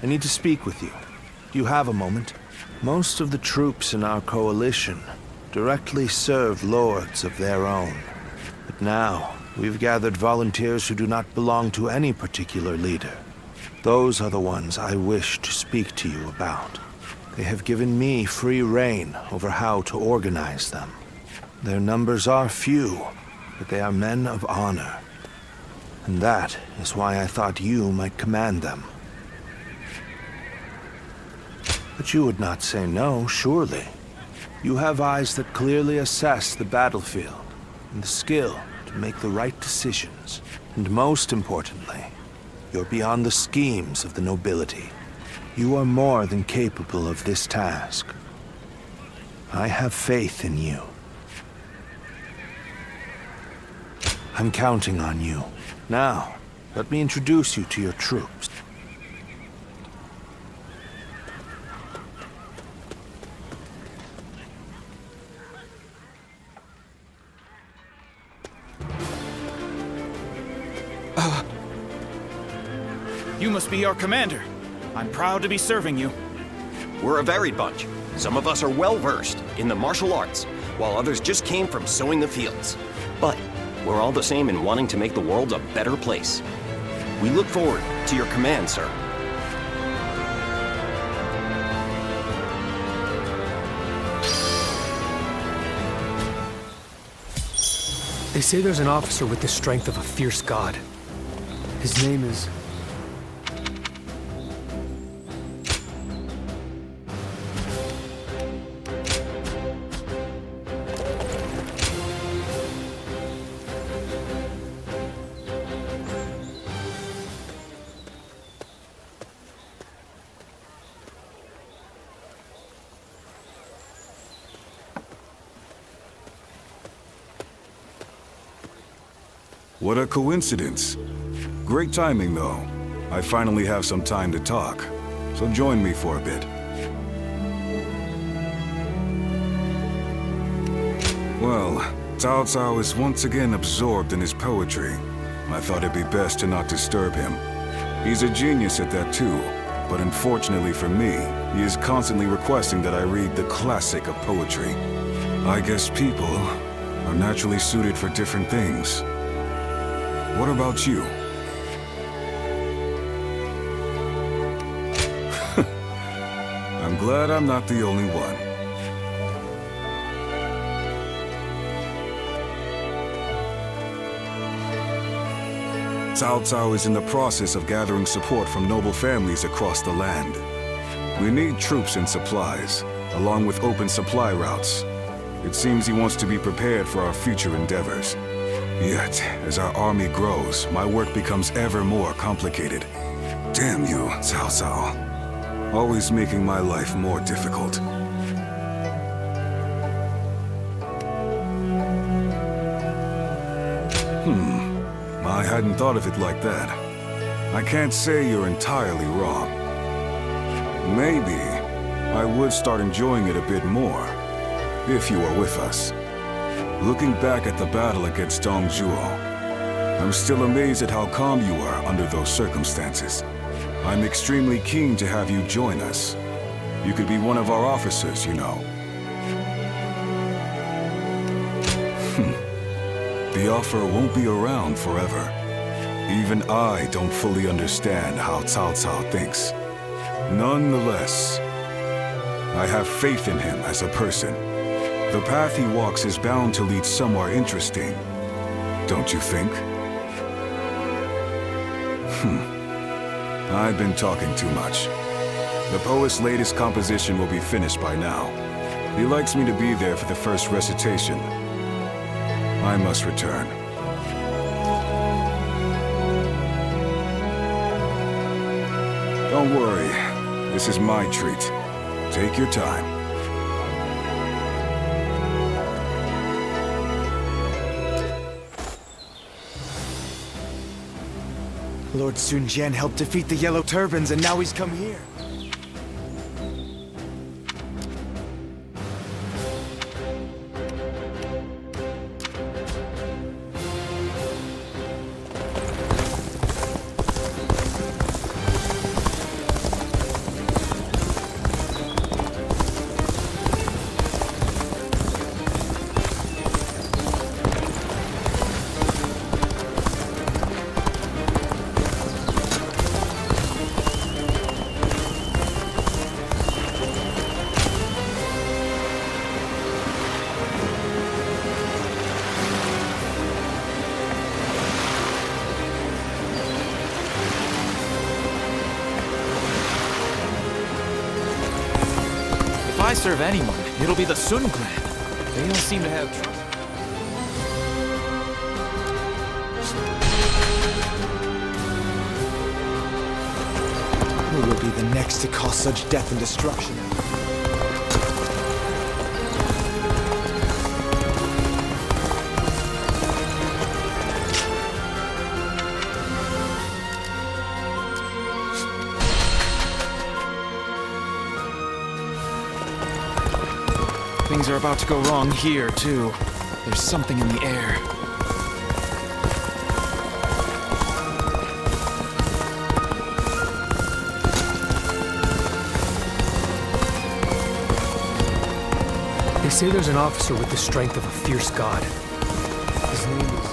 I need to speak with you. Do you have a moment? Most of the troops in our coalition directly serve lords of their own. But now, we've gathered volunteers who do not belong to any particular leader. Those are the ones I wish to speak to you about. They have given me free rein over how to organize them. Their numbers are few, but they are men of honor. And that is why I thought you might command them. But you would not say no, surely. You have eyes that clearly assess the battlefield, and the skill to make the right decisions. And most importantly, you're beyond the schemes of the nobility. You are more than capable of this task. I have faith in you. I'm counting on you. Now, let me introduce you to your troops. You must be our commander. I'm proud to be serving you. We're a varied bunch. Some of us are well-versed in the martial arts, while others just came from sowing the fields. But we're all the same in wanting to make the world a better place. We look forward to your command, sir. They say there's an officer with the strength of a fierce god. His name is... What a coincidence. Great timing, though. I finally have some time to talk, so join me for a bit. Well, Cao Cao is once again absorbed in his poetry. I thought it'd be best to not disturb him. He's a genius at that too, but unfortunately for me, he is constantly requesting that I read the classic of poetry. I guess people are naturally suited for different things. What about you? I'm glad I'm not the only one. Cao Cao is in the process of gathering support from noble families across the land. We need troops and supplies, along with open supply routes. It seems he wants to be prepared for our future endeavors. Yet, as our army grows, my work becomes ever more complicated. Damn you, Cao Cao. Always making my life more difficult. I hadn't thought of it like that. I can't say you're entirely wrong. Maybe I would start enjoying it a bit more, if you were with us. Looking back at the battle against Dongzhuo, I'm still amazed at how calm you were under those circumstances. I'm extremely keen to have you join us. You could be one of our officers, you know. The offer won't be around forever. Even I don't fully understand how Cao Cao thinks. Nonetheless, I have faith in him as a person. The path he walks is bound to lead somewhere interesting. Don't you think? I've been talking too much. The poet's latest composition will be finished by now. He likes me to be there for the first recitation. I must return. Don't worry. This is my treat. Take your time. Lord Sun Jian helped defeat the Yellow Turbans, and now he's come here. If I serve anyone, it'll be the Sun clan. They don't seem to have trust. Who will be the next to cause such death and destruction? Things are about to go wrong here, too. There's something in the air. They say there's an officer with the strength of a fierce god. His name is...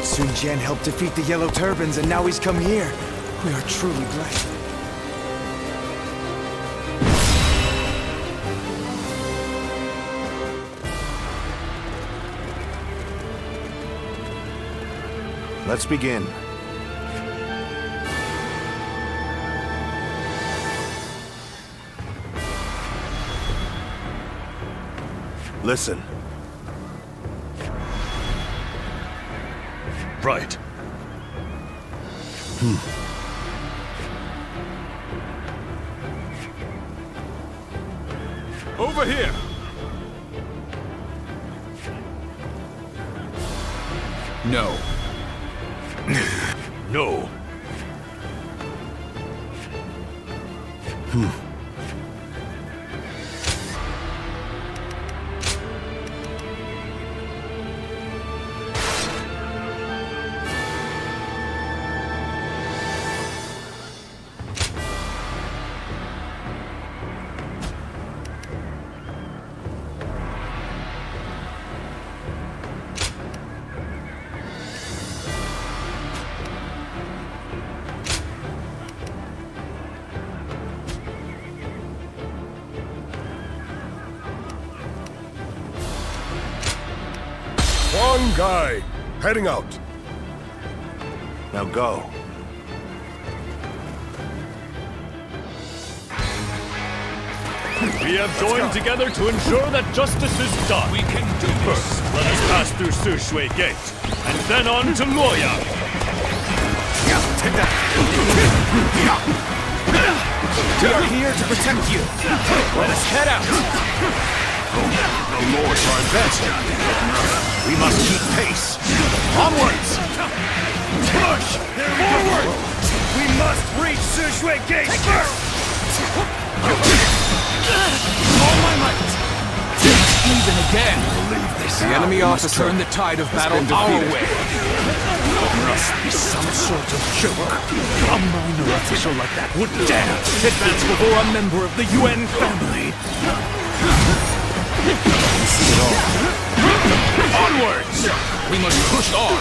Sun Jian helped defeat the Yellow Turbans, and now he's come here. We are truly blessed. Let's begin. Listen. Right. Over here! No. No. One guy, heading out. Now go. We have joined together to ensure that justice is done. We can do first. Let us pass through Sushui Gate, and then on to Luoyang. Take that. We are here to protect you. Let us head out. The Lords are advancing. We must keep pace. Onwards! Push! Forward! We must reach Sushui Gate first! All my might! Even again! The enemy officer turn the tide of battle our way. There must be some sort of joke. A minor official like that would dare advance before a member of the UN family. Onwards! We must push on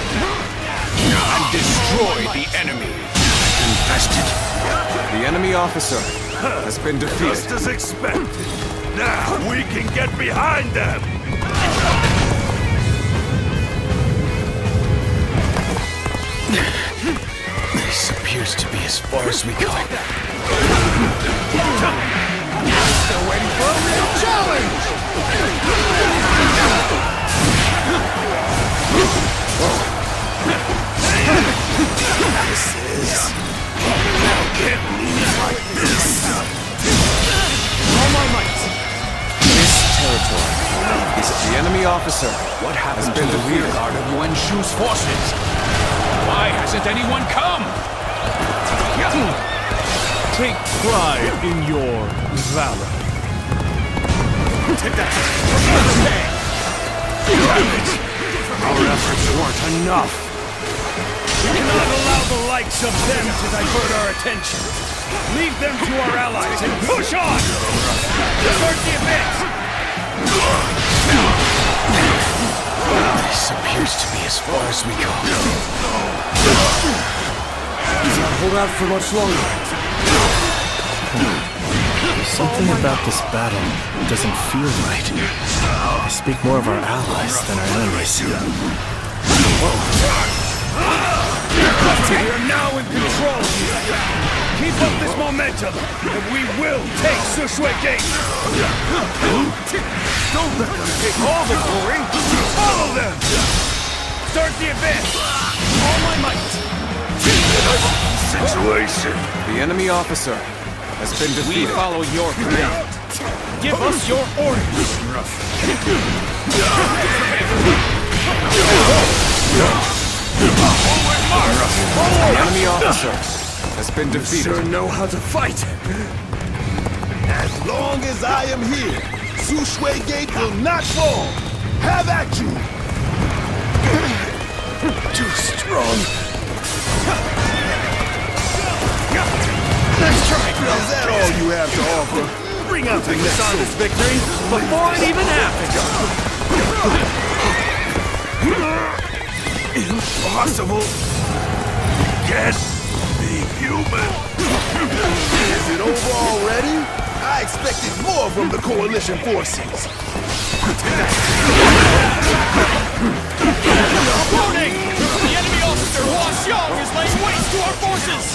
and destroy the enemy. Infested. The enemy officer has been defeated. Just as expected. Now we can get behind them! This appears to be as far as we go. Still waiting for a real challenge! This is... Now can't lose like this. All my might. This territory is the enemy officer. What happened to the rear guard of Yuan Shu's forces? Why hasn't anyone come? Take pride in your valor. Take that! Damn it! Our efforts weren't enough. We cannot allow the likes of them to divert our attention. Leave them to our allies and push on! Start the advance! This appears to be as far as we go. Can't hold out for much longer. Something about this battle doesn't feel right. I speak more of our allies than our enemies. We are now in control. Keep up this momentum, and we will take Sushui Gate. Don't let them take all the glory. Follow them. Start the advance. All my might. Situation. The enemy officer has been defeated. We follow your command. Give us your orders. The enemy officer has been defeated. You sure know how to fight. As long as I am here, Sushui Gate will not fall. Have at you. Too strong. Nice try. Is that all you have to offer? Bring out the dishonest victory before it even happens. Impossible. Yes. big human. Is it over already? I expected more from the coalition forces. Warning! The enemy officer Luoyang is laying waste to our forces!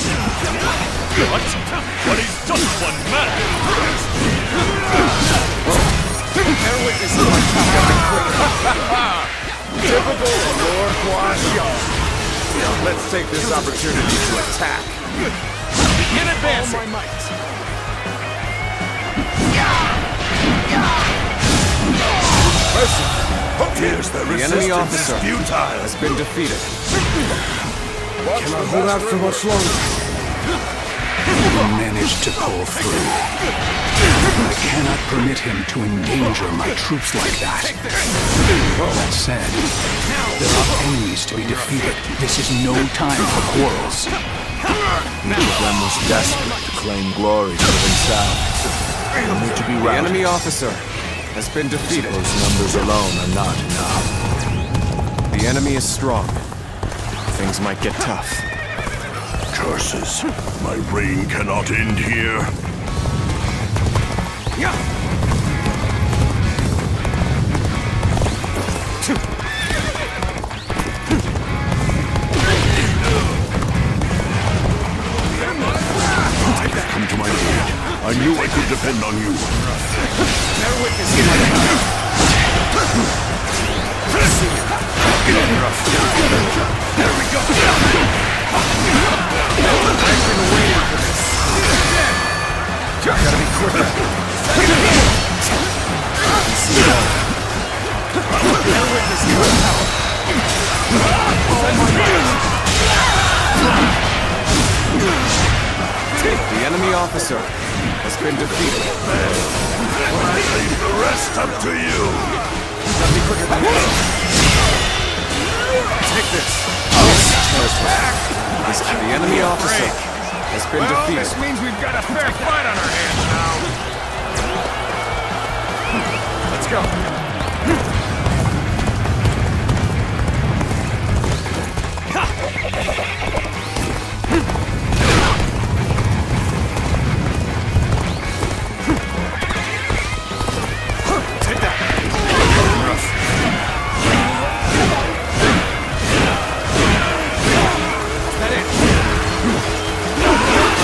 What? But he's just one man! Bear witness to my power. Typical of Lord Luoyang. Let's take this opportunity to attack. Begin advancing! All my might. Appears the enemy officer is futile. has been defeated. Cannot hold out for much longer. He managed to pull through. I cannot permit him to endanger my troops like that. That said, there are enemies to be defeated. This is no time for quarrels. Each of them was desperate to claim glory for themselves. They need to be The routed. enemy officer has been defeated. Those numbers alone are not enough. The enemy is strong. Things might get tough. Curses. My reign cannot end here. Come to my aid. I knew I could depend on you. Bear witness to my power. There we go. I've been waiting for this. Gotta be quicker. Bear witness to my power. The enemy officer has been defeated. I leave the rest up to you. Gotta be quicker than this. Take this. The enemy officer has been defeated. This means we've got a fair fight on our hands now. Let's go. Take that.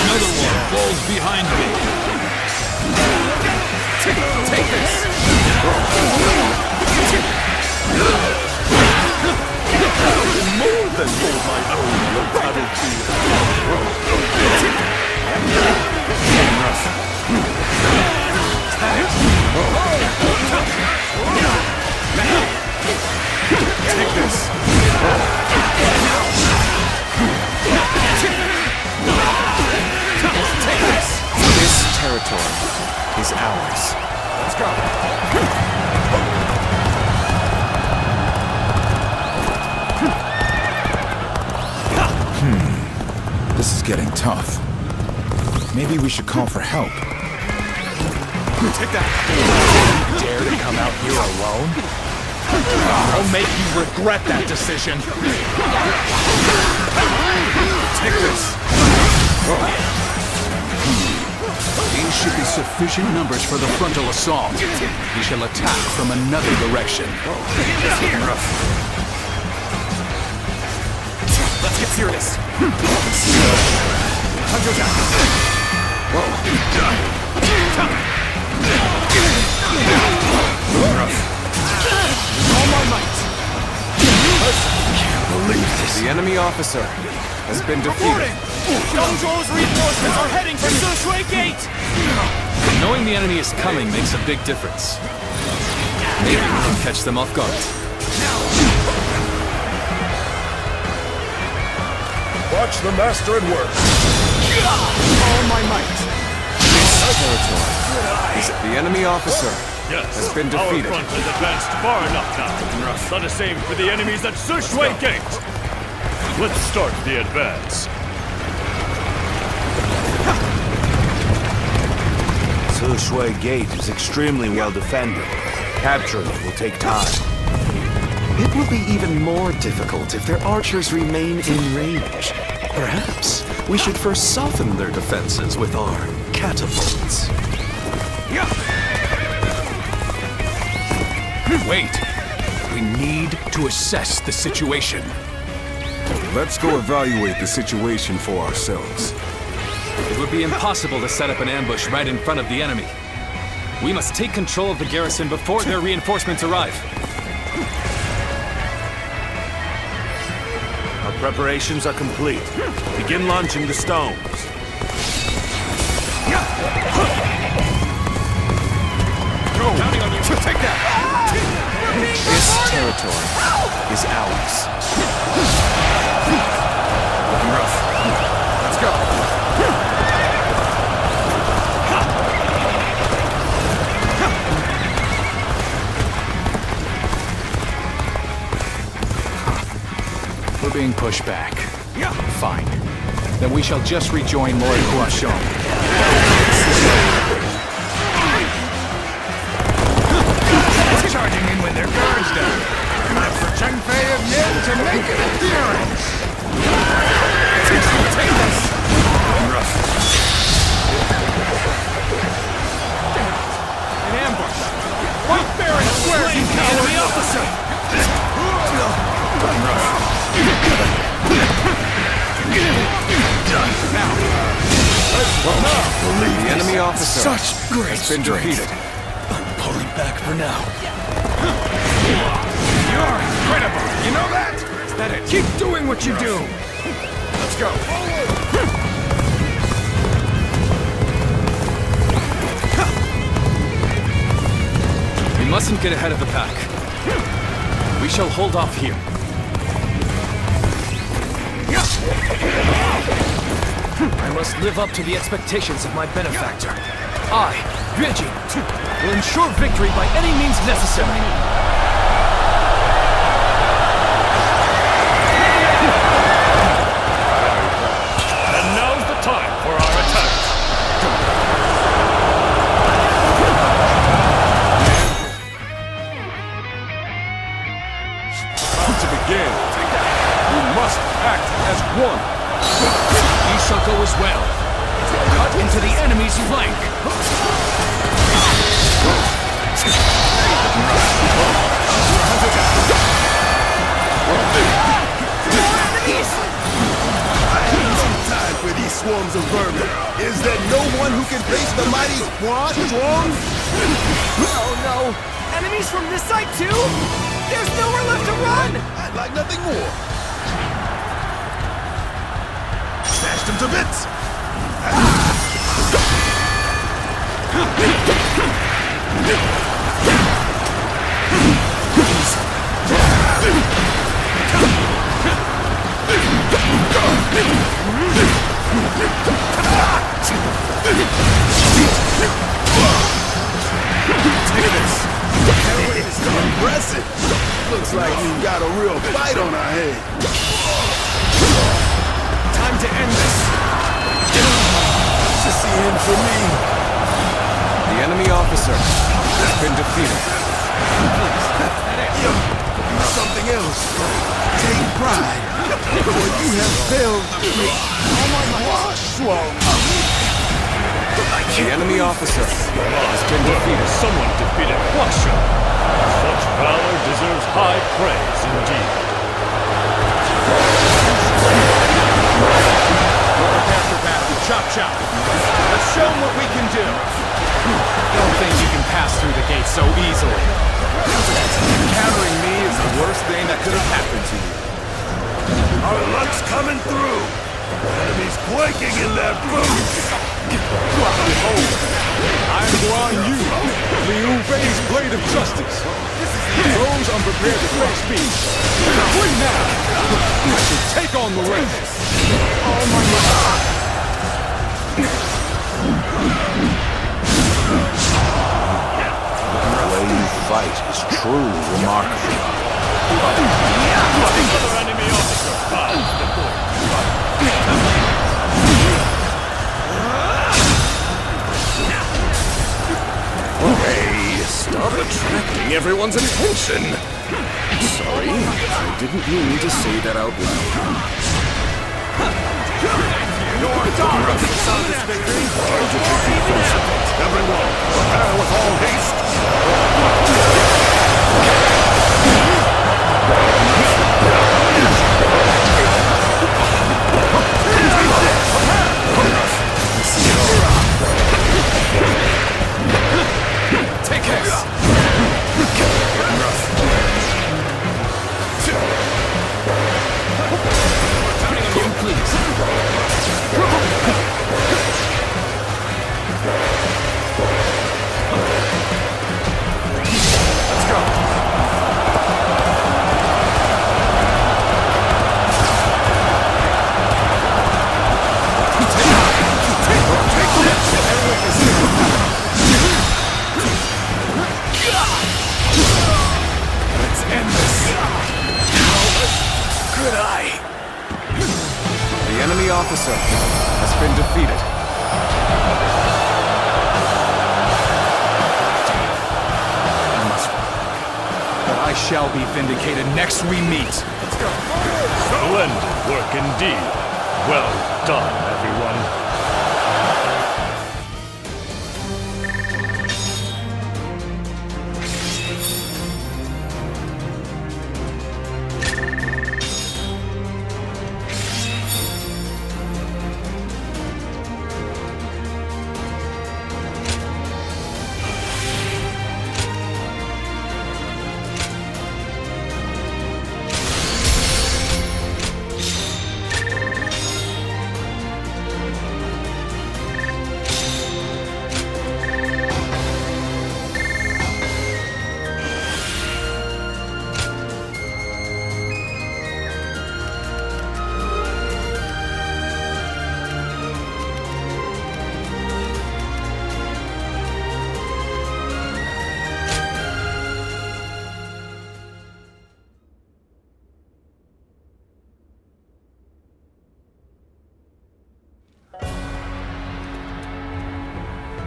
Another one falls behind me. Take this. More than hold my own on the battlefield. Take this. Take this. This territory is ours. Let's go. This is getting tough. Maybe we should call for help. Take that. Dare to come out here alone? I'll make you regret that decision. Take this. These should be sufficient numbers for the frontal assault. We shall attack from another direction. Let's get serious. Hunter down. All my might. Can't believe this. The enemy officer has been defeated. Dongzhuo's reinforcements are heading for Sushui Gate! Knowing the enemy is coming makes a big difference. Maybe we can catch them off guard. Watch the master at work. All my might. This territory. The enemy officer has been defeated. Our front has advanced far enough now. Let us aim for the enemies at Sushui Gate. Let's start the advance. Sushui Gate is extremely well defended. Capturing it will take time. It will be even more difficult if their archers remain in range. Perhaps we should first soften their defenses with our catapults. Wait. We need to assess the situation. Let's go evaluate the situation for ourselves. It would be impossible to set up an ambush right in front of the enemy. We must take control of the garrison before their reinforcements arrive. Our preparations are complete. Begin launching the stones. Go! Counting on you. Take that! This territory is ours. Looking rough. Let's go. We're being pushed back. Fine. Then we shall just rejoin Lord Luoyang. Charging in with their guards down. Time for Cheng Fei of Yin to make an appearance. Take this. Rough. An ambush. White Baron squares you enemy officer. Rough. Now. The enemy officer Such great has been defeated. I'm pulling back for now. You're incredible. You know that? Is that it? Keep doing what you do. Let's go. We mustn't get ahead of the pack. We shall hold off here. I must live up to the expectations of my benefactor. I, Yuejin, will ensure victory by any means necessary. And now's the time for our attack. To begin, we must act as one. You shall go as well. Cut into the enemy's flank. Time for these swarms of vermin. Is there no one who can face the mighty Strong? Oh no! Enemies from this side too? There's nowhere left to run! I'd like nothing more. Smashed him to bits! Take this. Impressive. Looks like we've got a real fight on our hands. Time to end this. This is the end for me. The enemy officer has been defeated. Something else. Take pride. For you have failed me. The enemy officer has been defeated. Someone defeated Huasha. Such valor deserves high praise indeed. We're prepared for battle. Chop chop. Let's show them what we can do. Don't think you can pass through the gate so easily. Countering me is the worst thing that could have happened to you. Our luck's coming through. Enemies quaking in their boots. I'm Wang Yun, Liu Bei's blade of justice. Those unprepared to face me, free now. I should take on the rest. Oh my God. The way you fight is truly remarkable. Another enemy officer bows before you. Hey, stop attracting everyone's attention. Sorry, I didn't mean to say that out loud. Everyone, prepare with all haste! Take this! Counting on you, please. Let's go. Let's end this. Could I? The enemy officer has been defeated. I must. But I shall be vindicated next we meet. Let's go. Splendid work indeed. Well done, everyone.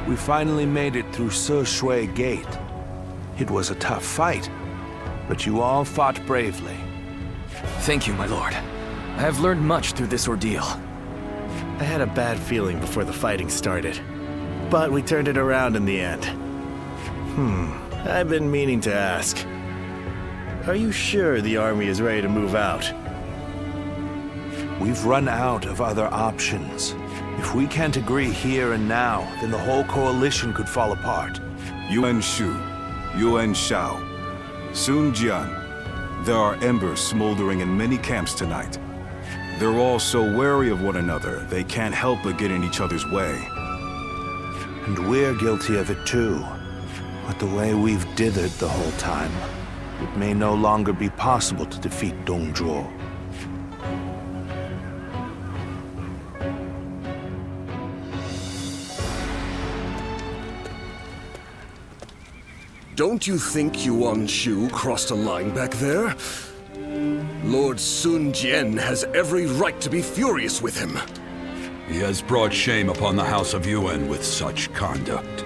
We finally made it through Shui Gate. It was a tough fight, but you all fought bravely. Thank you, my lord. I have learned much through this ordeal. I had a bad feeling before the fighting started, but we turned it around in the end. I've been meaning to ask. Are you sure the army is ready to move out? We've run out of other options. If we can't agree here and now, then the whole coalition could fall apart. Yuan Shu, Yuan Shao, Sun Jian. There are embers smoldering in many camps tonight. They're all so wary of one another, they can't help but get in each other's way. And we're guilty of it too. But the way we've dithered the whole time, it may no longer be possible to defeat Dongzhuo. Don't you think Yuan Shu crossed a line back there? Lord Sun Jian has every right to be furious with him. He has brought shame upon the House of Yuan with such conduct.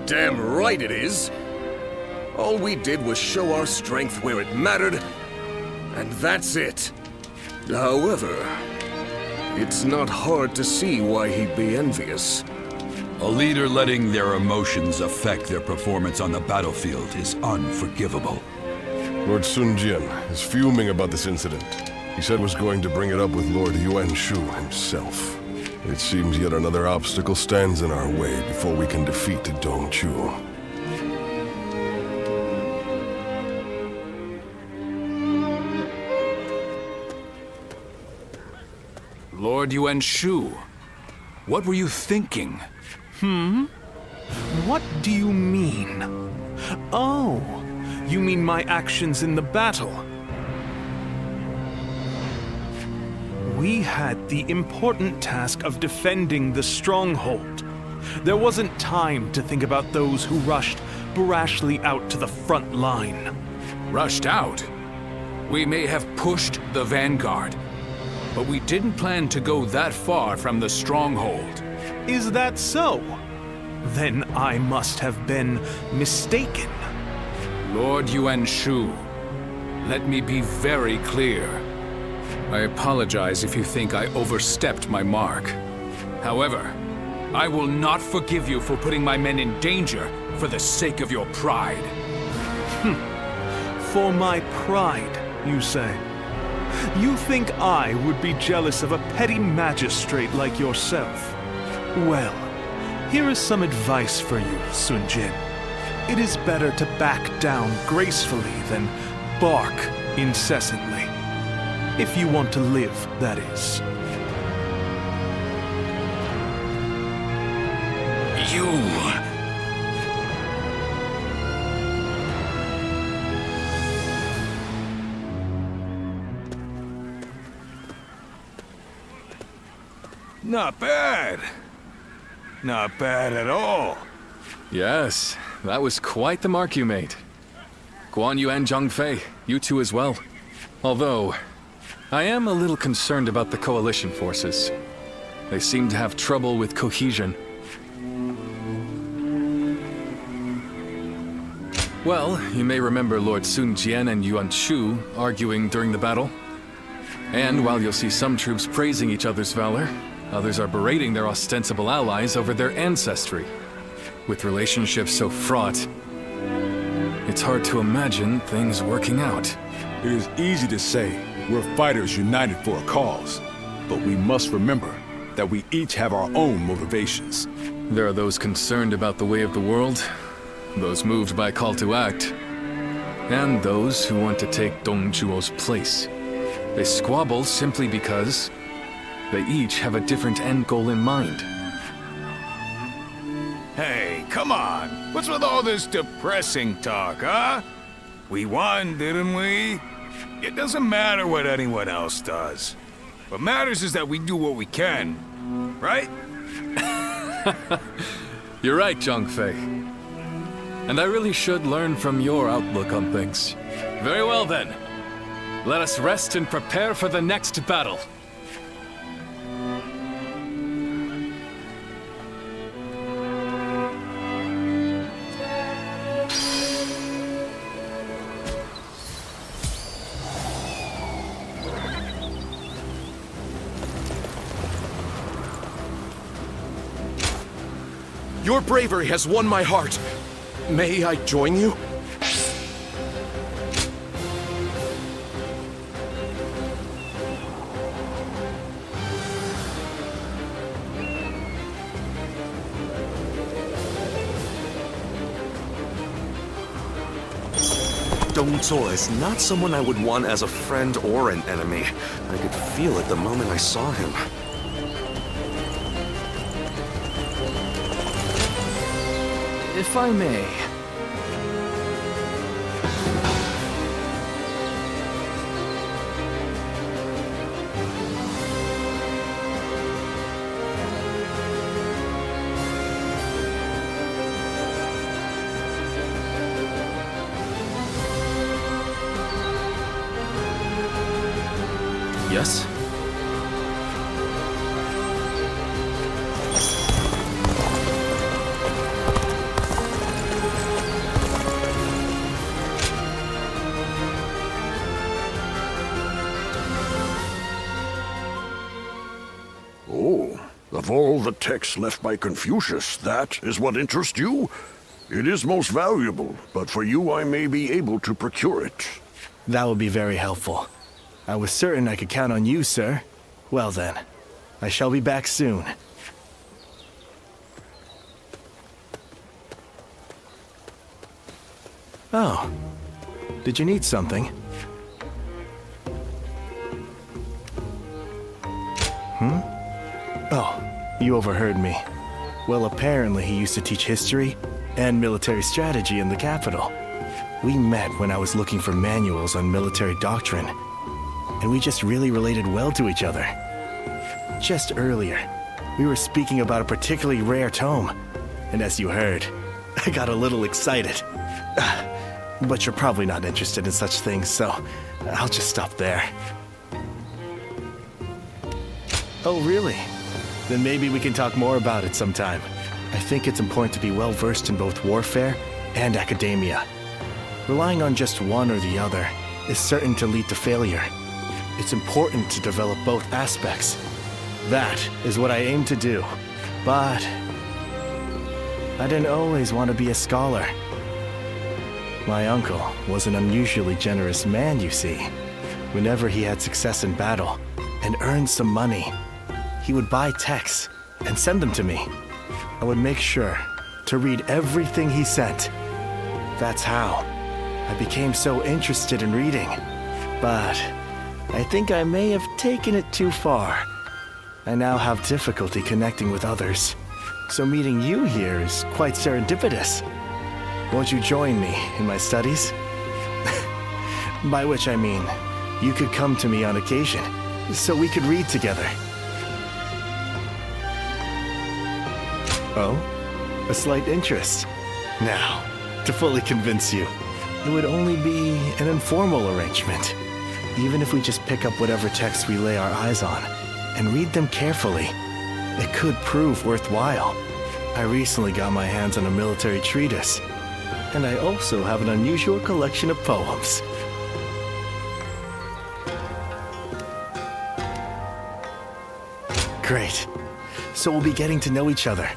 Damn right it is. All we did was show our strength where it mattered, and that's it. However, it's not hard to see why he'd be envious. A leader letting their emotions affect their performance on the battlefield is unforgivable. Lord Sun Jian is fuming about this incident. He said was going to bring it up with Lord Yuan Shu himself. It seems yet another obstacle stands in our way before we can defeat Dongzhuo. Lord Yuan Shu, what were you thinking? What do you mean? Oh, you mean my actions in the battle? We had the important task of defending the stronghold. There wasn't time to think about those who rushed brashly out to the front line. Rushed out? We may have pushed the vanguard, but we didn't plan to go that far from the stronghold. Is that so? Then I must have been mistaken. Lord Yuan Shu, let me be very clear. I apologize if you think I overstepped my mark. However, I will not forgive you for putting my men in danger for the sake of your pride. For my pride, you say? You think I would be jealous of a petty magistrate like yourself? Well, here is some advice for you, Sun Jin. It is better to back down gracefully than bark incessantly. If you want to live, that is. You... Not bad. Not bad at all. Yes, that was quite the mark you made. Guan Yu and Zhang Fei, you two as well. Although, I am a little concerned about the coalition forces. They seem to have trouble with cohesion. Well, you may remember Lord Sun Jian and Yuan Shu arguing during the battle. And while you'll see some troops praising each other's valor, others are berating their ostensible allies over their ancestry. With relationships so fraught, it's hard to imagine things working out. It is easy to say we're fighters united for a cause, but we must remember that we each have our own motivations. There are those concerned about the way of the world, those moved by call to act, and those who want to take Dong Zhuo's place. They squabble simply because they each have a different end goal in mind. Hey, come on. What's with all this depressing talk, huh? We won, didn't we? It doesn't matter what anyone else does. What matters is that we do what we can, right? You're right, Zhang Fei. And I really should learn from your outlook on things. Very well then. Let us rest and prepare for the next battle. Your bravery has won my heart. May I join you? Dong Zhuo is not someone I would want as a friend or an enemy. I could feel it the moment I saw him. If I may. Yes? Oh, of all the texts left by Confucius, that is what interests you? It is most valuable, but for you I may be able to procure it. That would be very helpful. I was certain I could count on you, sir. Well then, I shall be back soon. Oh, did you need something? Oh, you overheard me. Well, apparently he used to teach history and military strategy in the capital. We met when I was looking for manuals on military doctrine, and we just really related well to each other. Just earlier, we were speaking about a particularly rare tome, and as you heard, I got a little excited. But you're probably not interested in such things, so I'll just stop there. Oh, really? Then maybe we can talk more about it sometime. I think it's important to be well versed in both warfare and academia. Relying on just one or the other is certain to lead to failure. It's important to develop both aspects. That is what I aim to do. But I didn't always want to be a scholar. My uncle was an unusually generous man, you see. Whenever he had success in battle and earned some money, he would buy texts and send them to me. I would make sure to read everything he sent. That's how I became so interested in reading. But I think I may have taken it too far. I now have difficulty connecting with others. So meeting you here is quite serendipitous. Won't you join me in my studies? By which I mean, you could come to me on occasion, so we could read together. Oh? A slight interest. Now, to fully convince you, it would only be an informal arrangement. Even if we just pick up whatever text we lay our eyes on and read them carefully, it could prove worthwhile. I recently got my hands on a military treatise, and I also have an unusual collection of poems. Great. So we'll be getting to know each other.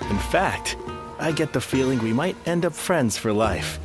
In fact, I get the feeling we might end up friends for life.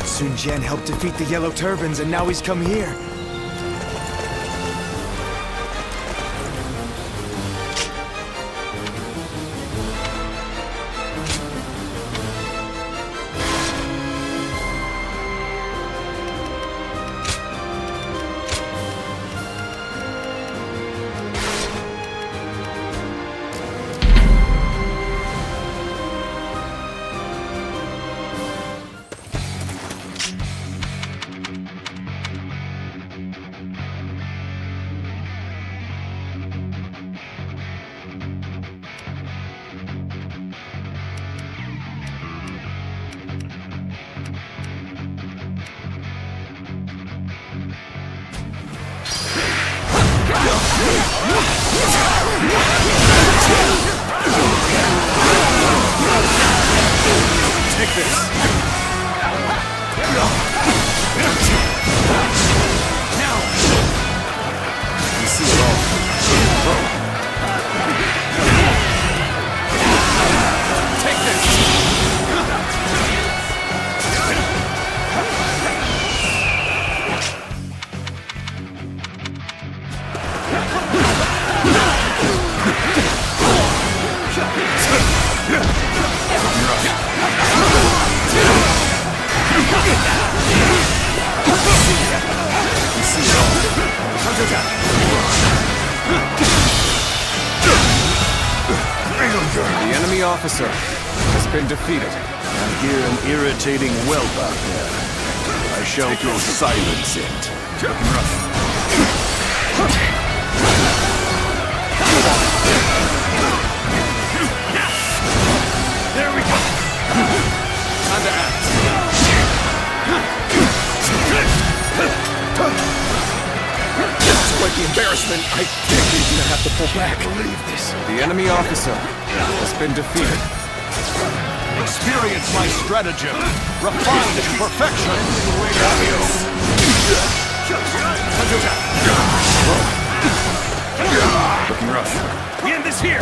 Sun Jian helped defeat the Yellow Turbans, and now he's come here. Take this! Now! You see it all. Take this! The enemy officer has been defeated. I hear an irritating whelp out there. I shall go silence it. There we go! Time to act. Despite the embarrassment, I think he's gonna have to pull back. I believe this. The enemy officer has been defeated. Experience my stratagem, refined to perfection. Looking rough. We end this here!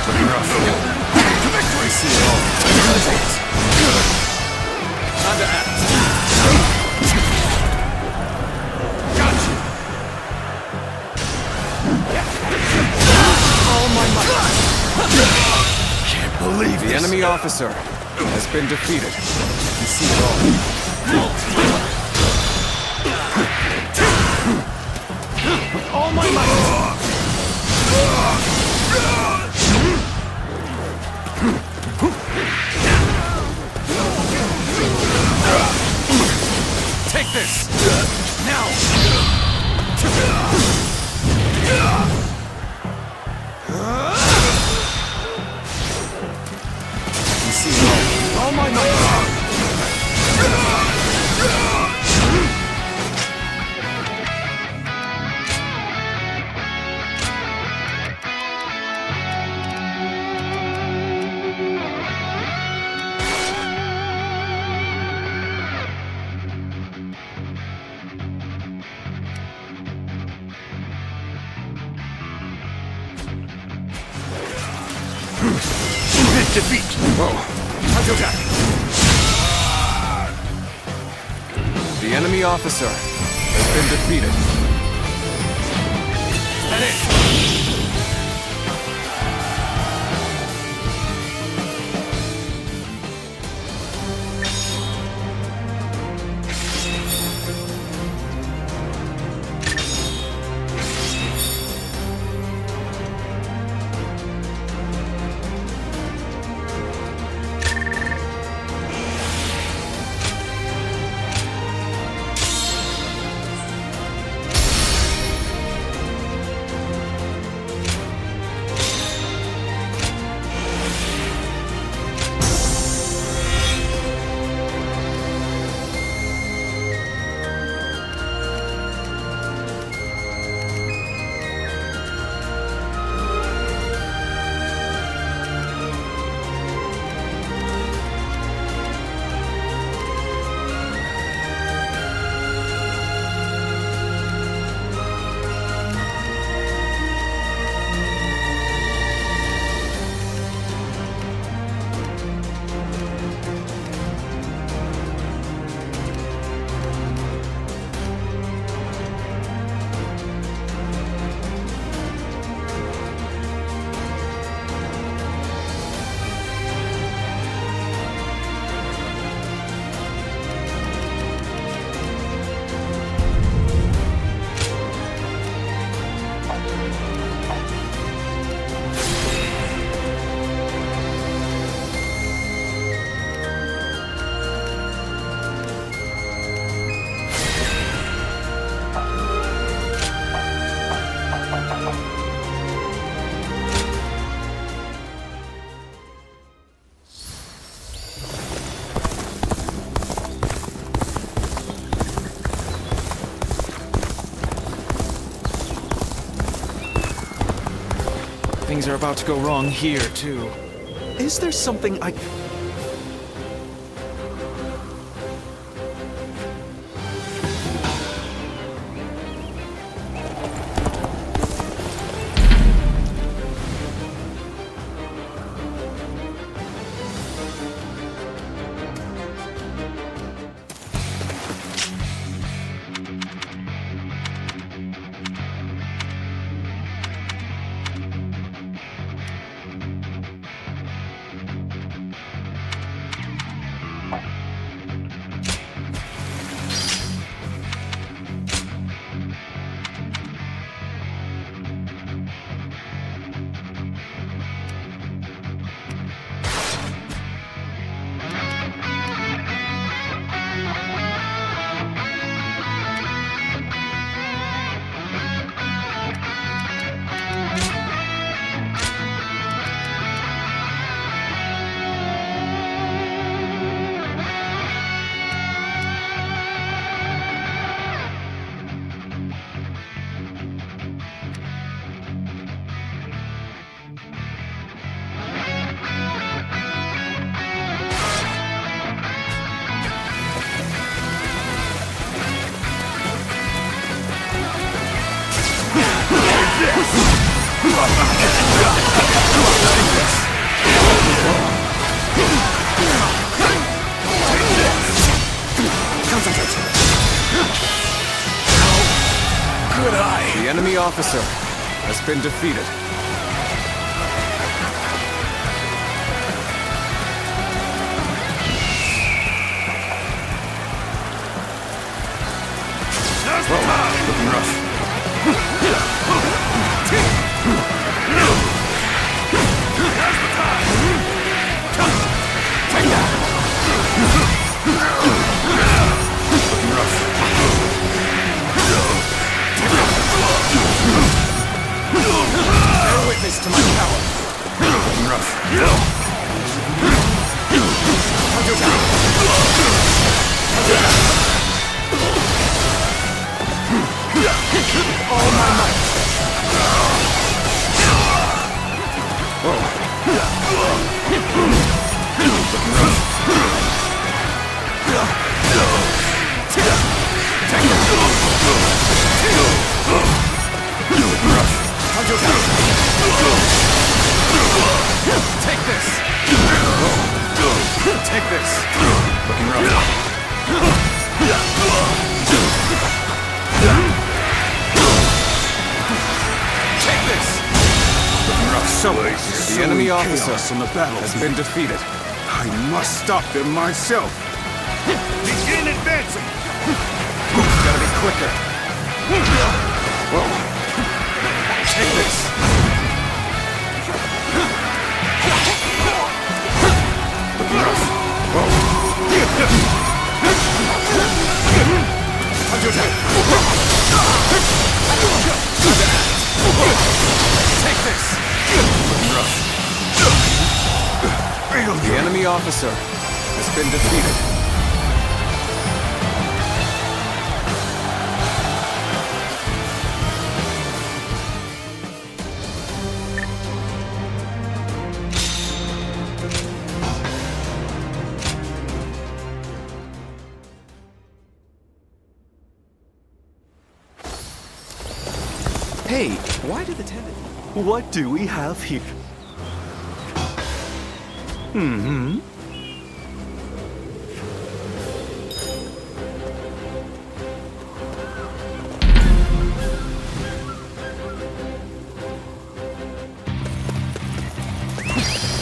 Looking rough. To victory! See it all. Time to act. Got you! All my might. Can't believe The enemy officer has been defeated. You see it all. With all my might! this! Now! You see all my might! Defeat! The enemy officer has been defeated. That it! Things are about to go wrong here, too. Is there something I... The enemy officer has been defeated. Whoa, looking rough. Looking rough. All my might. Take this! Take this! Looking rough. Take this! Looking rough. The enemy officer in the battle has been defeated. I must stop them myself. Begin advancing! Gotta be quicker. Whoa. Take this! Looking rough. Whoa. Take this! Looking rough. The enemy officer has been defeated. Hey, why did the tenant... What do we have here? Mm-hmm.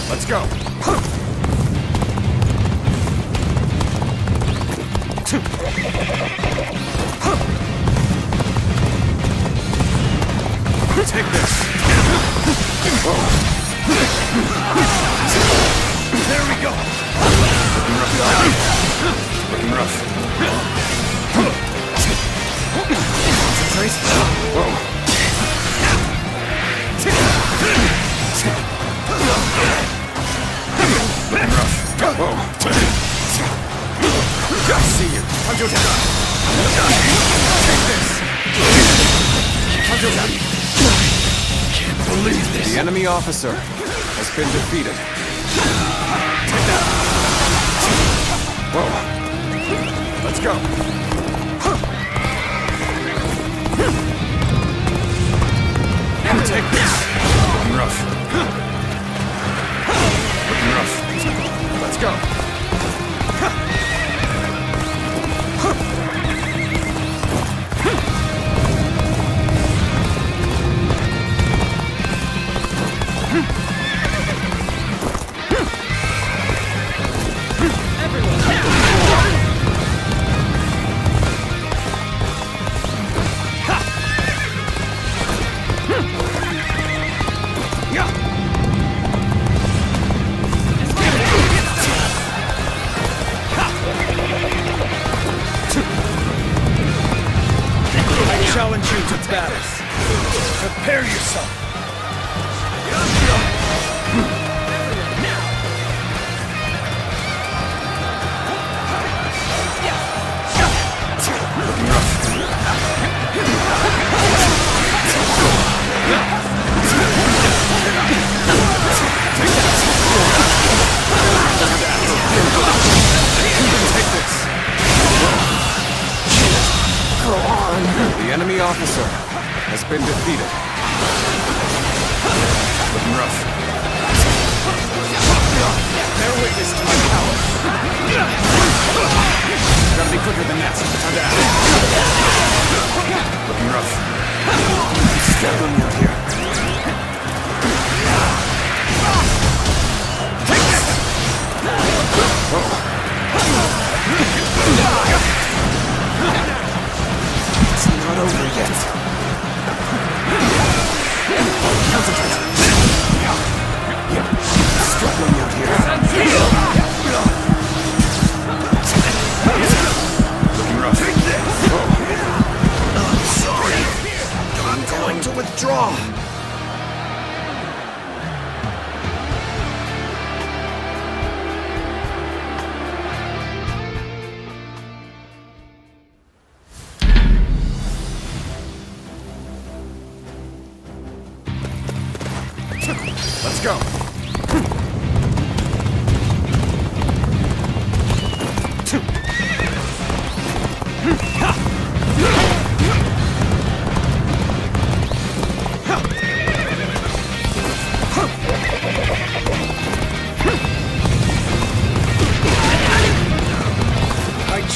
Let's go. Take this. There we go. Looking rough. Concentrate. Whoa. Looking rough. Whoa. I see you. Take this. Can't believe this. The enemy officer has been defeated. Take that. Whoa. Let's go. Take this. Looking rough. Looking rough. Let's go. Challenge you to battle. Prepare yourself. Looking rough. Take this. Go on. The enemy officer has been defeated. Looking rough. Bear witness to my power. Gotta be quicker than that. Time to act. Looking rough. Step on me out here. Take this! Whoa. It's not over yet. Concentrate. Struggling out here. Looking rough. Oh, sorry. I'm going to withdraw.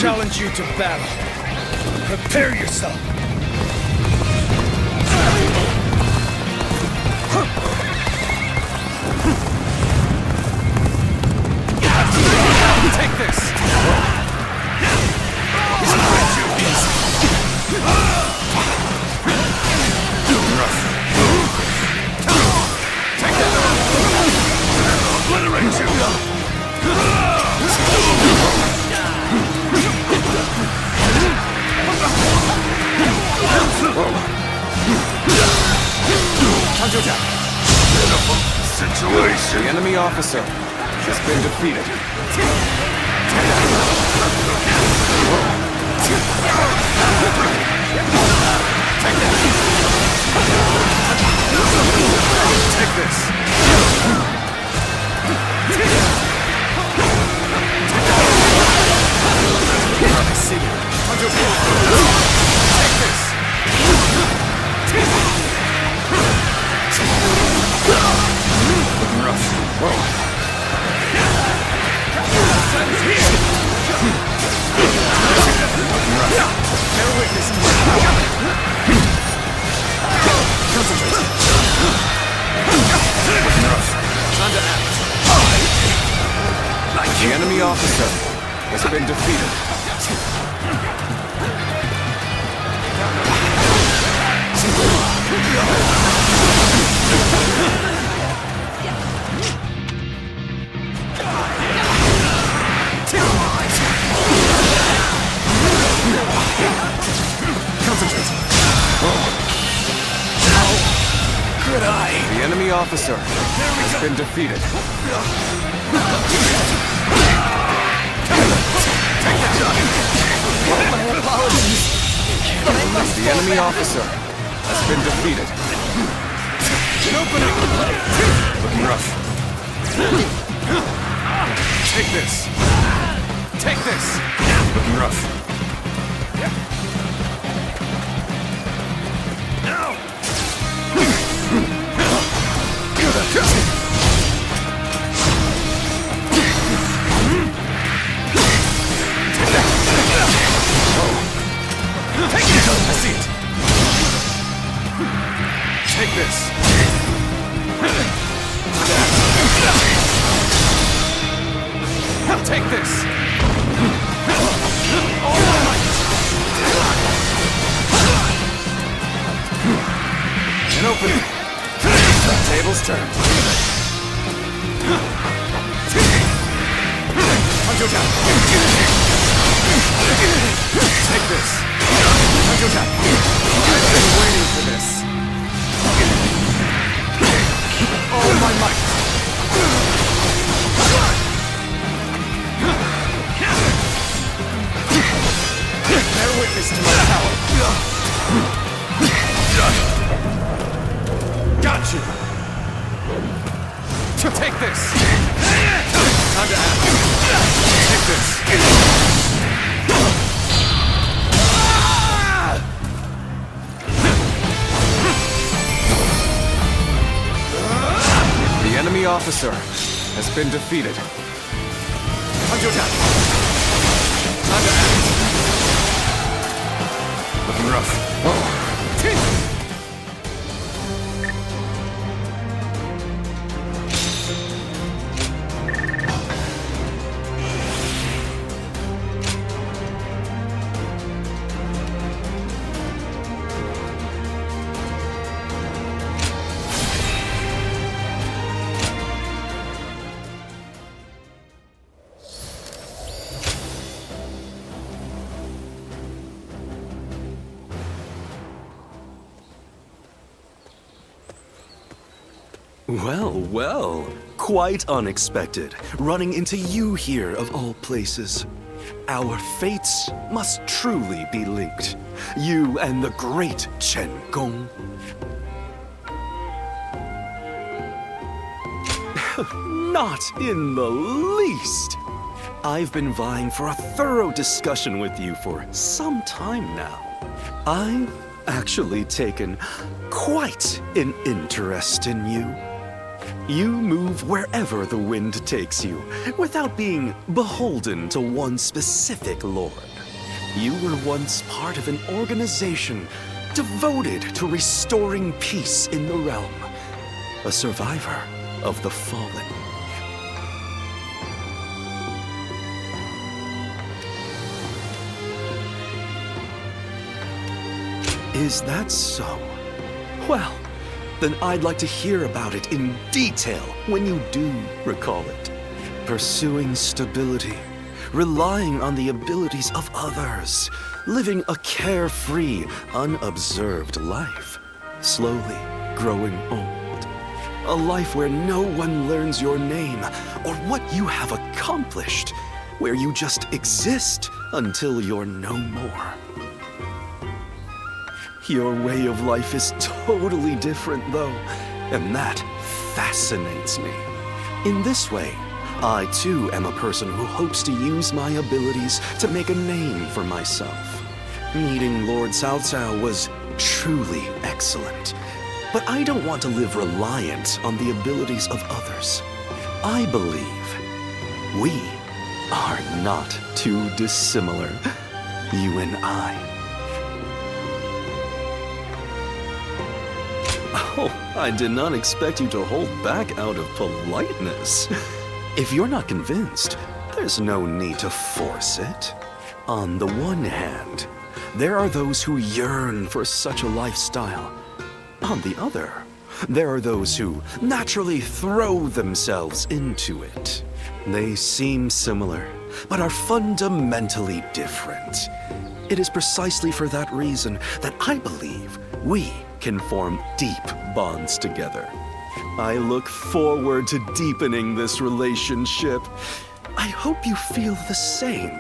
challenge you to battle. Prepare yourself. Take this! Obliterate you! Counterattack! Situation. The enemy officer has been defeated. Take this! I see you. Take this! Looking rough. Bear witness to my power. Concentrate. Looking rough. Time to act. The enemy officer has been defeated. Concentrate. Good eye. The enemy officer has been defeated. My apologies. The enemy officer has been defeated. An opening. Looking rough. Take this. Take this. Looking rough. Now. Take it! I see it! Take this! Take this! All my might! An opening! The tables turned. Counterattack! Take this! Counterattack! I've been waiting for this! All my might! Bear witness to my power! Got you! Take this! Time to act! Take this! The enemy officer has been defeated. Counterattack! Time to act! Looking rough. Well, well. Quite unexpected, running into you here of all places. Our fates must truly be linked. You and the great Chen Gong. Not in the least. I've been vying for a thorough discussion with you for some time now. I've actually taken quite an interest in you. You move wherever the wind takes you, without being beholden to one specific lord. You were once part of an organization devoted to restoring peace in the realm. A survivor of the fallen. Is that so? Well, then I'd like to hear about it in detail when you do recall it. Pursuing stability, relying on the abilities of others, living a carefree, unobserved life, slowly growing old. A life where no one learns your name or what you have accomplished, where you just exist until you're no more. Your way of life is totally different, though, and that fascinates me. In this way, I too am a person who hopes to use my abilities to make a name for myself. Meeting Lord Cao Cao was truly excellent, but I don't want to live reliant on the abilities of others. I believe we are not too dissimilar, you and I. Oh, I did not expect you to hold back out of politeness. If you're not convinced, there's no need to force it. On the one hand, there are those who yearn for such a lifestyle. On the other, there are those who naturally throw themselves into it. They seem similar, but are fundamentally different. It is precisely for that reason that I believe we can form deep bonds together. I look forward to deepening this relationship. I hope you feel the same.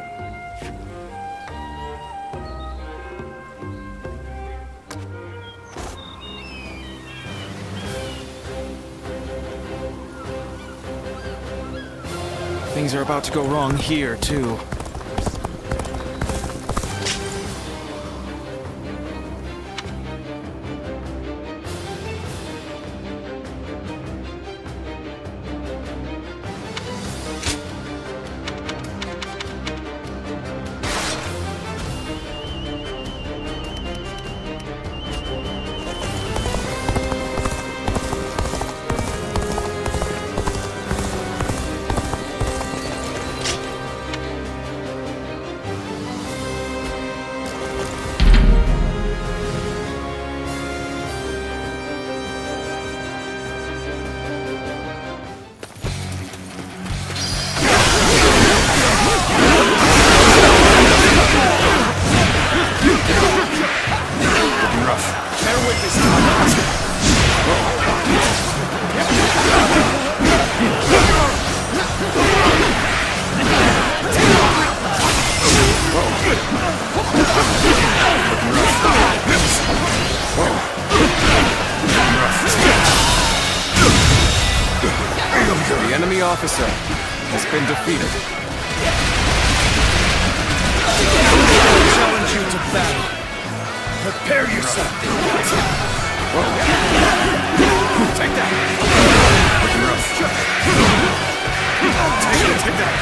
Things are about to go wrong here, too. The enemy officer has been defeated. I challenge you to battle. Prepare yourself. Take that. Take that.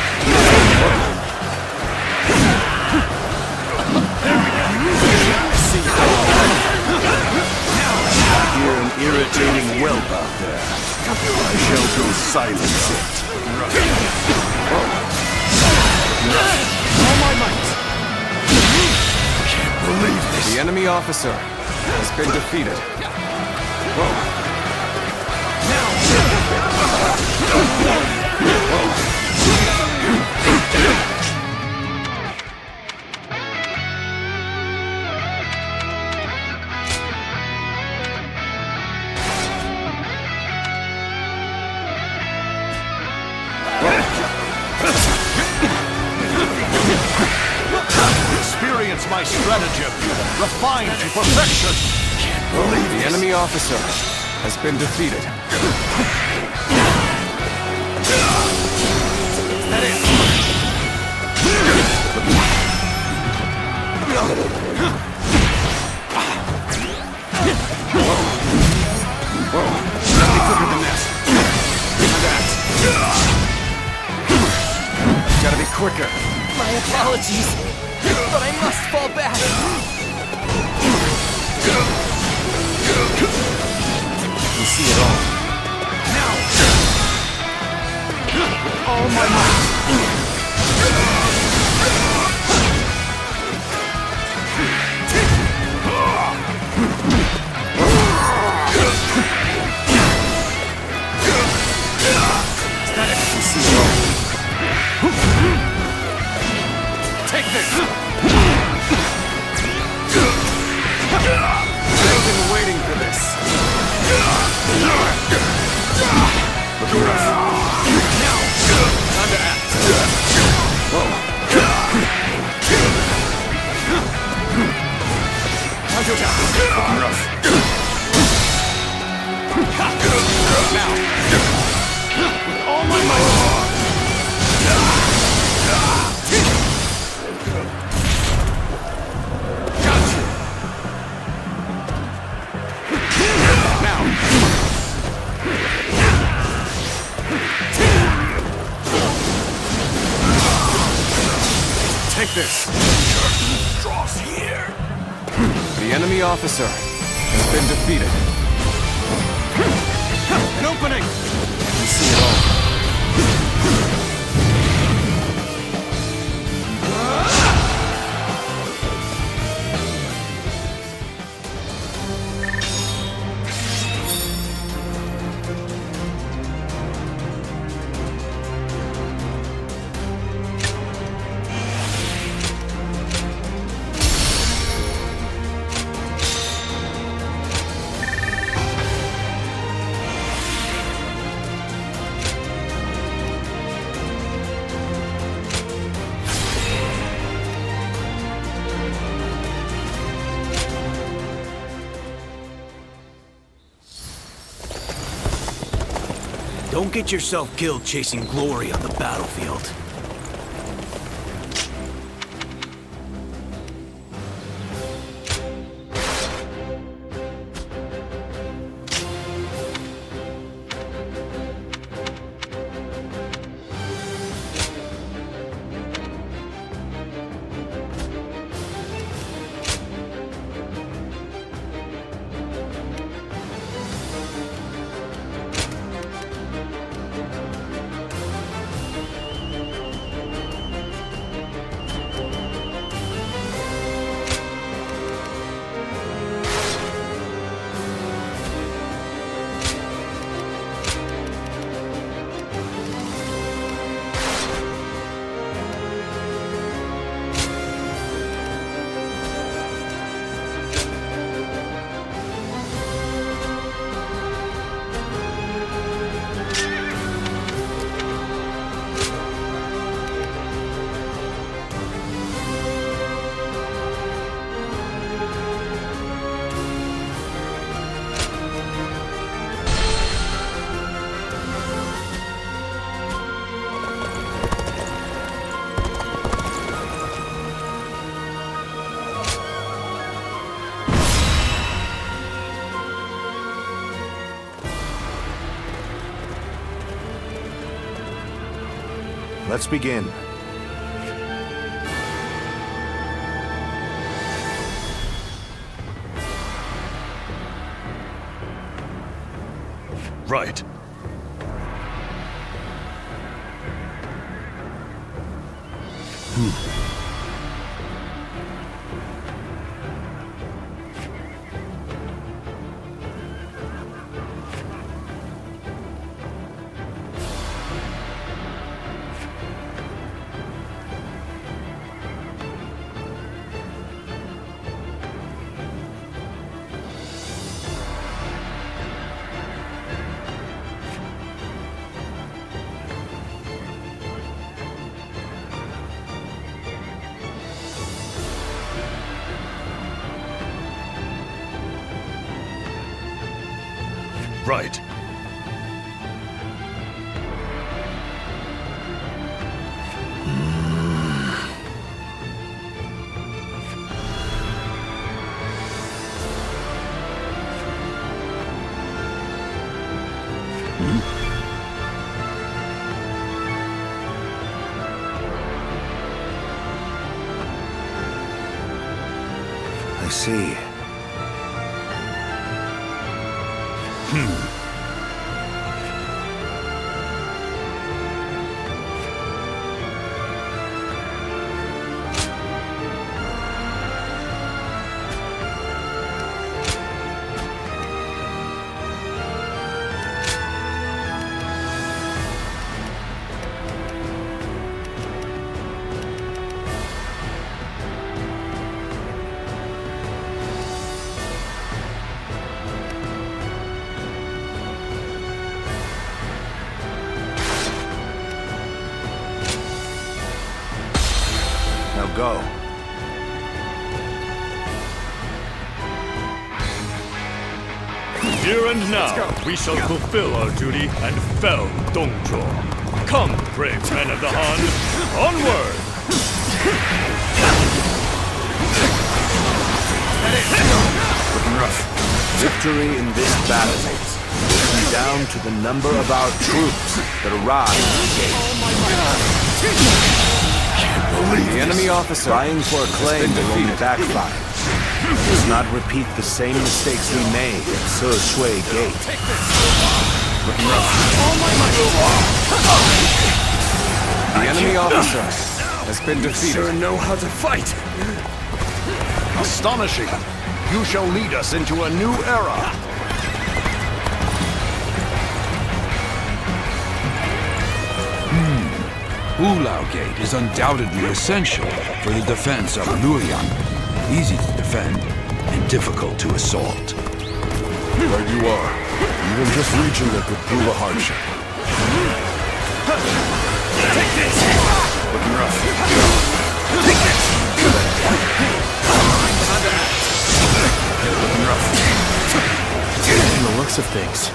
I hear an irritating whelp out there. I shall go silence it. All my might. Can't believe this. The enemy officer has been defeated. Experience my stratagem, refined to perfection. Can't believe the enemy officer has been defeated. That is. Gotta be quicker than this. That. Gotta be quicker. My apologies. But I must fall back! You see it all. Now! With all my might! Take this! I've been waiting for this. Now! Time to act. Looking rough. Now! With all my might! Take this. Draws here! The enemy officer has been defeated. An opening! You see it all. Don't get yourself killed chasing glory on the battlefield. Let's begin. Right. Right. I see. Now go. Here and now, we shall fulfill our duty and fell Dongzhuo. Come, brave men of the Han, onward! Victory in this battle will come down to the number of our troops that arrive at the gate. The enemy officer vying for a claim will only backfire. Let us not repeat the same mistakes we made at Shui Gate. The enemy officer has been defeated. You sure know how to fight. Astonishing. You shall lead us into a new era. Hulao Gate is undoubtedly essential for the defense of Luoyang. Easy to defend and difficult to assault. Right you are. Even just reaching it could prove a hardship. Take this! Looking rough. Take this! Looking rough. From the looks of things,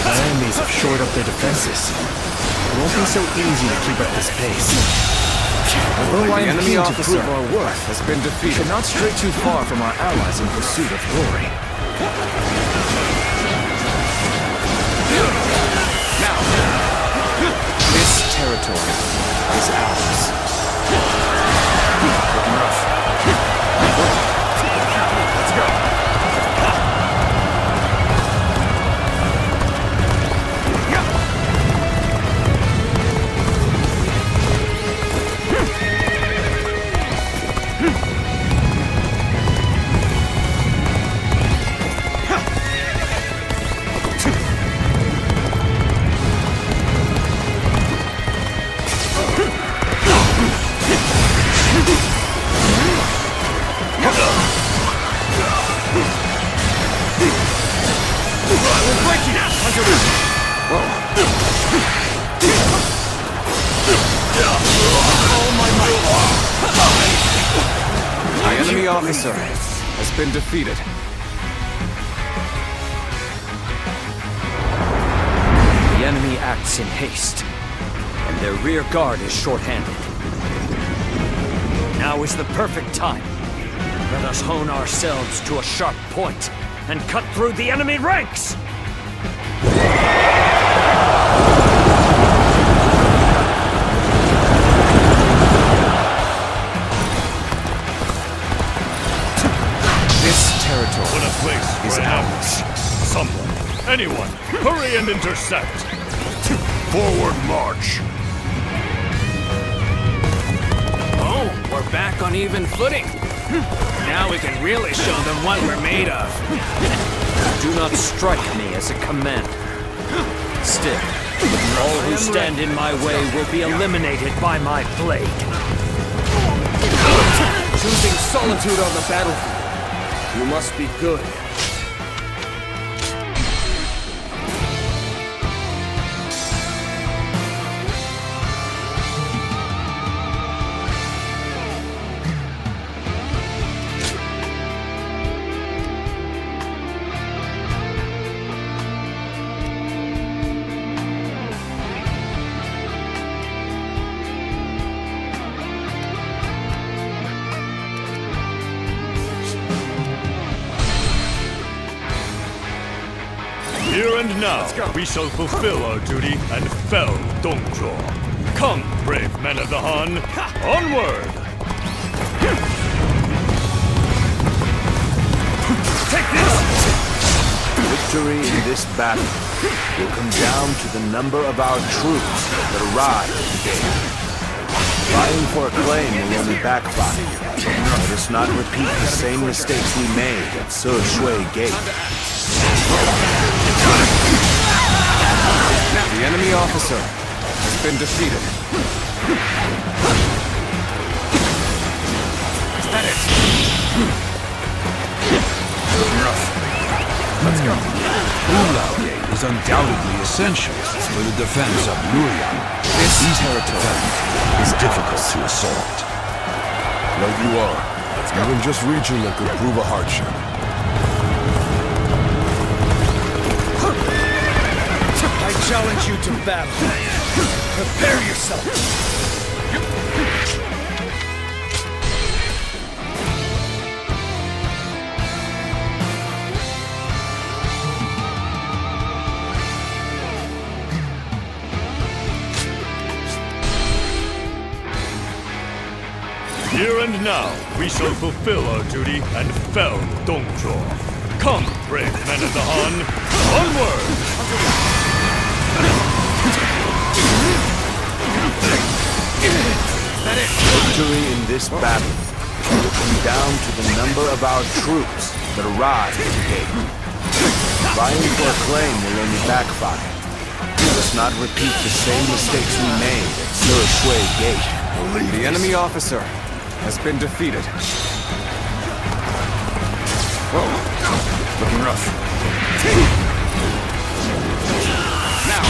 our enemies have shored up their defenses. It won't be so easy to keep up this pace. Although I am keen to prove our worth, has been defeated. We should not stray too far from our allies in pursuit of glory. Now, this territory is ours. Looking rough. Let's go. The enemy officer has been defeated. The enemy acts in haste, and their rear guard is short-handed. Now is the perfect time. Let us hone ourselves to a sharp point and cut through the enemy ranks! What a place for an ambush. Someone, anyone, hurry and intercept. Forward march. Oh, we're back on even footing. Now we can really show them what we're made of. Do not strike me as a commander. Still, all who stand in my way will be eliminated by my blade. Choosing solitude on the battlefield. You must be good. Here and now, we shall fulfill our duty and fell Dongzhuo. Come, brave men of the Han, onward! Victory in this battle will come down to the number of our troops that arrive at the gate. Vying for acclaim will only backfire. Let us not repeat the same mistakes we made at Shui Gate. The enemy officer has been defeated. Is that it? Let's go. Hulao Gate is undoubtedly essential for the defense of Luoyang. This territory is difficult to assault. Right you are. Even just reaching it could prove a hardship. I challenge you to battle. Prepare yourself. Here and now, we shall fulfill our duty and fell Dongzhuo. Come, brave men of the Han, onward! Victory in this battle will come down to the number of our troops that arrive at the gate. Vying for acclaim will only backfire. Let us not repeat the same mistakes we made at Shui Gate. The enemy officer has been defeated. Whoa, looking rough. Now!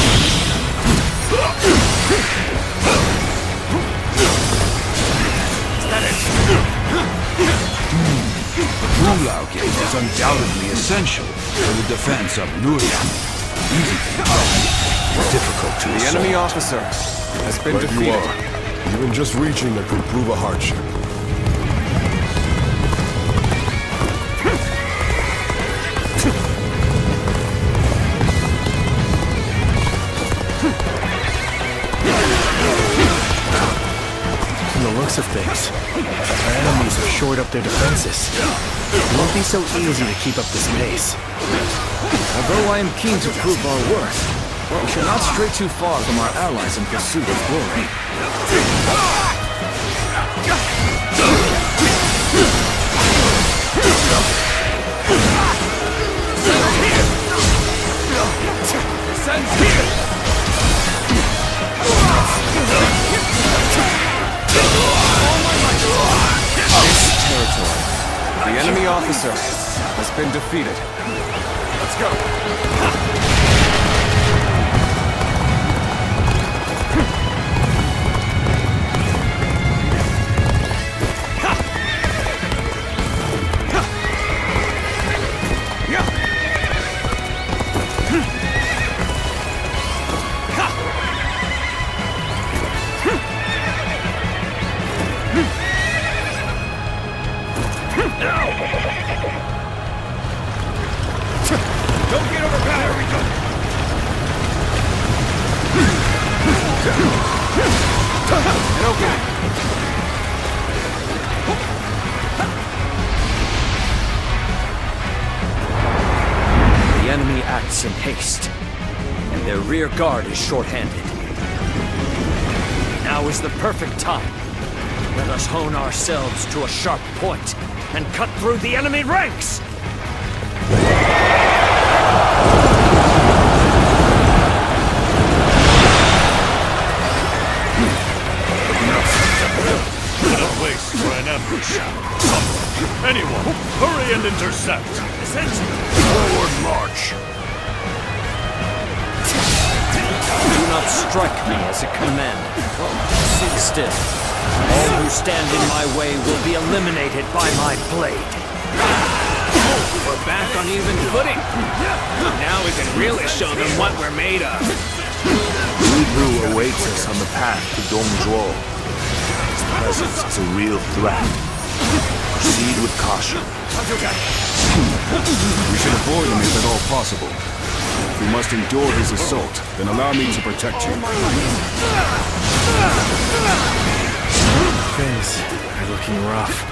Is that it? The Hulao Gate is undoubtedly essential for the defense of Luoyang. Easy to defend, difficult to assault. The enemy officer has been Right defeated. you are. Even just reaching it could prove a hardship. From the looks of things, our enemies have shored up their defenses. It won't be so easy to keep up this pace. Although I am keen to prove our worth, we should not stray too far from our allies in pursuit of glory. This territory. The enemy officer has been defeated. Let's go. Don't get overpowered! Here we go! And okay. The enemy acts in haste, and their rear guard is short-handed. Now is the perfect time. Let us hone ourselves to a sharp point and cut through the enemy ranks! What a place for an ambush. Anyone, hurry and intercept. Forward march. Do not strike me as a command. Sit still. All who stand in my way will be eliminated by my blade. We're back on even footing. Now we can really show them what we're made of. Wu awaits us on the path to Dongzhuo. His presence is a real threat. Proceed with caution. We should avoid him if at all possible. If we must endure his assault, then allow me to protect you. Things are looking rough.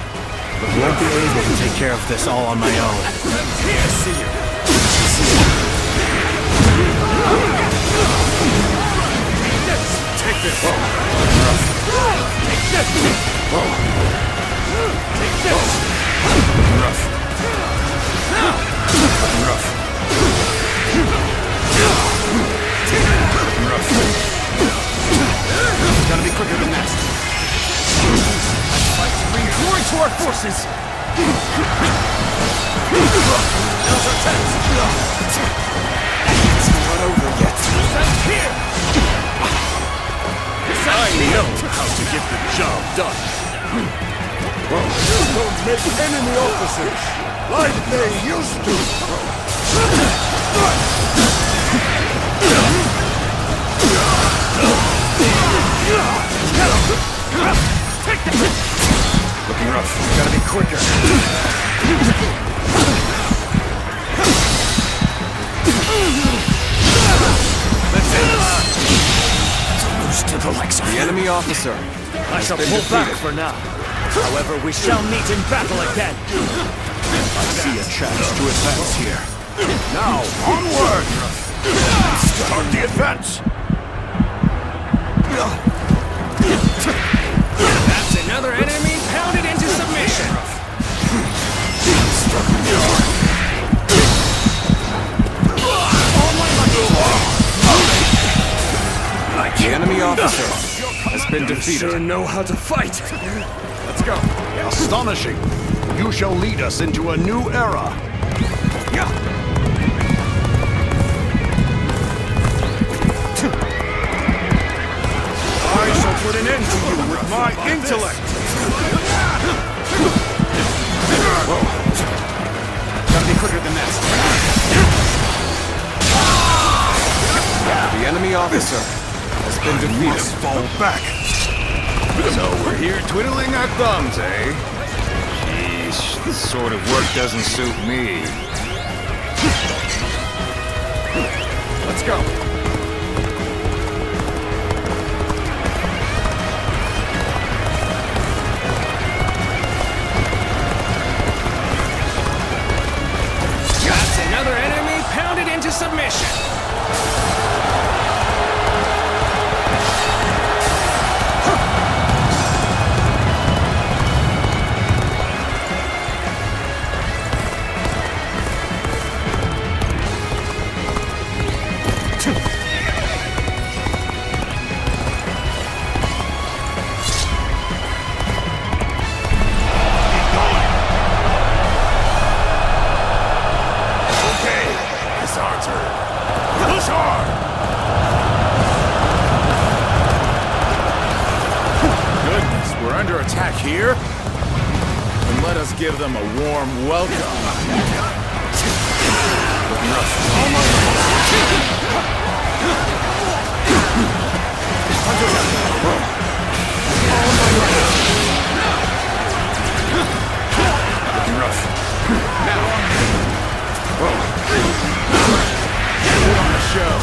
but won't be able to take care of this all on my own. See you. Take this! Take this! Take this! Rough. Gotta be quicker than that. Bring glory to our forces! Now's our chance! It's not over yet. Stand here! I know how to get the job done. Don't make enemy officers like they used to. Looking rough. Gotta be quicker. Let's end this. To lose to the likes of the enemy officer. I shall pull back for now. However, we shall meet in battle again. I see a chance to advance here. Now, onward! Start the advance! That's another enemy pounded into submission. The enemy officer has been defeated. You sure know how to fight! Let's go. Astonishing! You shall lead us into a new era! I shall put an end to you with my intellect! Gotta be quicker than that. The enemy officer has been defeated. Fall back! So we're here twiddling our thumbs, eh? Sheesh, this sort of work doesn't suit me. Let's go. That's another enemy pounded into submission. Here, and let us give them a warm welcome. Looking rough. Now. Put on the show.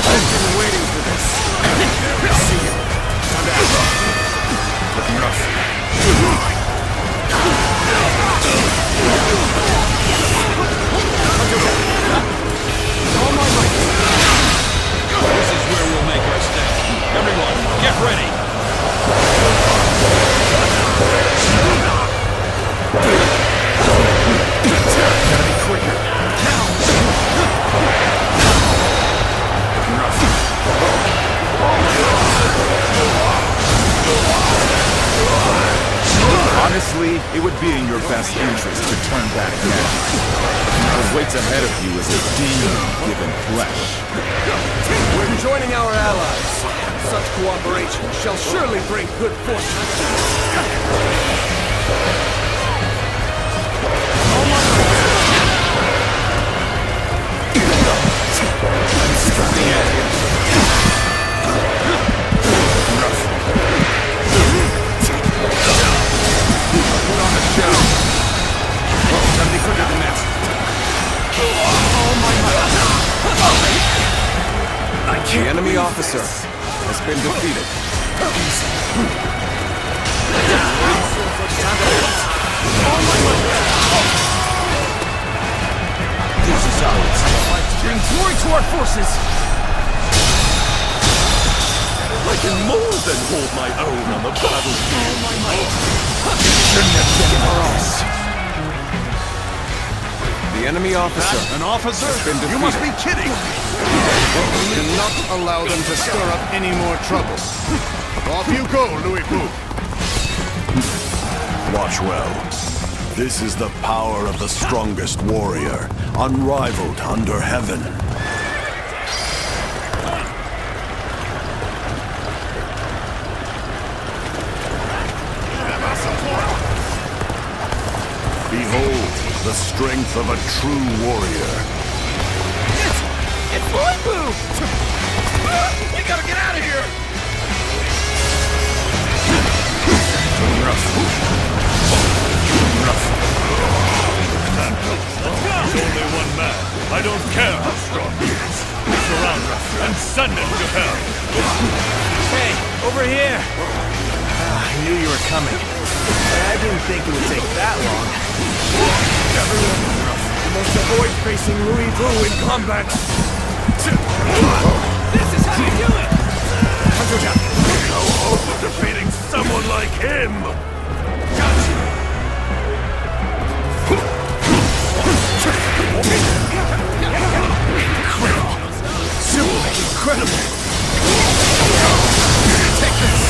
I've been waiting for this. See you. Looking rough. This is where we'll make our stand. Everyone, get ready. Gotta be quicker. Now! Honestly, it would be in your best interest to turn back now. What waits ahead of you is a demon given flesh. We're joining our allies. Such cooperation shall surely bring good fortune. Put on the show. Gotta be quicker officer has been defeated. This is how it's like to bring glory to our forces! I can more than hold my own on the battlefield. The enemy officer. An officer? Has been defeated. You must be kidding! Do not allow them to stir up any more trouble. Off you go, Louis Boo. Watch well. This is the power of the strongest warrior, unrivaled under heaven. Behold the strength of a true warrior. It's Luoyang! We gotta get out of here! There's only one man. I don't care how strong he is. Surround him and send him to hell. Hey, over here! I knew you were coming. I didn't think it would take that long. You must avoid facing Louis Boo in combat. This is how you do it! No hope of defeating someone like him! Incredible! Simply incredible! Take this!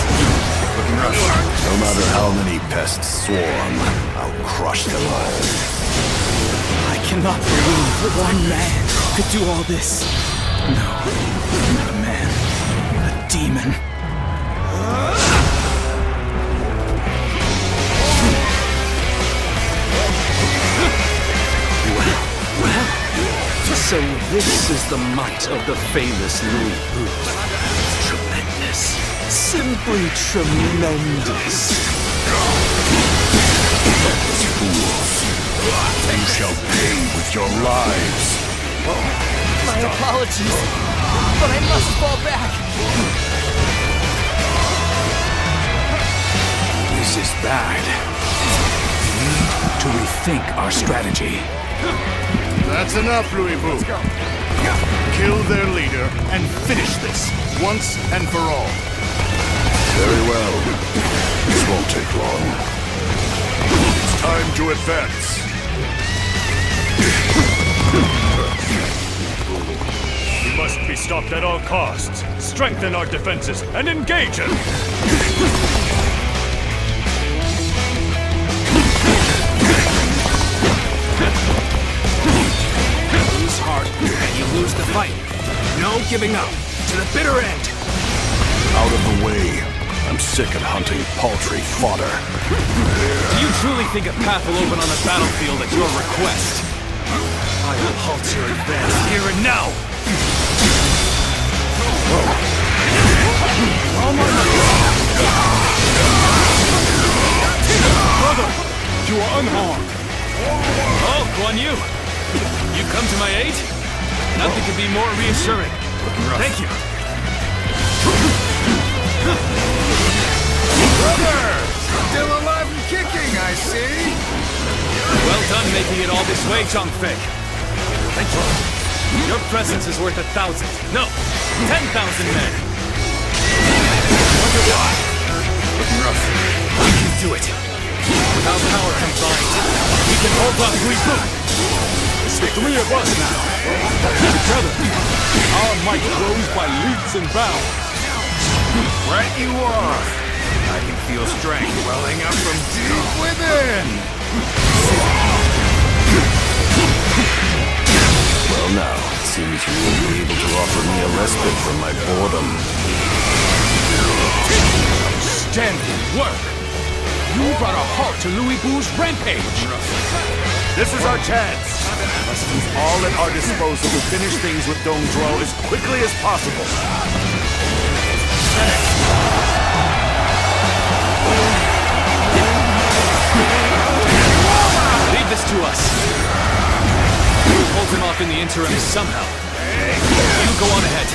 Looking rough. No matter how many pests swarm, I'll crush them all. I cannot believe that one man could do all this. No, not a man. A demon. So this is the might of the famous Louis Boo. Tremendous. Simply tremendous. Fools. You shall pay with your lives. My apologies, but I must fall back. This is bad. We need to rethink our strategy. That's enough, Louis Boo. Kill their leader and finish this, once and for all. Very well. This won't take long. It's time to advance. He must be stopped at all costs. Strengthen our defenses and engage him! Lose heart, and you lose the fight. No giving up. To the bitter end. Out of the way. I'm sick of hunting paltry fodder. Do you truly think a path will open on the battlefield at your request? I will halt your advance here and now! Brother, you are unharmed. Oh, Guan Yu! You come to my aid? Nothing could be more reassuring. Thank you. Brother! Still alive and kicking, I see! Well done making it all this way, Zhang Fei. Thank you. Your presence is worth 1,000. No, 10,000 men. Wonder why? Looking rough. We can do it. With our power combined, we can hold off Louis Boo. It's the three of us now. Together, our might grows by leaps and bounds. Right you are. I can feel strength welling up from deep within. Well now, it seems you will be able to offer me a respite from my boredom. Outstanding work. You brought a halt to Louis Boo's rampage. This is our chance. We must use all at our disposal to finish things with Dong Zhuo as quickly as possible. Leave this to us. We'll hold him off in the interim somehow. You go on ahead.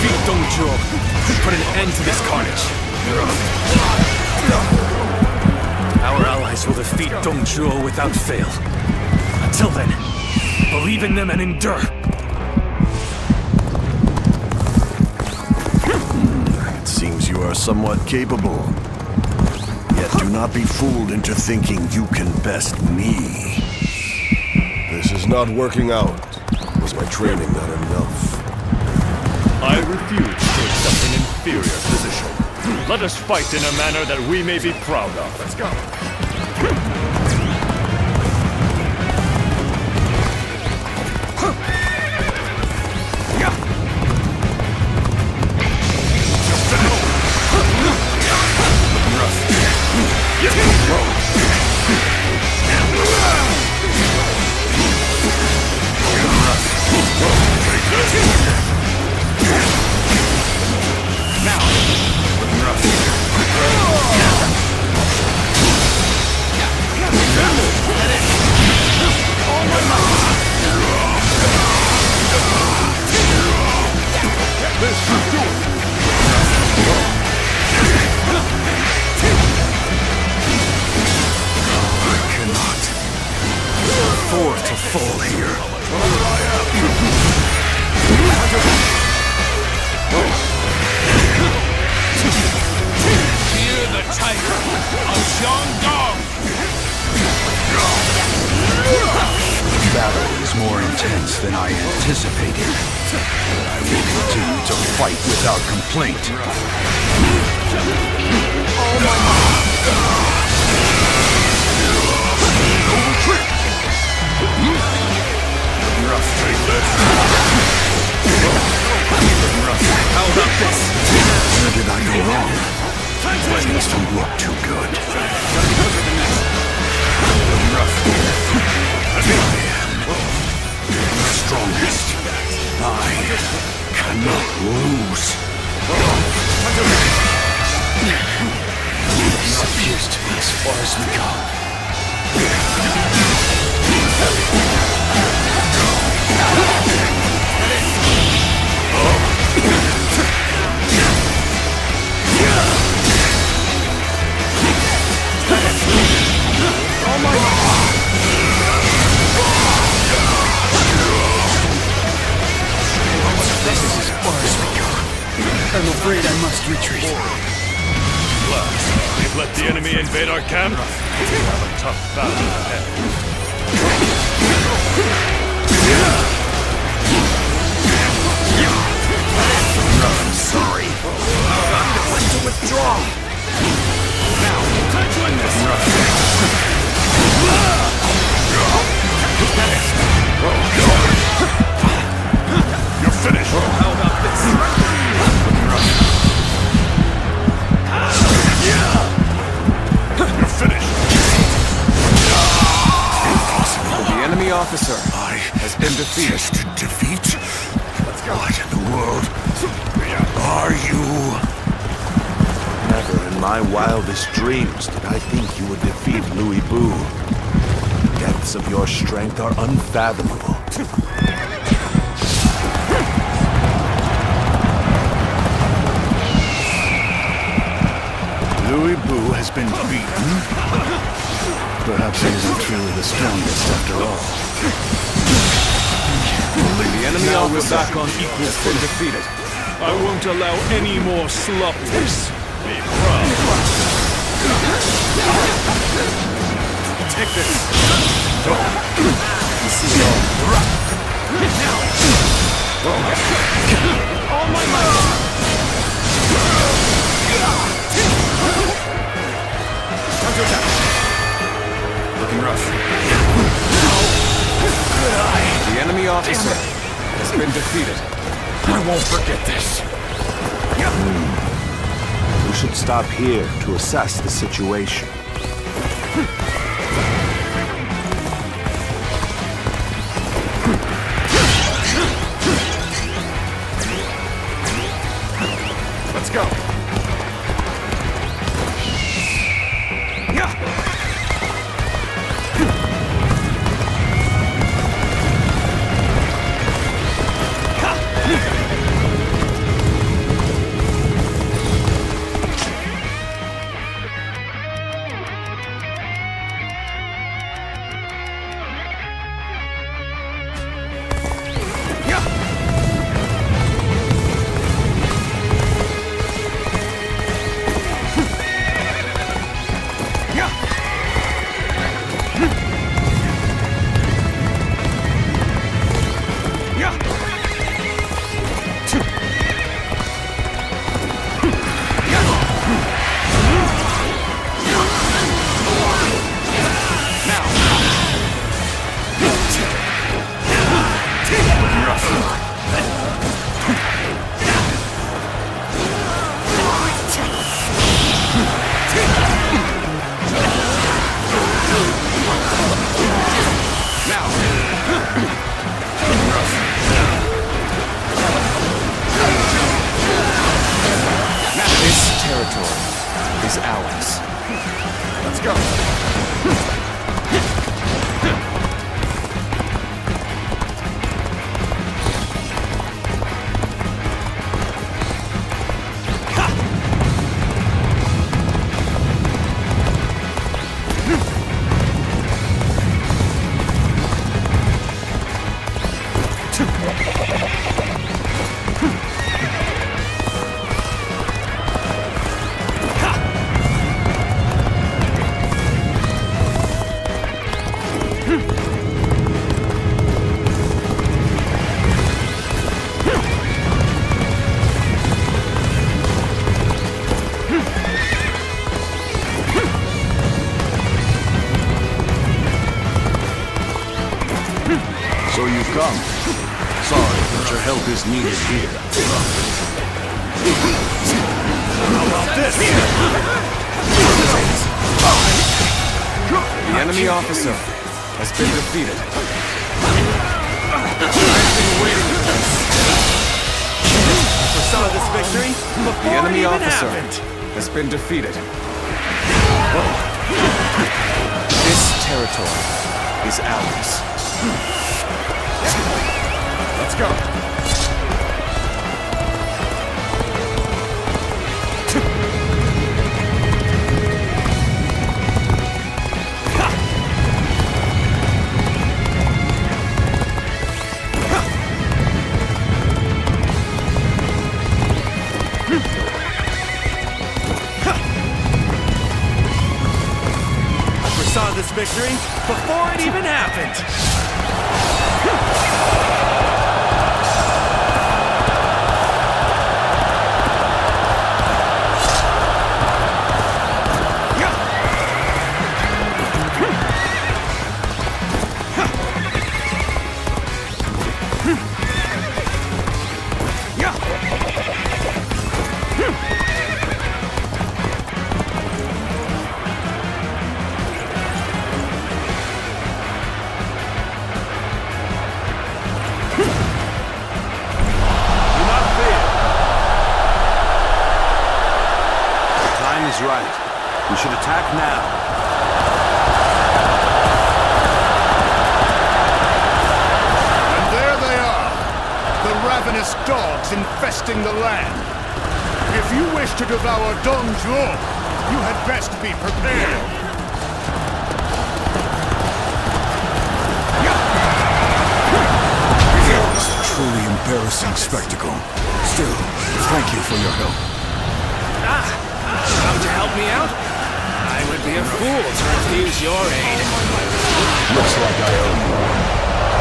Defeat Dong Zhuo. Put an end to this carnage. Our allies will defeat Dong Zhuo without fail. Until then, believe in them and endure. It seems you are somewhat capable. Yet do not be fooled into thinking you can best me. This is not working out. Was my training not enough? I refuse to accept an inferior position. Let us fight in a manner that we may be proud of. Let's go. Than I anticipated. But I will continue to fight without complaint. How about this? Where did I go wrong? Things don't look too good. Strongest. I cannot lose. This appears to be as far as we go. This is as far as we go. I'm afraid I must retreat. We've let the enemy invade our camp. We have a tough battle ahead. I'm sorry. When to withdraw. Now, time to end this. You're finished. How about this? You're finished. Impossible. The enemy officer has been defeated. Just defeat? Let's go. What in the world are you? Never in my wildest dreams did I think you would defeat Louis Bu. The depths of your strength are unfathomable. Louis Bu has been beaten. Perhaps he isn't truly the strongest after all. The enemy officer back on equal has been defeated. I won't allow any more sloppiness. Be proud. Take this. You see it all. All my might. Looking rough. The enemy officer has been defeated. I won't forget this. We should stop here to assess the situation. Let's go. So you've come. Sorry, but your help is needed here. How about this? The enemy officer has been defeated. I've been waiting for this. Foresaw this victory before The enemy it even officer happened. has been defeated. This territory is ours. Let's go. Saw this victory before it even happened. Right. We should attack now. And there they are, the ravenous dogs infesting the land. If you wish to devour Dongzhuo, you had best be prepared. It was a truly embarrassing spectacle. Still, thank you for your help. Come to help me out? I would be a fool to refuse your aid. Looks like I owe you.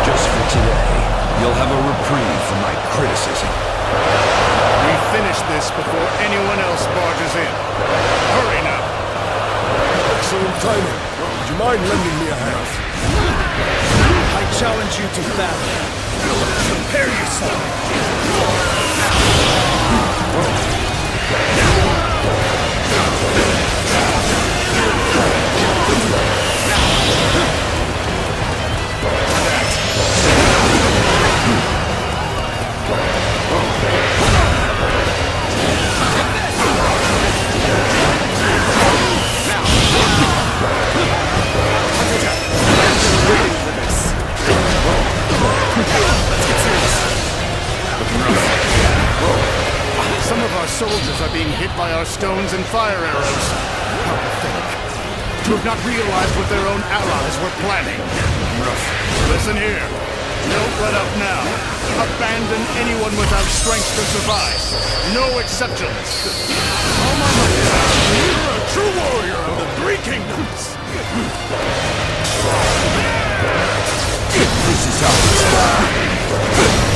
Just for today, you'll have a reprieve from my criticism. We finish this before anyone else barges in. Hurry now. Excellent timing. Would you mind lending me a hand? I challenge you to battle. Prepare yourself. Some of our soldiers are being hit by our stones and fire arrows. How pathetic. To have not realized what their own allies were planning. Listen here. Don't let up now. Abandon anyone without strength to survive. No exceptions. Oh my God. You're a true warrior of the Three Kingdoms. This is how it's done.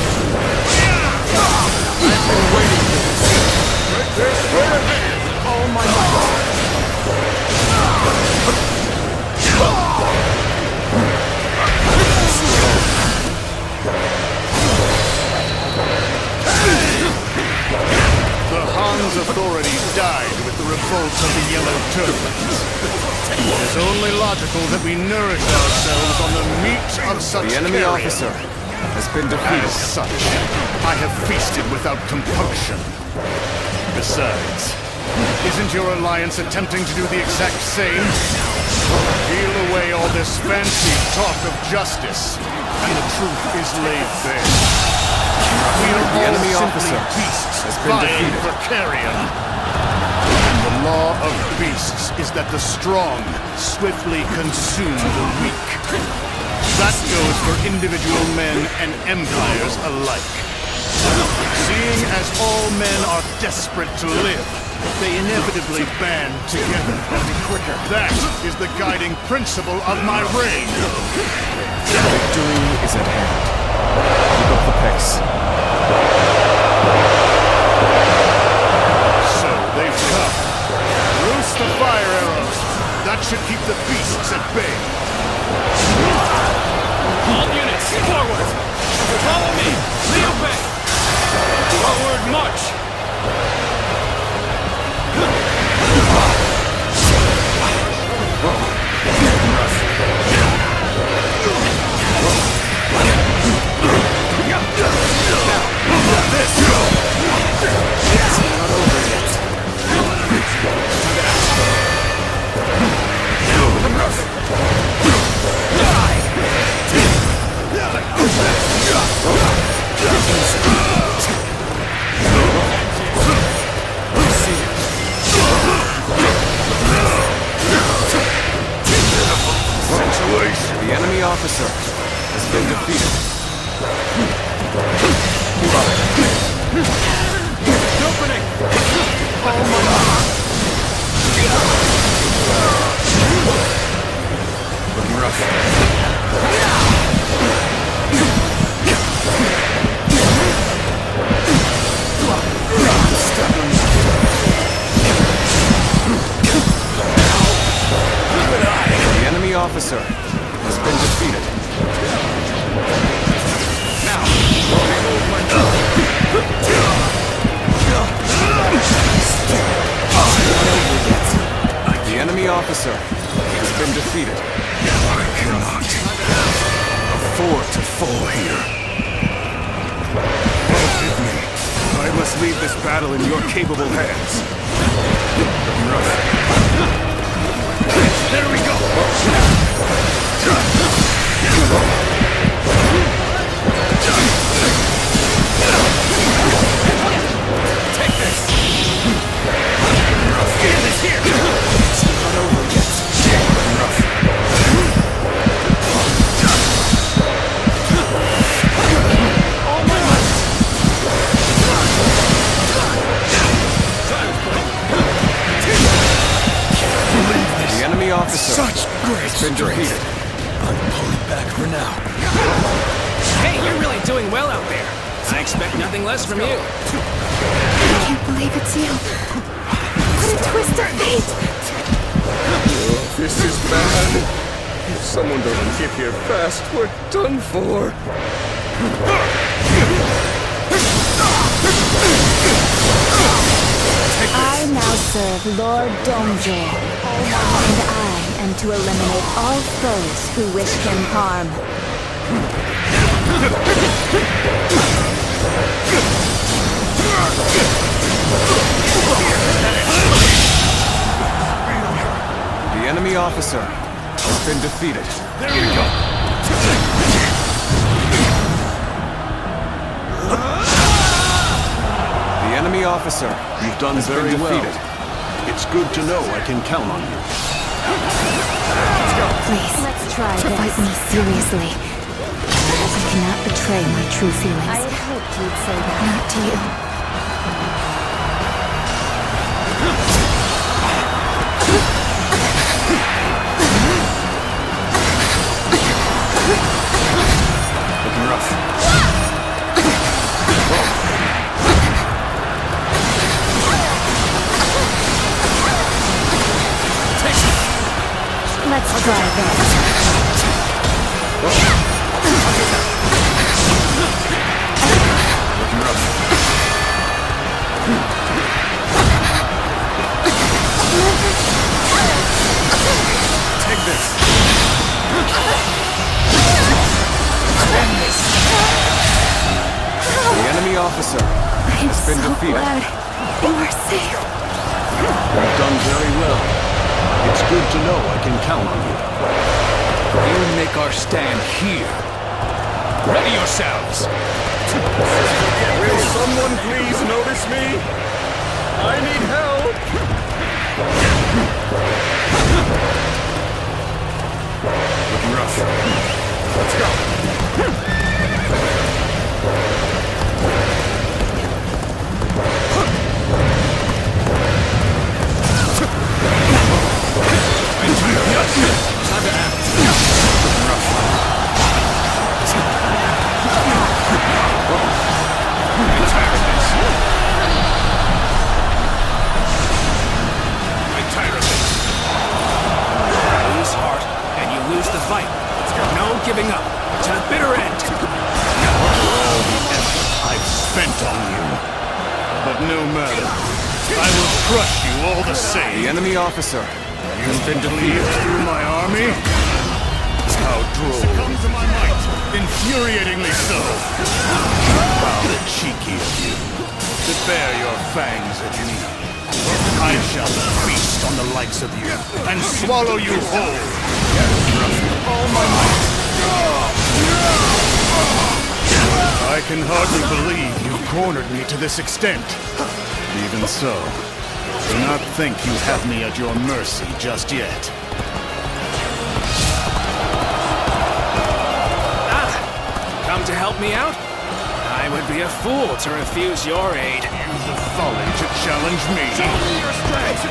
I've been waiting for this. Right ahead with all my might. The Han's authority died with the revolt of the Yellow Turbans. It is only logical that we nourish ourselves on the meat of such The enemy carrion. officer has been defeated. As such, I have feasted without compunction. Besides, isn't your alliance attempting to do the exact same? Peel away all this fancy talk of justice, and the truth is laid bare. We are The all enemy simply officer beasts has been vying defeated. for carrion. And the law of beasts is that the strong swiftly consume the weak. That goes for individual men and empires alike. Seeing as all men are desperate to live, they inevitably band together. Quicker. That is the guiding principle of my reign. Victory is at hand. Keep up the pace. So they've come. Roost the fire arrows. That should keep the beasts at bay. All units, forward! Follow me! Liu Bei! Forward march! The enemy officer has been defeated. Opening! Oh my God! Looking rough. The enemy officer has been defeated. Now, the enemy officer has been defeated. I cannot afford to fall here. Forgive me. I must leave this battle in your capable hands. There we go! Take this! Get this here! It's not over yet. The enemy officer Such great has been defeated. I'm pulling back for now. Hey, you're really doing well out there. I expect nothing less from you. I can't believe it's you. What a twist of fate! Oh, this is bad. If someone doesn't get here fast, we're done for. I now serve Lord Dongzhi, and I am to eliminate all foes who wish him harm. The enemy officer has been defeated. There we go. The enemy officer You've done has very been well. defeated. It's good to know I can count on you. Please, let's try this. Fight me seriously. I cannot betray my true feelings. I hoped you'd say that. Not to you. Looking rough. Let's try this. Looking rough. Take this. The enemy officer has been defeated. Glad you are safe. You've done very well. It's good to know I can count on you. We'll make our stand here. Ready yourselves! Will someone please notice me? I need help! Looking rough. Let's go! fight. No giving up. To the bitter end. All the effort I've spent on you. But no matter. I will crush you all the same. The enemy officer has been defeated. Through my army? How droll. Succumb to my might. Infuriatingly so. How cheeky of you. To bear your fangs at me. I shall feast on the likes of you and swallow you whole. All my might. I can hardly believe you cornered me to this extent. Even so, do not think you have me at your mercy just yet. Come to help me out? I would be a fool to refuse your aid. Use the folly to challenge me. Show me your strength!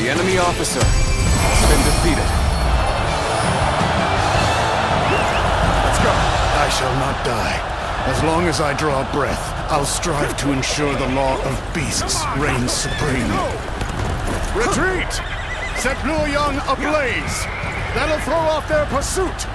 The enemy officer has been defeated. Let's go. I shall not die. As long as I draw breath, I'll strive to ensure the law of beasts reigns supreme. Retreat! Set Luoyang ablaze! That'll throw off their pursuit!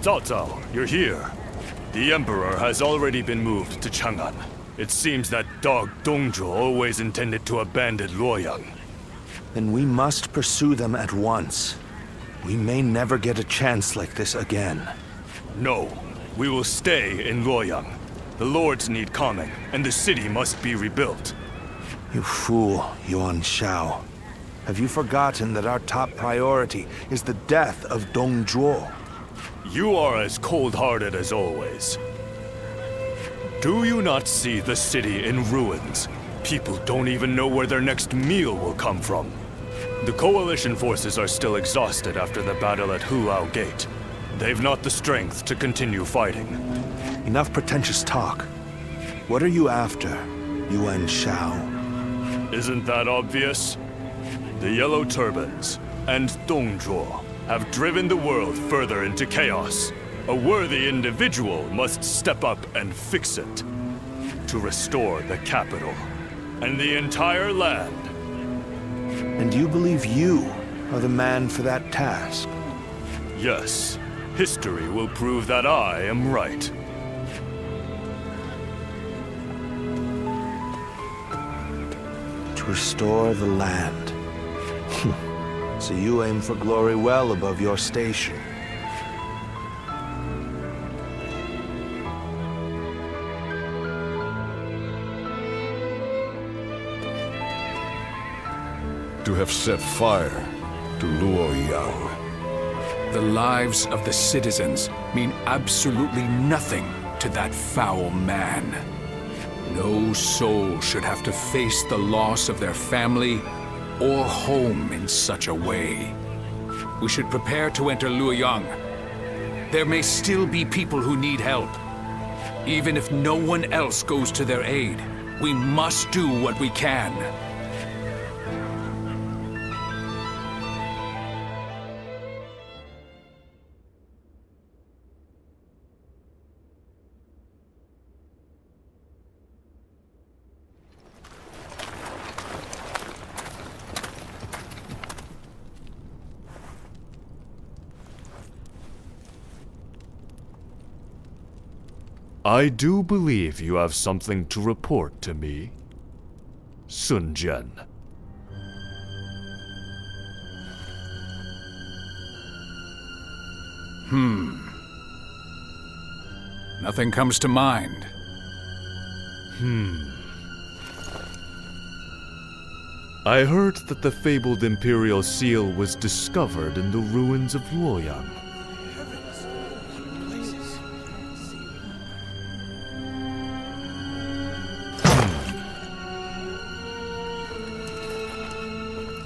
Cao Cao, you're here. The Emperor has already been moved to Chang'an. It seems that dog Dongzhuo always intended to abandon Luoyang. Then we must pursue them at once. We may never get a chance like this again. No, we will stay in Luoyang. The lords need calming, and the city must be rebuilt. You fool, Yuan Shao. Have you forgotten that our top priority is the death of Dongzhuo? You are as cold-hearted as always. Do you not see the city in ruins? People don't even know where their next meal will come from. The coalition forces are still exhausted after the battle at Hulao Gate. They've not the strength to continue fighting. Enough pretentious talk. What are you after, Yuan Shao? Isn't that obvious? The Yellow Turbans and Dongzhuo have driven the world further into chaos. A worthy individual must step up and fix it. To restore the capital and the entire land. And you believe you are the man for that task? Yes. History will prove that I am right. To restore the land. So you aim for glory well above your station. To have set fire to Luoyang. The lives of the citizens mean absolutely nothing to that foul man. No soul should have to face the loss of their family or home in such a way. we should prepare to enter Luoyang. There may still be people who need help. Even if no one else goes to their aid, we must do what we can. I do believe you have something to report to me, Sun Jian. Nothing comes to mind. I heard that the fabled Imperial Seal was discovered in the ruins of Luoyang.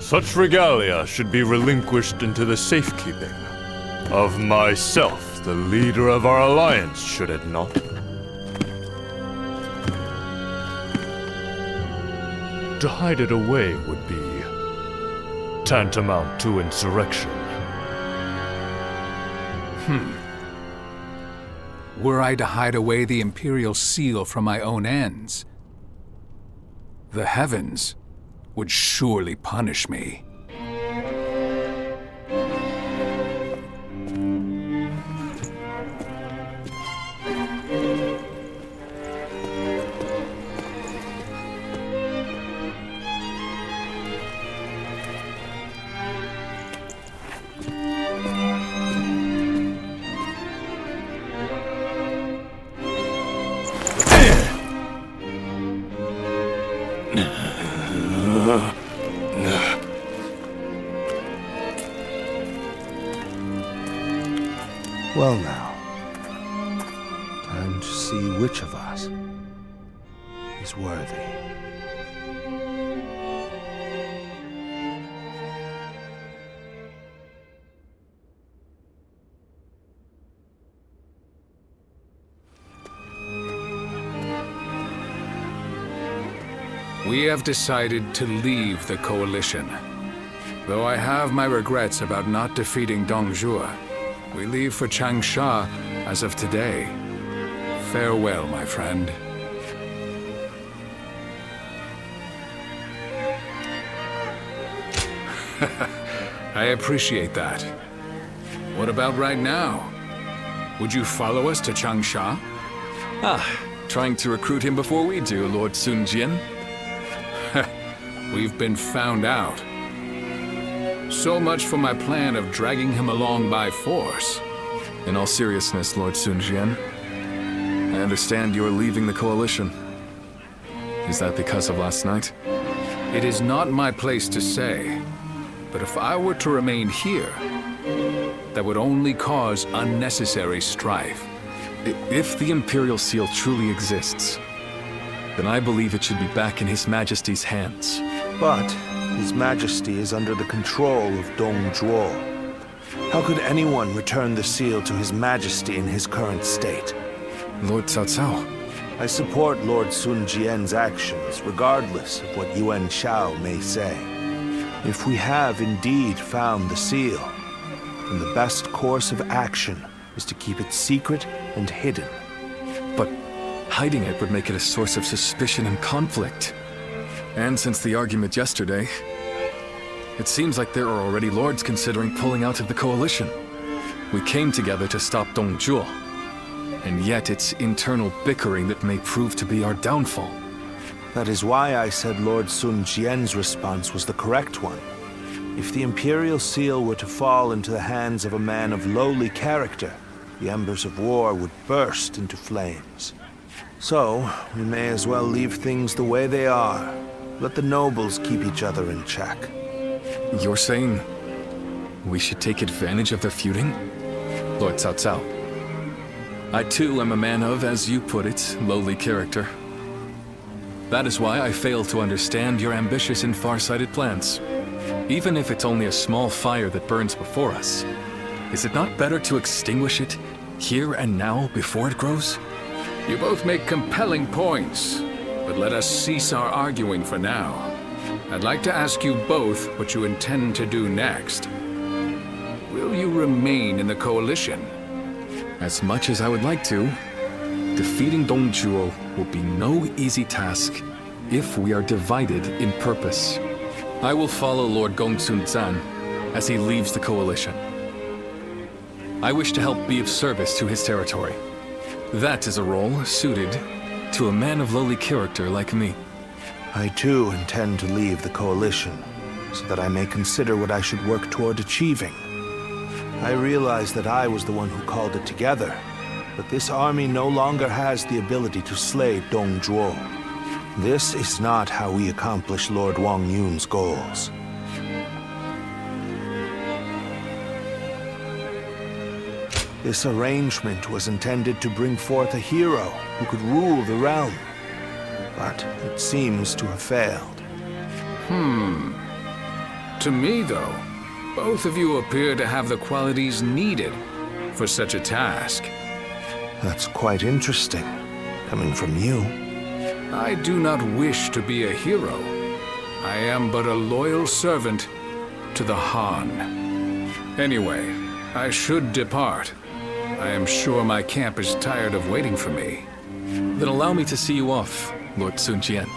Such regalia should be relinquished into the safekeeping of myself, the leader of our alliance, should it not? To hide it away would be tantamount to insurrection. Were I to hide away the Imperial Seal from my own ends, the heavens would surely punish me. Well now, time to see which of us is worthy. We have decided to leave the Coalition. Though I have my regrets about not defeating Dongzhuo, we leave for Changsha as of today. Farewell, my friend. I appreciate that. What about right now? Would you follow us to Changsha? Trying to recruit him before we do, Lord Sun Jian. We've been found out. So much for my plan of dragging him along by force. In all seriousness, Lord Sun Jian, I understand you're leaving the Coalition. Is that because of last night? It is not my place to say, but if I were to remain here, that would only cause unnecessary strife. If the Imperial Seal truly exists, then I believe it should be back in His Majesty's hands. But His Majesty is under the control of Dongzhuo. How could anyone return the seal to His Majesty in his current state? Lord Cao Cao. I support Lord Sun Jian's actions, regardless of what Yuan Shao may say. If we have indeed found the seal, then the best course of action is to keep it secret and hidden. But hiding it would make it a source of suspicion and conflict. And since the argument yesterday, it seems like there are already lords considering pulling out of the Coalition. We came together to stop Dongzhuo, and yet it's internal bickering that may prove to be our downfall. That is why I said Lord Sun Jian's response was the correct one. If the Imperial Seal were to fall into the hands of a man of lowly character, the embers of war would burst into flames. So, we may as well leave things the way they are. Let the nobles keep each other in check. You're saying we should take advantage of their feuding? Lord Cao Cao. I too am a man of, as you put it, lowly character. That is why I fail to understand your ambitious and far-sighted plans. Even if it's only a small fire that burns before us, is it not better to extinguish it here and now before it grows? You both make compelling points, but let us cease our arguing for now. I'd like to ask you both what you intend to do next. Will you remain in the coalition? As much as I would like to, defeating Dongzhuo will be no easy task if we are divided in purpose. I will follow Lord Gongsun Zan as he leaves the coalition. I wish to help be of service to his territory. That is a role suited to a man of lowly character like me. I too intend to leave the coalition, so that I may consider what I should work toward achieving. I realize that I was the one who called it together, but this army no longer has the ability to slay Dongzhuo. This is not how we accomplish Lord Wang Yun's goals. This arrangement was intended to bring forth a hero who could rule the realm, but it seems to have failed. To me, though, both of you appear to have the qualities needed for such a task. That's quite interesting, coming from you. I do not wish to be a hero. I am but a loyal servant to the Han. Anyway, I should depart. I am sure my camp is tired of waiting for me. Then allow me to see you off, Lord Sun Jian.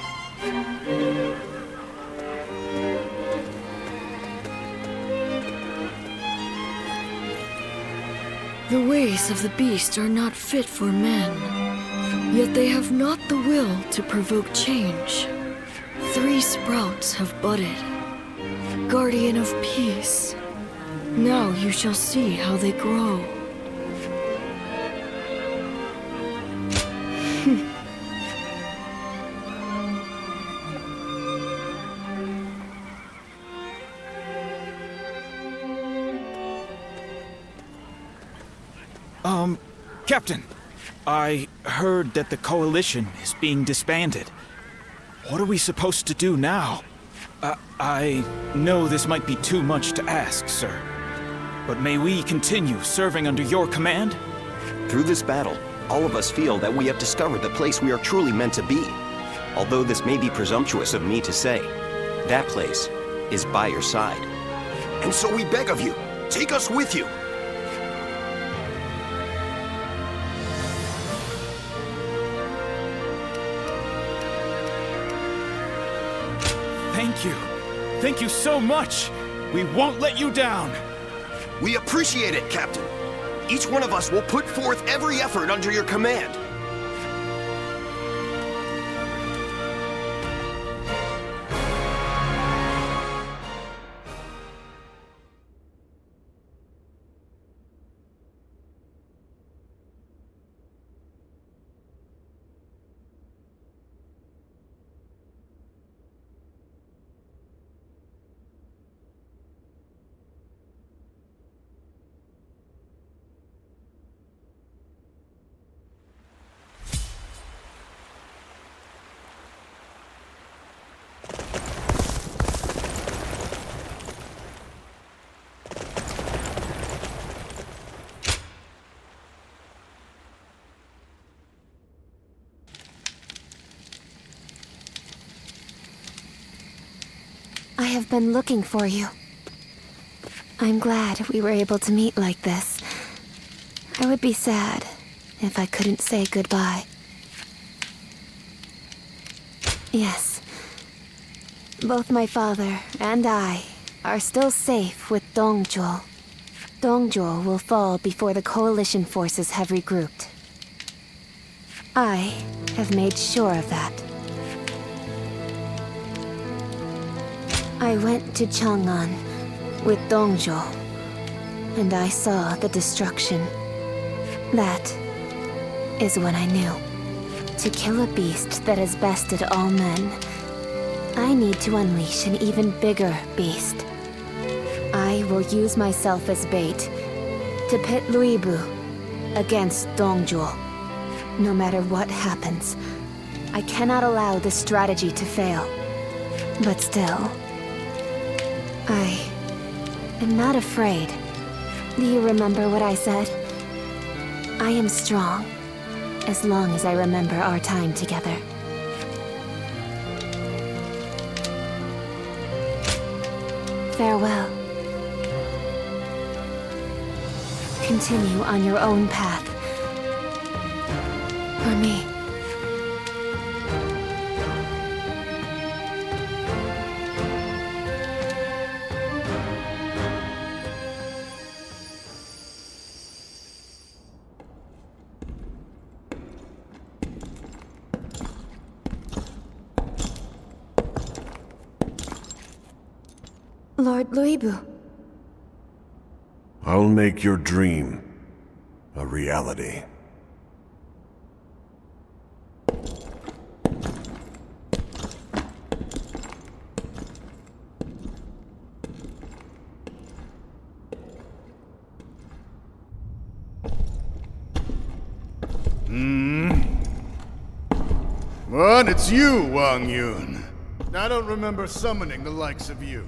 The ways of the beast are not fit for men, yet they have not the will to provoke change. 3 sprouts have budded, guardian of peace. Now you shall see how they grow. Captain, I heard that the coalition is being disbanded. What are we supposed to do now? I know this might be too much to ask, sir, but may we continue serving under your command? Through this battle, all of us feel that we have discovered the place we are truly meant to be. Although this may be presumptuous of me to say, that place is by your side. And so we beg of you, take us with you. Thank you. Thank you so much. We won't let you down. We appreciate it, Captain. Each one of us will put forth every effort under your command. I have been looking for you. I'm glad we were able to meet like this. I would be sad if I couldn't say goodbye. Yes. Both my father and I are still safe with Dongzhuo. Dongzhuo will fall before the coalition forces have regrouped. I have made sure of that. I went to Chang'an with Dongzhuo, and I saw the destruction. That is when I knew. To kill a beast that has bested all men, I need to unleash an even bigger beast. I will use myself as bait to pit Luibu against Dongzhuo. No matter what happens, I cannot allow this strategy to fail. But still, I am not afraid. Do you remember what I said? I am strong, as long as I remember our time together. Farewell. Continue on your own path. For me. Lord Luibu. I'll make your dream a reality. What? It's you, Wang Yun. I don't remember summoning the likes of you.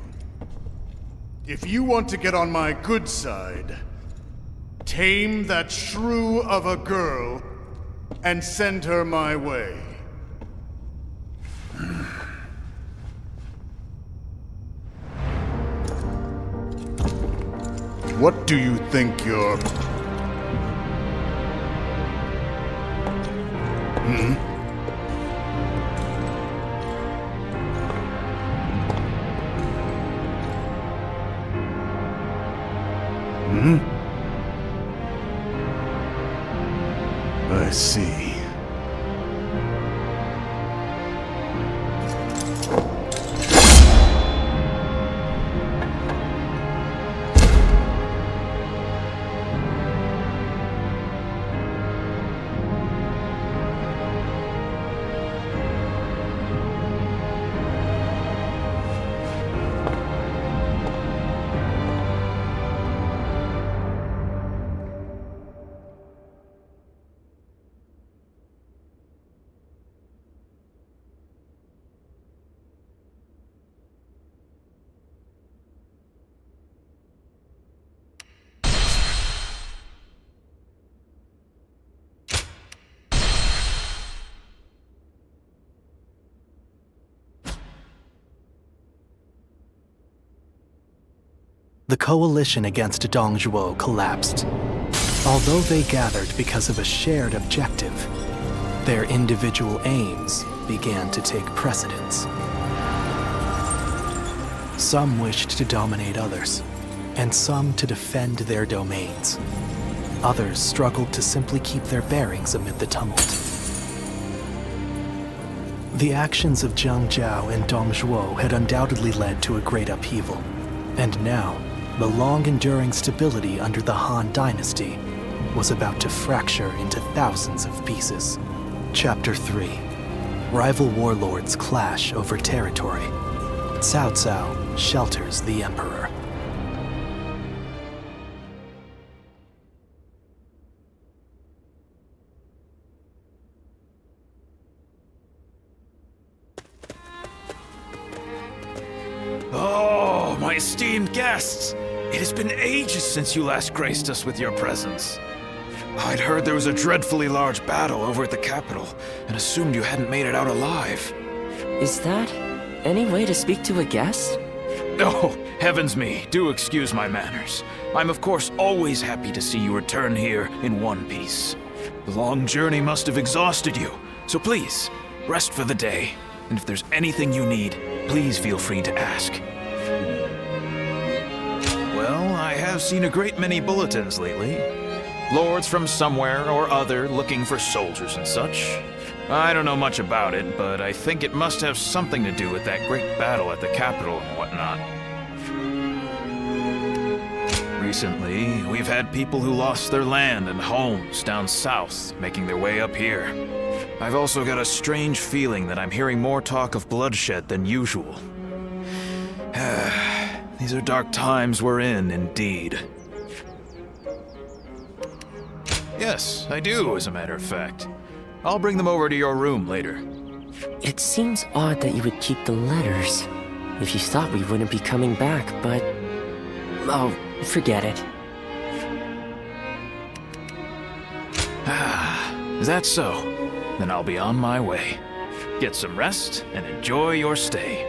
If you want to get on my good side, tame that shrew of a girl and send her my way. What do you think you're... I see. The coalition against Dongzhuo collapsed. Although they gathered because of a shared objective, their individual aims began to take precedence. Some wished to dominate others, and some to defend their domains. Others struggled to simply keep their bearings amid the tumult. The actions of Zhang Jiao and Dongzhuo had undoubtedly led to a great upheaval, and now, the long-enduring stability under the Han Dynasty was about to fracture into thousands of pieces. Chapter 3. Rival warlords clash over territory. Cao Cao shelters the Emperor. Oh, my esteemed guests! It has been ages since you last graced us with your presence. I'd heard there was a dreadfully large battle over at the capital, and assumed you hadn't made it out alive. Is that any way to speak to a guest? Oh, heavens me, do excuse my manners. I'm of course always happy to see you return here in one piece. The long journey must have exhausted you, so please, rest for the day. And if there's anything you need, please feel free to ask. Well, I have seen a great many bulletins lately. Lords from somewhere or other looking for soldiers and such. I don't know much about it, but I think it must have something to do with that great battle at the capital and whatnot. Recently, we've had people who lost their land and homes down south making their way up here. I've also got a strange feeling that I'm hearing more talk of bloodshed than usual. These are dark times we're in, indeed. Yes, I do, as a matter of fact. I'll bring them over to your room later. It seems odd that you would keep the letters. if you thought we wouldn't be coming back, but... oh, forget it. Is that so? Then I'll be on my way. Get some rest and enjoy your stay.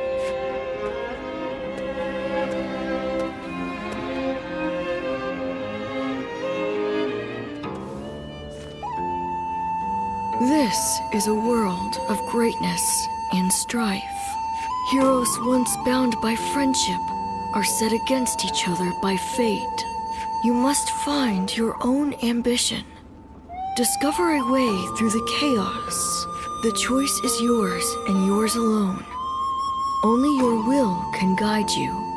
This is a world of greatness and strife. Heroes once bound by friendship are set against each other by fate. You must find your own ambition. Discover a way through the chaos. The choice is yours and yours alone. Only your will can guide you.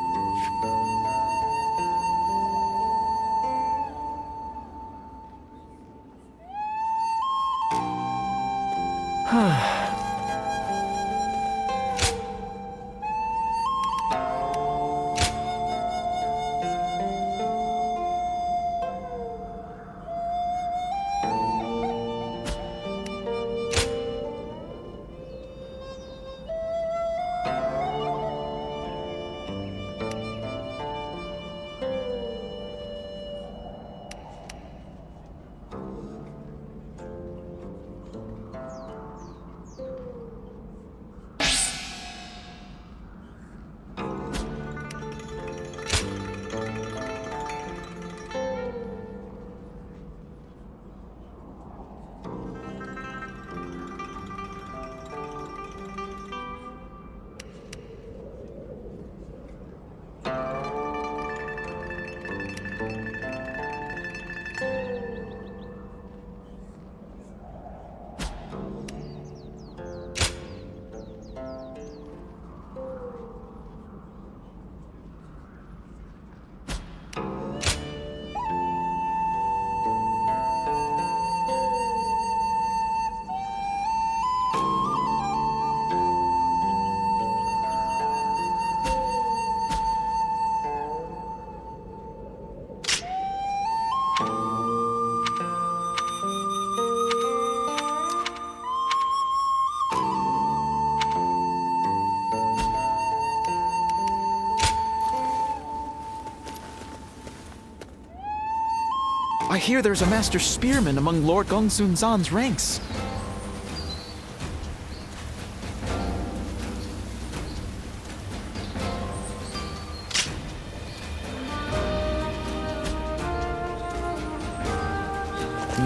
I hear there's a master spearman among Lord Gongsun Zan's ranks.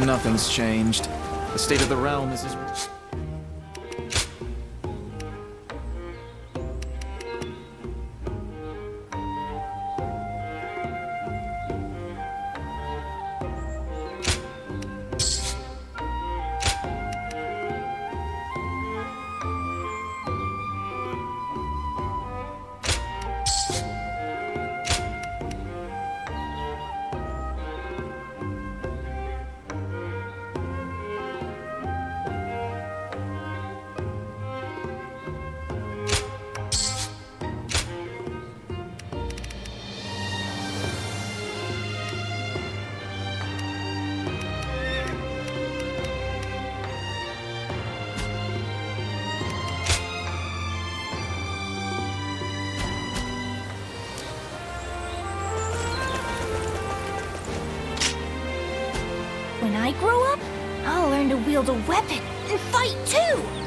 Nothing's changed. The state of the realm is as... When I grow up, I'll learn to wield a weapon and fight too!